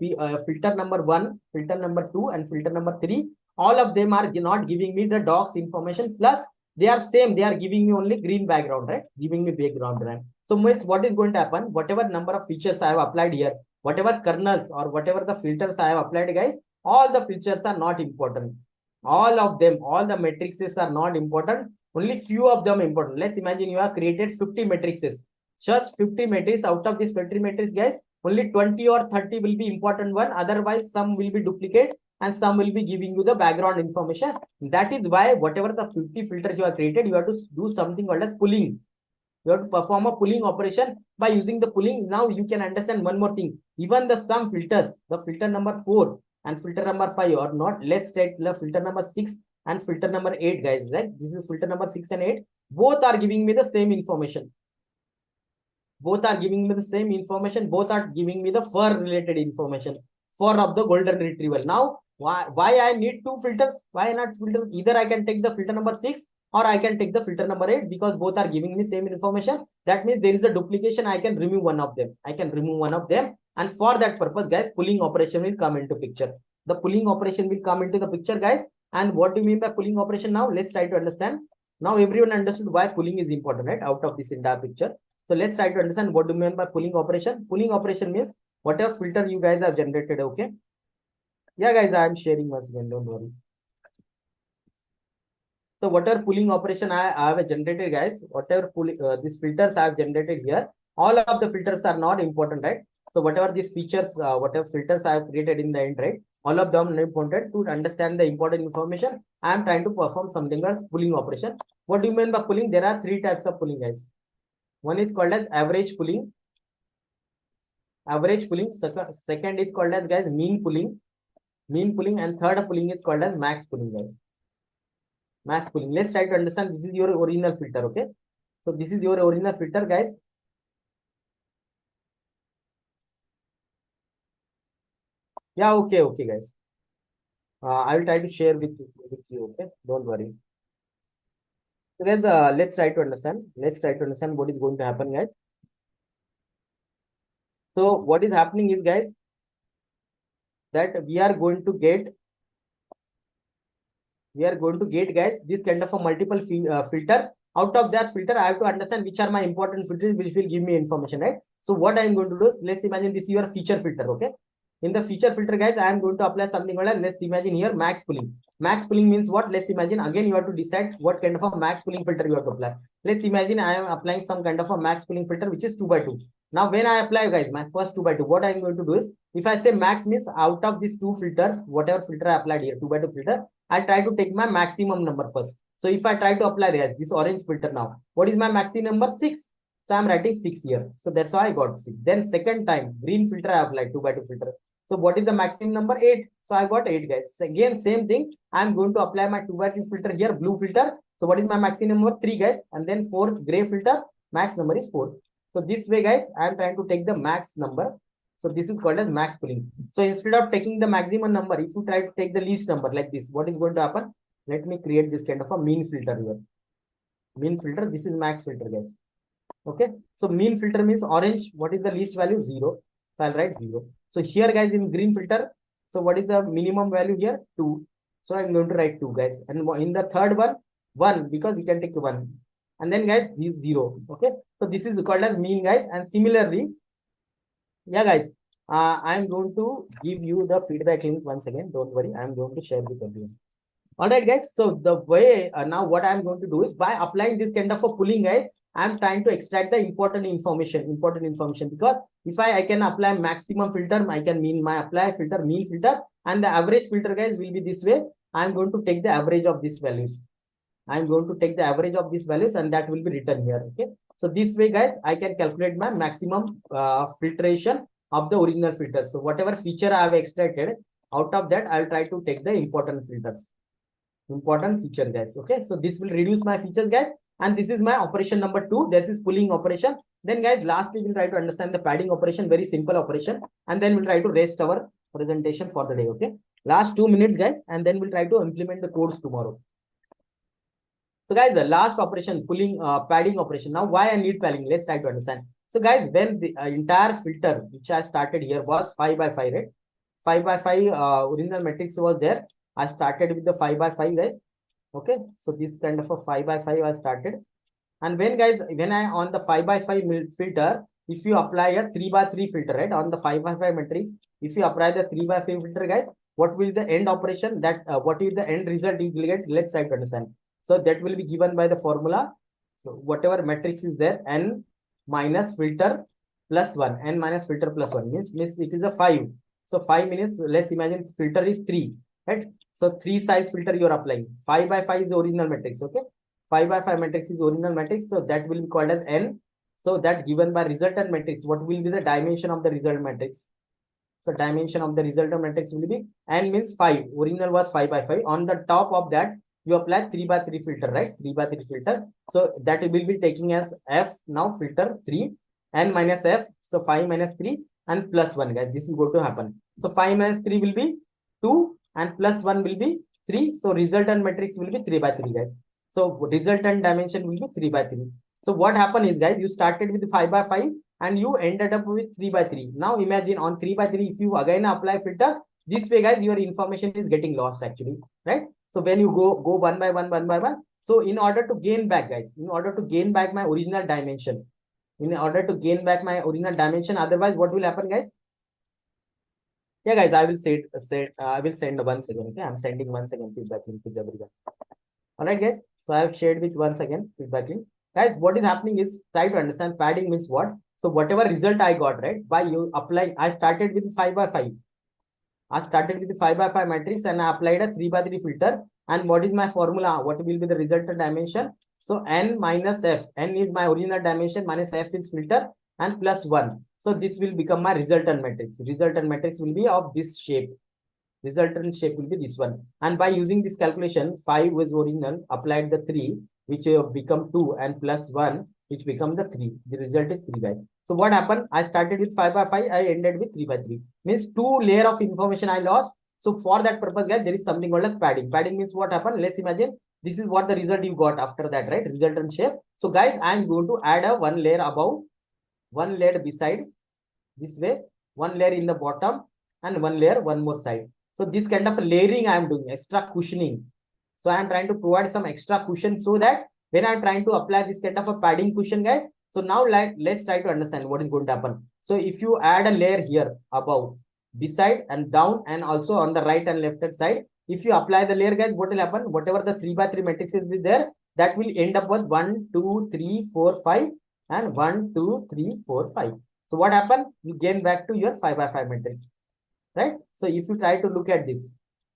filter number 1, filter number 2, and filter number 3, all of them are not giving me the dog's information. Plus, they are same. They are giving me only green background, right? Giving me background, right? So, what is going to happen? Whatever number of features I have applied here, whatever kernels or whatever the filters I have applied, guys, all the features are not important. All of them, all the matrices are not important. Only few of them important. Let's imagine you have created 50 matrices. Just 50 matrices. Out of this 50 matrices, guys, only 20 or 30 will be important one. Otherwise, some will be duplicate and some will be giving you the background information. That is why whatever the 50 filters you have created, you have to do something called as pulling. You have to perform a pulling operation. By using the pulling, now you can understand one more thing. Even the some filters, the filter number 4 and filter number 5 or not, let's take the filter number 6 and filter number 8, guys, right? This is filter number 6 and 8. Both are giving me the same information. Both are giving me the same information. Both are giving me the fur related information. Fur of the golden retrieval. Now, why I need two filters? Why not filters? Either I can take the filter number 6 or I can take the filter number 8, because both are giving me same information. That means there is a duplication. I can remove one of them. I can remove one of them. And for that purpose, guys, pulling operation will come into picture. The pulling operation will come into the picture, guys. And what do you mean by pulling operation now? Let's try to understand. Now everyone understood why pulling is important, right? Out of this entire picture. So let's try to understand what do you mean by pulling operation. Pulling operation means whatever filter you guys have generated, okay? Yeah, guys, I am sharing once again, don't worry. So whatever pulling operation I have generated, guys, whatever these filters I have generated here, all of the filters are not important, right? So whatever these features, whatever filters I have created in the end, right? All of them are important to understand the important information. I am trying to perform something called pulling operation. What do you mean by pulling? There are three types of pulling, guys. One is called as average pulling. Average pulling. Second is called as, guys, mean pulling. Mean pulling. And third pulling is called as max pulling, guys. Max pulling. Let's try to understand. This is your original filter, okay? So this is your original filter, guys. Yeah, okay, guys. I will try to share with you, okay? Don't worry. So guys, let's try to understand. Let's try to understand what is going to happen, guys. So what is happening is, guys, that we are going to get, guys, this kind of a multiple filters. Out of that filter, I have to understand which are my important filters, which will give me information, right? So what I am going to do is, let's imagine this is your feature filter, okay? In the feature filter, guys, I am going to apply something called, let's imagine here, max pulling. Max pulling means what? Let's imagine, again, you have to decide what kind of a max pulling filter you have to apply. Let's imagine I am applying some kind of a max pulling filter, which is 2 by 2. Now, when I apply, guys, my first 2 by 2, what I am going to do is, if I say max means out of these two filters, whatever filter I applied here, 2 by 2 filter, I try to take my maximum number first. So if I try to apply this orange filter now, what is my maximum number? 6. So I'm writing 6 here. So that's why I got 6. Then second time, green filter I applied, 2 by 2 filter. So what is the maximum number? 8. So I got 8, guys. So again, same thing. I'm going to apply my 2 by 2 filter here, blue filter. So what is my maximum number? 3, guys. And then fourth gray filter, max number is 4. So this way, guys, I'm trying to take the max number. So this is called as max pulling. So instead of taking the maximum number, if you try to take the least number like this, what is going to happen? Let me create this kind of a mean filter here. Mean filter, this is max filter, guys. Okay. So mean filter means orange. What is the least value? 0. So I'll write 0. So here, guys, in green filter, so what is the minimum value here? 2. So I'm going to write 2, guys. And in the third one, 1, because you can take 1. And then, guys, this 0. Okay. So this is called as mean, guys. And similarly, yeah, guys, I'm going to give you the feedback link once again. Don't worry. I'm going to share with everyone. All right, guys. So the way now what I'm going to do is, by applying this kind of a pulling, guys, I'm trying to extract the important information, because if I can apply maximum filter, I can mean my apply filter, mean filter, and the average filter, guys, will be this way. I'm going to take the average of these values. I'm going to take the average of these values, and that will be written here. Okay. So this way, guys, I can calculate my maximum filtration of the original filter. So whatever feature I have extracted, out of that, I'll try to take the important filters. Important feature, guys. Okay. So this will reduce my features, guys. And this is my operation number 2. This is pulling operation. Then, guys, lastly, we'll try to understand the padding operation, very simple operation. And then we'll try to rest our presentation for the day. Okay. Last 2 minutes, guys. And then we'll try to implement the codes tomorrow. So, guys, the last operation, pulling padding operation. Now, why I need padding? Let's try to understand. So, guys, when the entire filter which I started here was 5 by 5, right? 5 by 5 original matrix was there. I started with the 5 by 5, guys. Okay. So, this kind of a 5 by 5 I started. And when, guys, when I on the 5 by 5 filter, if you apply a 3 by 3 filter, right, on the 5 by 5 matrix, if you apply the 3 by 5 filter, guys, what will the end operation that what is the end result you will get? Let's try to understand. So that will be given by the formula. So whatever matrix is there, n minus filter plus 1, n minus filter plus 1 means it is a 5. So 5 means, let's imagine filter is 3, right? So 3 size filter you are applying. 5 by 5 is the original matrix. Okay. 5 by 5 matrix is original matrix. So that will be called as n. So that given by resultant matrix, what will be the dimension of the result matrix? So dimension of the resultant matrix will be n means 5. Original was 5 by 5. On the top of that, you apply 3 by 3 filter, right? 3 by 3 filter. So that will be taking as f now filter 3 n minus f. So 5 minus 3 and plus 1, guys. This is going to happen. So 5 minus 3 will be 2 and plus 1 will be 3. So resultant matrix will be 3 by 3, guys. So resultant dimension will be 3 by 3. So what happened is, guys, you started with 5 by 5 and you ended up with 3 by 3. Now imagine on 3 by 3, if you again apply filter, this way, guys, your information is getting lost actually, right? So when you go one by one, so in order to gain back, guys, in order to gain back my original dimension, otherwise what will happen, guys? Yeah, guys, I will I will send 1 second. Okay, I'm sending 1 second feedback link to everyone. All right, guys. So I have shared with 1 second feedback link. Guys, what is happening is, try to understand padding means what. So whatever result I got, right, by you applying, I started with 5 by 5. I started with the 5 by 5 matrix and I applied a 3 by 3 filter. And what is my formula? What will be the resultant dimension? So n minus f. N is my original dimension minus f is filter and plus 1. So this will become my resultant matrix. Resultant matrix will be of this shape. Resultant shape will be this one. And by using this calculation, 5 was original, applied the 3, which become 2 and plus 1, which become the 3. The result is 3, guys. So what happened? I started with 5 by 5. I ended with 3 by 3. Means 2 layer of information I lost. So for that purpose, guys, there is something called as padding. Padding means what happened? Let's imagine this is what the result you got after that, right? Resultant shape. So guys, I'm going to add a 1 layer above, 1 layer beside, this way, 1 layer in the bottom, and 1 layer one more side. So this kind of layering I am doing, extra cushioning. So I am trying to provide some extra cushion so that when I am trying to apply this kind of a padding cushion, guys. So now let's try to understand what is going to happen. So if you add a layer here above, beside and down, and also on the right and left hand side, if you apply the layer, guys, what will happen? Whatever the 3 by 3 matrices will there, that will end up with 1, 2, 3, 4, 5 and 1, 2, 3, 4, 5. So what happened? You gain back to your 5 by 5 matrix, right? So if you try to look at this,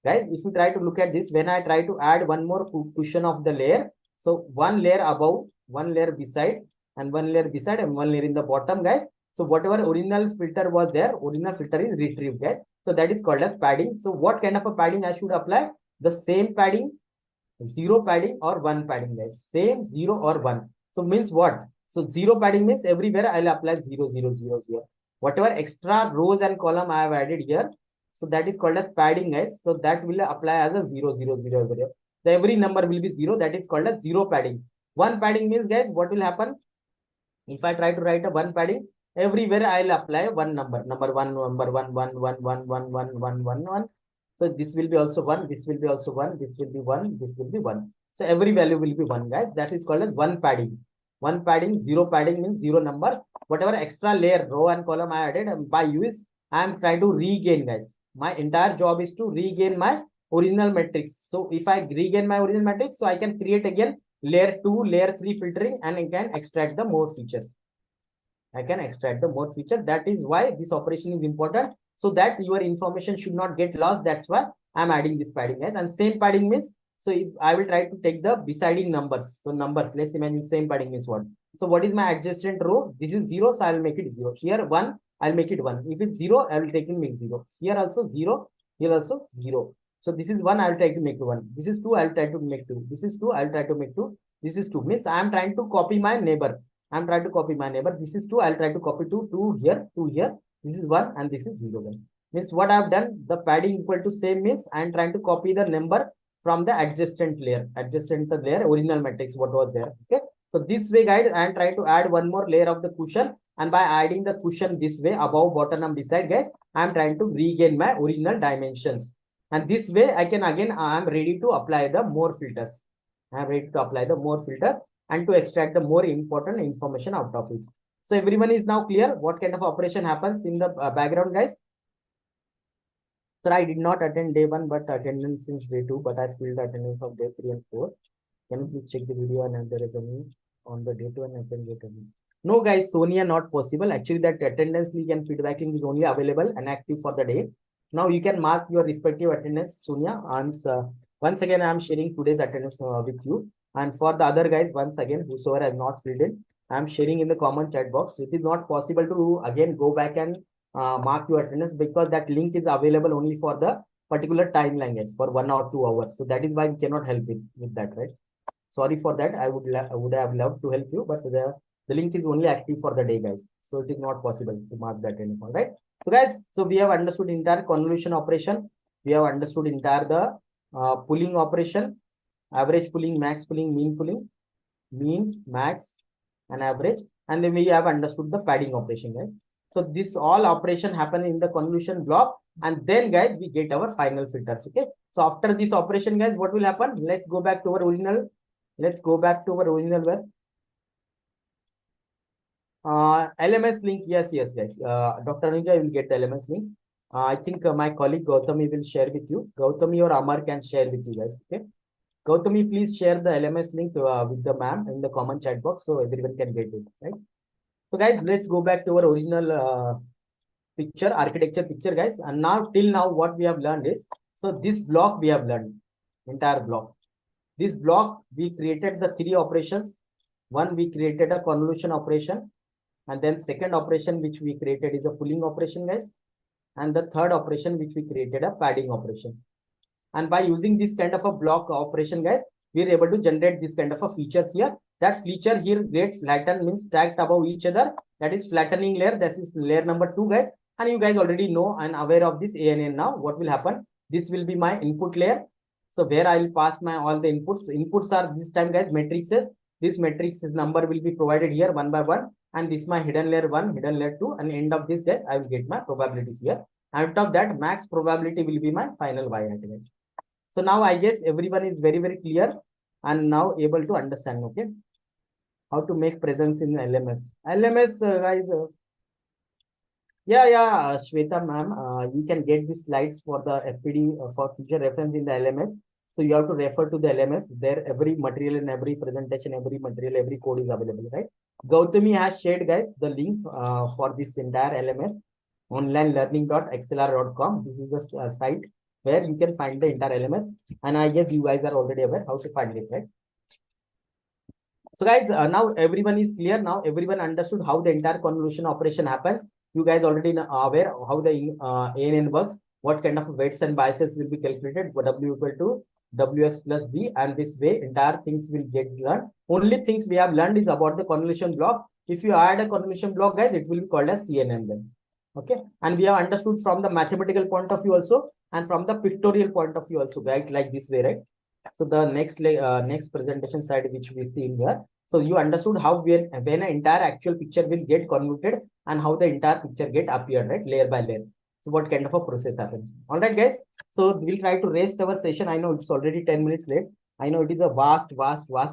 guys, if you try to look at this, when I try to add one more cushion of the layer, so 1 layer above, 1 layer beside, and 1 layer beside, and 1 layer in the bottom, guys. So whatever original filter was there, original filter is retrieved, guys. So that is called as padding. So what kind of a padding I should apply? The same padding, 0 padding or 1 padding, guys. Same 0 or 1. So means what? So 0 padding means everywhere I'll apply 0, 0, 0, 0. Whatever extra rows and column I have added here, so that is called as padding, guys. So that will apply as a 0, 0, 0 everywhere. So every number will be 0. That is called as 0 padding. 1 padding means, guys, what will happen? If I try to write a 1 padding, everywhere I'll apply one number. Number 1, number 1, 1, 1, 1, 1, 1, 1, 1, 1. So this will be also 1. This will be also 1. This will be 1. This will be 1. So every value will be 1, guys. That is called as 1 padding. 1 padding, 0 padding means 0 numbers. Whatever extra layer, row and column I added, by use, I am trying to regain, guys. My entire job is to regain my original matrix. So if I regain my original matrix, so I can create again layer 2, layer 3 filtering, and I can extract the more features. I can extract the more feature. That is why this operation is important, so that your information should not get lost. That's why I'm adding this padding, guys. And same padding means, so if I will try to take the besiding numbers. So numbers, let's imagine same padding means what? So what is my adjacent row? This is 0, so I will make it 0. Here 1, I'll make it 1. If it's 0, I will take it make 0. Here also 0, here also 0. So this is 1, I will try to make 1. This is 2, I will try to make 2. This is 2, I will try to make 2. This is 2. Means I am trying to copy my neighbor. I'm trying to copy my neighbor. This is 2. I'll try to copy 2. 2 here, 2 here. This is 1 and this is 0, guys. Means what I've done, the padding equal to same means I'm trying to copy the number from the adjacent layer, original matrix, what was there. Okay. So this way, guys, I'm trying to add one more layer of the cushion. And by adding the cushion this way, above, bottom, and beside, guys, I'm trying to regain my original dimensions. And this way, I can again, I'm ready to apply the more filters. I'm ready to apply the more filter and to extract the more important information out of it. So everyone is now clear what kind of operation happens in the background, guys. Sir, I did not attend day 1, but attendance since day 2, but I filled the attendance of day 3 and 4. Can you please check the video and if there is any on the day 2 and I can get any? No, guys, Sonia, not possible. Actually, that attendance link and feedback link is only available and active for the day. Now you can mark your respective attendance, Sonia. And once again, I am sharing today's attendance with you. And for the other guys, once again, whosoever has not filled in, I am sharing in the comment chat box. It is not possible to again go back and mark your attendance because that link is available only for the particular timeline is for 1 or 2 hours. So that is why we cannot help with that, right? Sorry for that. I would have loved to help you, but the link is only active for the day, guys. So it is not possible to mark that anymore, right? So guys, so we have understood entire convolution operation. We have understood entire the pulling operation, average pulling, max pulling, mean, max, and average. And then we have understood the padding operation, guys. So this all operation happen in the convolution block, and then guys we get our final filters. Okay. So after this operation, guys, what will happen? Let's go back to our original. Let's go back to our original web. LMS link. Yes, guys. Dr. Anuja will get the LMS link. I think my colleague Gautami will share with you. Gautami or Amar can share with you guys. Okay. Gautami, please share the LMS link with the ma'am in the common chat box so everyone can get it. Right. So guys, let's go back to our original picture, architecture picture, guys. And now till now, what we have learned is, so this block we have learned, entire block. This block, we created the 3 operations. One, we created a convolution operation. And then second operation which we created is a pulling operation, guys. And the third operation which we created a padding operation. And by using this kind of a block operation, guys, we are able to generate this kind of a features here. That feature here, get flatten means stacked above each other. That is flattening layer. That is layer number 2, guys. And you guys already know and aware of this ANN now. What will happen? This will be my input layer. So where I will pass my all the inputs. Inputs are this time, guys, matrices. This matrix's number will be provided here one by one. And this is my hidden layer 1, hidden layer 2. And end of this, guys, I will get my probabilities here. Out of that, max probability will be my final y hat, guys. So now I guess everyone is very, very clear and now able to understand, okay, how to make presence in LMS. LMS, guys, Shweta ma'am, you can get the slides for the FPD for future reference in the LMS. So you have to refer to the LMS. There, every material and every presentation, every material, every code is available, right? Gautami has shared, guys, the link for this entire LMS, onlinelearning.xlr.com. This is the site where you can find the entire LMS. And I guess you guys are already aware how to find it, right? So guys, now everyone is clear. Now everyone understood how the entire convolution operation happens. You guys already aware how the ANN works, what kind of weights and biases will be calculated for W equal to WX plus B, and this way entire things will get learned. Only things we have learned is about the convolution block. If you add a convolution block, guys, it will be called as CNN then. Okay. And we have understood from the mathematical point of view also, and from the pictorial point of view also, right? Like this way, right? So the next presentation slide which we see in here. So you understood how when an entire actual picture will get convoluted and how the entire picture get appeared, right? Layer by layer. So what kind of a process happens? All right, guys. So we'll try to rest our session. I know it's already 10 minutes late. I know it is a vast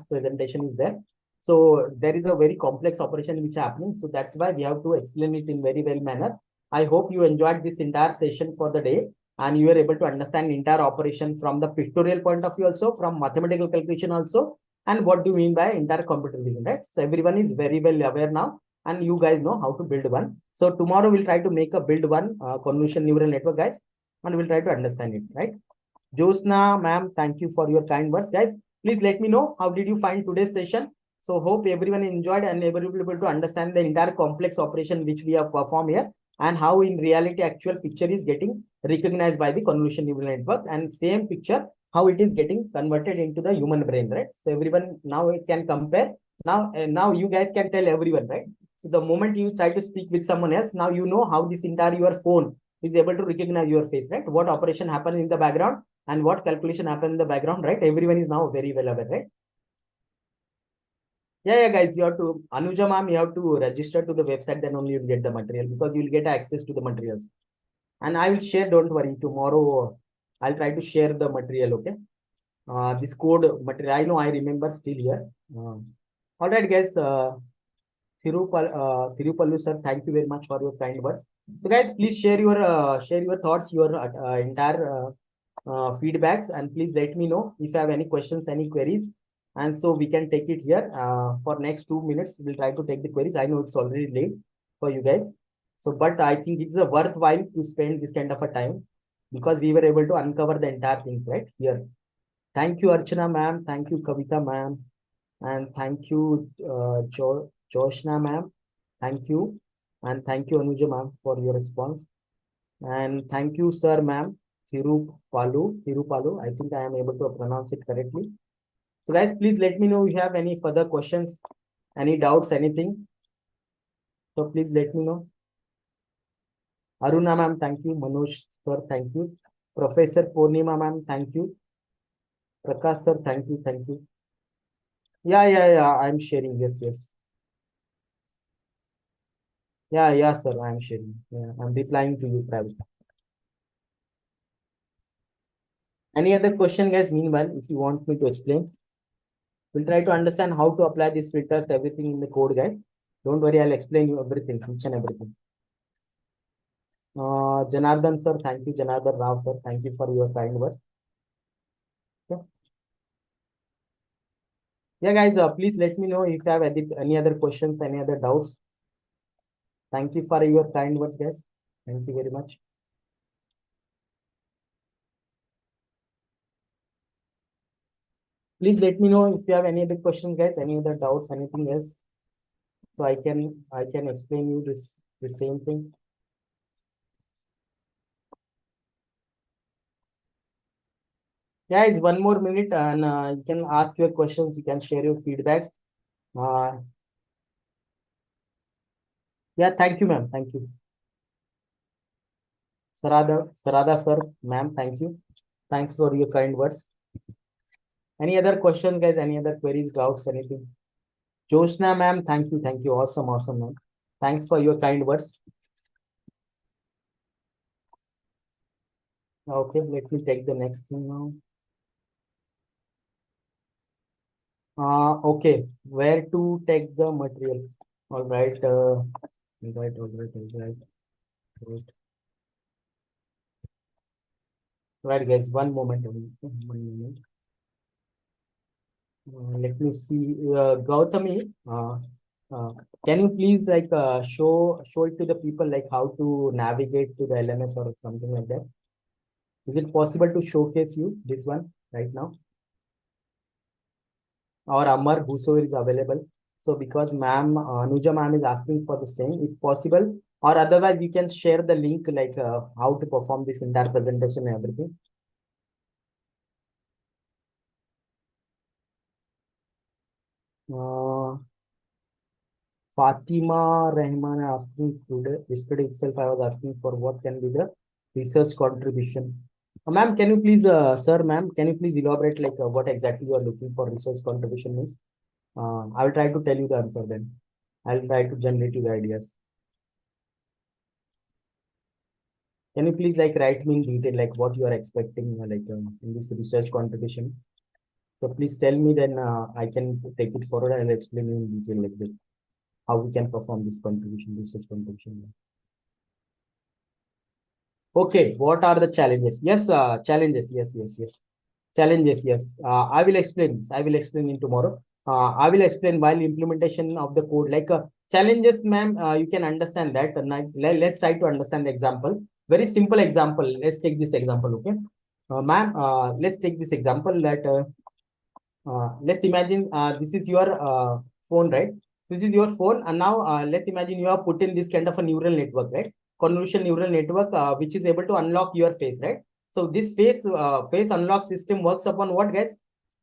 presentation is there. So there is a very complex operation which is happening. So that's why we have to explain it in very well manner. I hope you enjoyed this entire session for the day, and you are able to understand entire operation from the pictorial point of view also, from mathematical calculation also, and what do you mean by entire computer vision, right? So everyone is very well aware now, and you guys know how to build one. So tomorrow we'll try to make a build one convolution neural network, guys, and we'll try to understand it, right? Josna, ma'am, thank you for your kind words, guys. Please let me know how did you find today's session. So hope everyone enjoyed and able to understand the entire complex operation which we have performed here, and how in reality actual picture is getting recognized by the convolution neural network, and same picture how it is getting converted into the human brain, right? So everyone now it can compare. Now you guys can tell everyone, right? So the moment you try to speak with someone else, now you know how this entire your phone is able to recognize your face, right? What operation happened in the background and what calculation happened in the background, right? Everyone is now very well aware, right? Yeah, guys, you have to, Anuja ma'am, you have to register to the website, then only you'll get the material, because you'll get access to the materials. And I will share, don't worry, tomorrow I'll try to share the material, okay? This code material, I know I remember still here. All right, guys, Thirupallu sir, thank you very much for your kind words. So guys, please share your thoughts, your entire feedbacks, and please let me know if you have any questions, any queries. And so we can take it here for next 2 minutes. We'll try to take the queries. I know it's already late for you guys. So, but I think it's a worthwhile to spend this kind of a time, because we were able to uncover the entire things right here. Thank you, Archana ma'am. Thank you, Kavita ma'am. And thank you, Joshna ma'am. Thank you. And thank you, Anuja ma'am, for your response. And thank you, sir ma'am. Thirupalu. I think I am able to pronounce it correctly. So guys, please let me know if you have any further questions, any doubts, anything. So please let me know. Aruna ma'am, thank you. Manoj sir, thank you. Professor Purnima ma'am, thank you. Prakash sir, thank you, thank you. Yeah. I'm sharing. Yes. Yeah, sir. I'm sharing. Yeah, I'm replying to you privately. Any other question, guys? Meanwhile, if you want me to explain, we'll try to understand how to apply these filters, everything in the code, guys. Don't worry, I'll explain you everything, each and everything. Janardhan sir, thank you. Janardhan Rao sir, thank you for your kind words. Okay. Yeah, guys, please let me know if you have any other questions, any other doubts. Thank you for your kind words, guys. Thank you very much. Please let me know if you have any other questions, guys, any other doubts, anything else. So I can explain you the same thing. Guys, one more minute and you can ask your questions, you can share your feedbacks. Uh, yeah, thank you, ma'am. Thank you. Sarada sir, ma'am, thank you. Thanks for your kind words. Any other question, guys? Any other queries, doubts, anything? Joshna, ma'am, thank you. Thank you. Awesome, ma'am. Thanks for your kind words. Okay, let me take the next thing now. Okay, where to take the material? All right, right. Right, guys, one moment only. 1 minute. Let me see. Gautami, can you please like show it to the people like how to navigate to the LMS or something like that? Is it possible to showcase you this one right now? Or Amar, whosoever is available. So because ma'am, Anuja ma'am is asking for the same, if possible, or otherwise you can share the link like how to perform this entire presentation and everything. Uh, Fatima Rahman asking today, yesterday itself, I was asking for what can be the research contribution. Ma'am, can you please, sir, ma'am, can you please elaborate like what exactly you are looking for research contribution means? I will try to tell you the answer then. I'll try to generate you the ideas. Can you please like write me in detail like what you are expecting like in this research contribution? So please tell me then I can take it forward and explain in detail like this, how we can perform this contribution, research contribution. Okay, what are the challenges? Yes, challenges. Yes. Challenges. Yes, I will explain this. I will explain in tomorrow. I will explain while implementation of the code. Like challenges, ma'am, you can understand that. Let's try to understand the example. Very simple example. Let's take this example. Okay, ma'am. Let's take this example that let's imagine this is your phone, right? This is your phone, and now let's imagine you have put in this kind of a neural network, right? Convolution neural network, which is able to unlock your face, right? So this face unlock system works upon what, guys?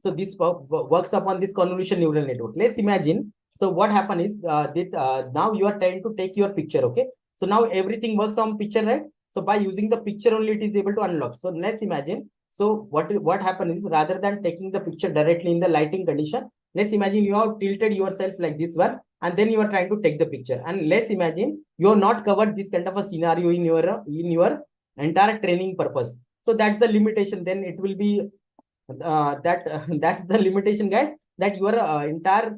So this works upon this convolution neural network. Let's imagine. So what happened is that now you are trying to take your picture, okay? So now everything works on picture, right? So by using the picture only, it is able to unlock. So let's imagine. So what happened is rather than taking the picture directly in the lighting condition, let's imagine you have tilted yourself like this one, and then you are trying to take the picture. And let's imagine you have not covered this kind of a scenario in your entire training purpose. So that's the limitation. Then it will be that's the limitation, guys, that your entire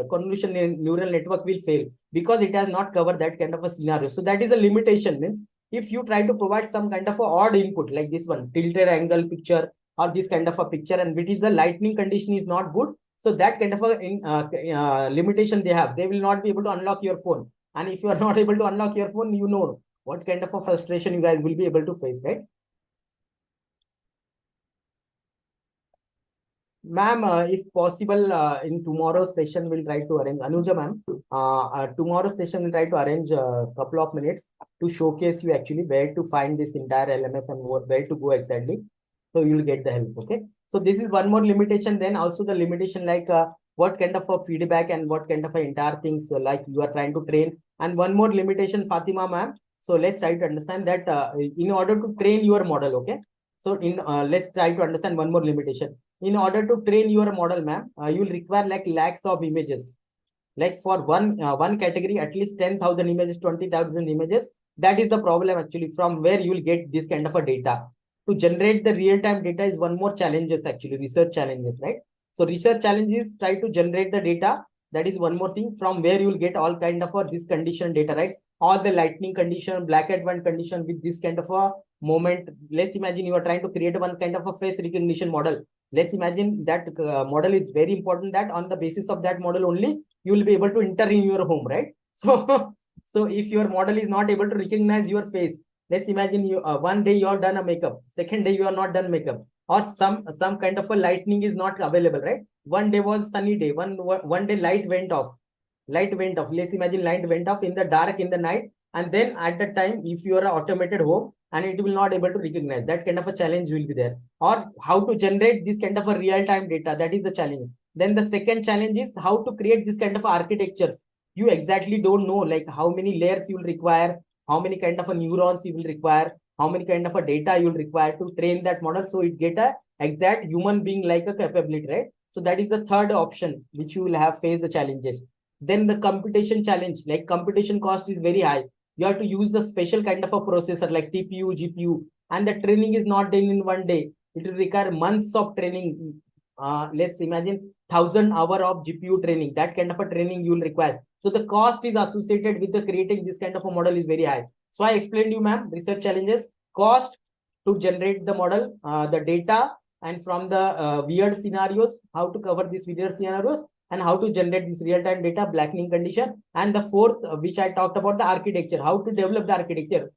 convolution neural network will fail because it has not covered that kind of a scenario. So that is a limitation. Means if you try to provide some kind of a odd input like this one, tilted angle picture or this kind of a picture, and which is the lightning condition is not good, so that kind of a limitation they have, they will not be able to unlock your phone. And if you are not able to unlock your phone, you know what kind of a frustration you guys will be able to face, right? Ma'am, if possible, in tomorrow's session, we'll try to arrange. Anuja, ma'am, tomorrow's session, we'll try to arrange a couple of minutes to showcase you actually where to find this entire LMS and where to go exactly. So you will get the help. Okay. So this is one more limitation. Then also the limitation like what kind of a feedback and what kind of a entire things like you are trying to train. And one more limitation, Fatima, ma'am. So let's try to understand that in order to train your model. Okay. So in let's try to understand one more limitation. In order to train your model, ma'am, you will require like lakhs of images. Like for one category, at least 10,000 images, 20,000 images. That is the problem actually. From where you will get this kind of a data. To generate the real-time data is one more challenges actually, research challenges, right? So research challenges try to generate the data. That is one more thing. From where you will get all kind of a this condition data, right? All the lightning condition, black and white condition with this kind of a moment. Let's imagine you are trying to create one kind of a face recognition model. Let's imagine that model is very important, that on the basis of that model only you will be able to enter in your home, right? So so if your model is not able to recognize your face, let's imagine you one day you are done a makeup, second day you are not done makeup, or some kind of a lightning is not available, right? One day was sunny day, one day light went off. Let's imagine light went off in the dark in the night, and then at that time if you are an automated home and it will not able to recognize, that kind of a challenge will be there. Or how to generate this kind of a real-time data, that is the challenge. Then the second challenge is how to create this kind of architectures. You exactly don't know like how many layers you will require, how many kind of a neurons you will require, how many kind of a data you will require to train that model, so it get a exact human being like a capability, right? So that is the third option which you will have face the challenges. Then the computation challenge, like computation cost is very high. You have to use the special kind of a processor like TPU, GPU, and the training is not done in one day. It will require months of training. Let's imagine 1,000 hours of GPU training. That kind of a training you will require. So the cost is associated with the creating this kind of a model is very high. So I explained you, ma'am, research challenges, cost to generate the model, the data, and from the weird scenarios, how to cover these weird scenarios, and how to generate this real-time data, blackening condition. And the fourth, which I talked about, the architecture, how to develop the architecture.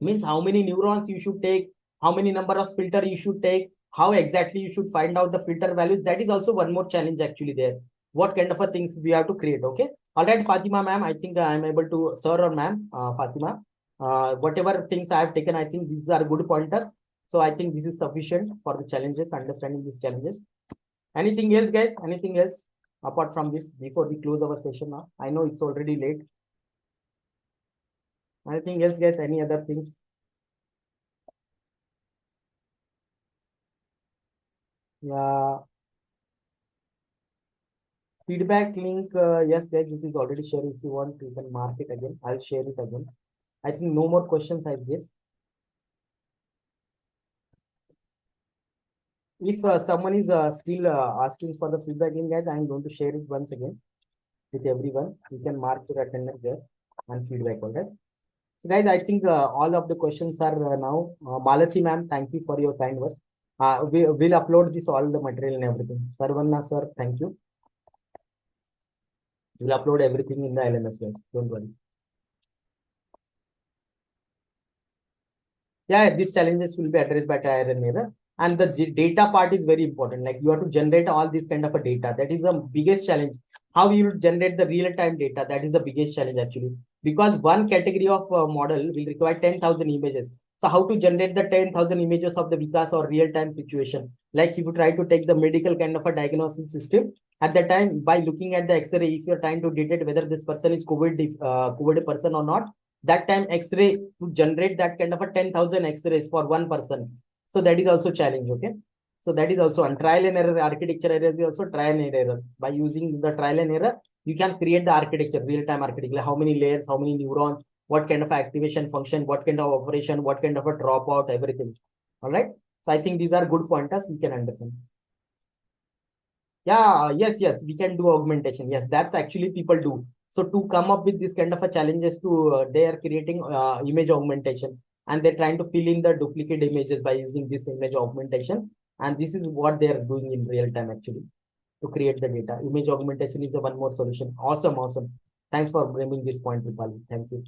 Means how many neurons you should take, how many number of filter you should take, how exactly you should find out the filter values. That is also one more challenge actually there. What kind of a things we have to create, okay? All right, Fatima, ma'am, I think I'm able to, sir or ma'am, Fatima, whatever things I have taken, I think these are good pointers. So I think this is sufficient for the challenges, understanding these challenges. Anything else, guys? Anything else apart from this before we close our session now? I know it's already late. Anything else, guys? Any other things? Yeah. Feedback link. Yes, guys, it is already shared. If you want, you can mark it again. I'll share it again. I think no more questions, I guess. If someone is still asking for the feedback link, guys, I'm going to share it once again with everyone. You can mark your attendance there and feedback. All right. So, guys, I think all of the questions are now. Malathi, ma'am, thank you for your kind words. We'll upload this all the material and everything. Sarvanna, sir, thank you. We'll upload everything in the LMS, guys. Don't worry. Yeah, these challenges will be addressed by trial and error. And the data part is very important. Like you have to generate all this kind of a data. That is the biggest challenge. How you generate the real-time data. That is the biggest challenge actually. Because one category of model will require 10,000 images. So how to generate the 10,000 images of the Vikas or real-time situation? Like if you try to take the medical kind of a diagnosis system, at that time, by looking at the X-ray, if you're trying to detect whether this person is COVID person or not, that time X-ray to generate that kind of a 10,000 X-rays for one person. So that is also challenge, okay? So that is also on trial and error. Architecture error is also trial and error. By using the trial and error, you can create the architecture, real-time architecture. Like how many layers, how many neurons, what kind of activation function, what kind of operation, what kind of a dropout, everything. All right. So I think these are good pointers you can understand. Yeah, yes, we can do augmentation. Yes, that's actually people do. So to come up with this kind of a challenges to they are creating image augmentation, and they're trying to fill in the duplicate images by using this image augmentation. And this is what they are doing in real time actually to create the data. Image augmentation is the one more solution. Awesome, awesome. Thanks for bringing this point, Rupali. Thank you.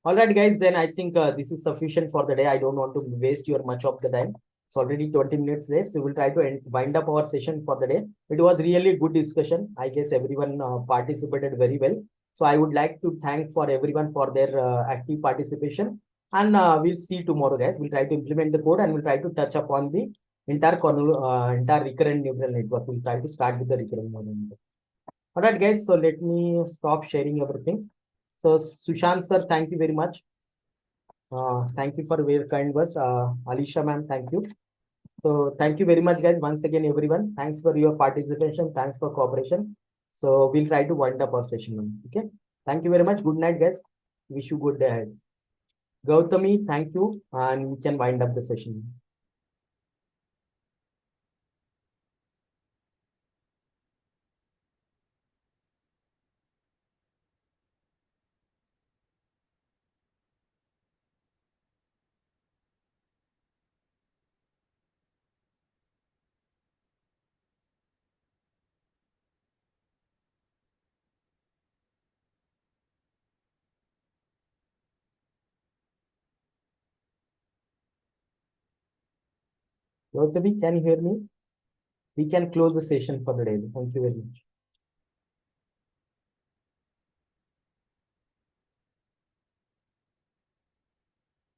All right, guys. Then I think this is sufficient for the day. I don't want to waste your much of the time. It's already 20 minutes left, so we'll try to wind up our session for the day. It was really a good discussion. I guess everyone participated very well. So I would like to thank for everyone for their active participation. And we'll see tomorrow, guys. We'll try to implement the code and we'll try to touch upon the entire recurrent neural network. We'll try to start with the recurrent neural network. All right, guys. So let me stop sharing everything. So Sushant sir, thank you very much. Thank you for very kind words. Alisha ma'am, thank you. So thank you very much, guys. Once again, everyone. Thanks for your participation. Thanks for cooperation. So we'll try to wind up our session now. Okay. Thank you very much. Good night, guys. Wish you good day ahead. Gautami, thank you. And we can wind up the session. Gautami, can you hear me? We can close the session for the day. Thank you very much.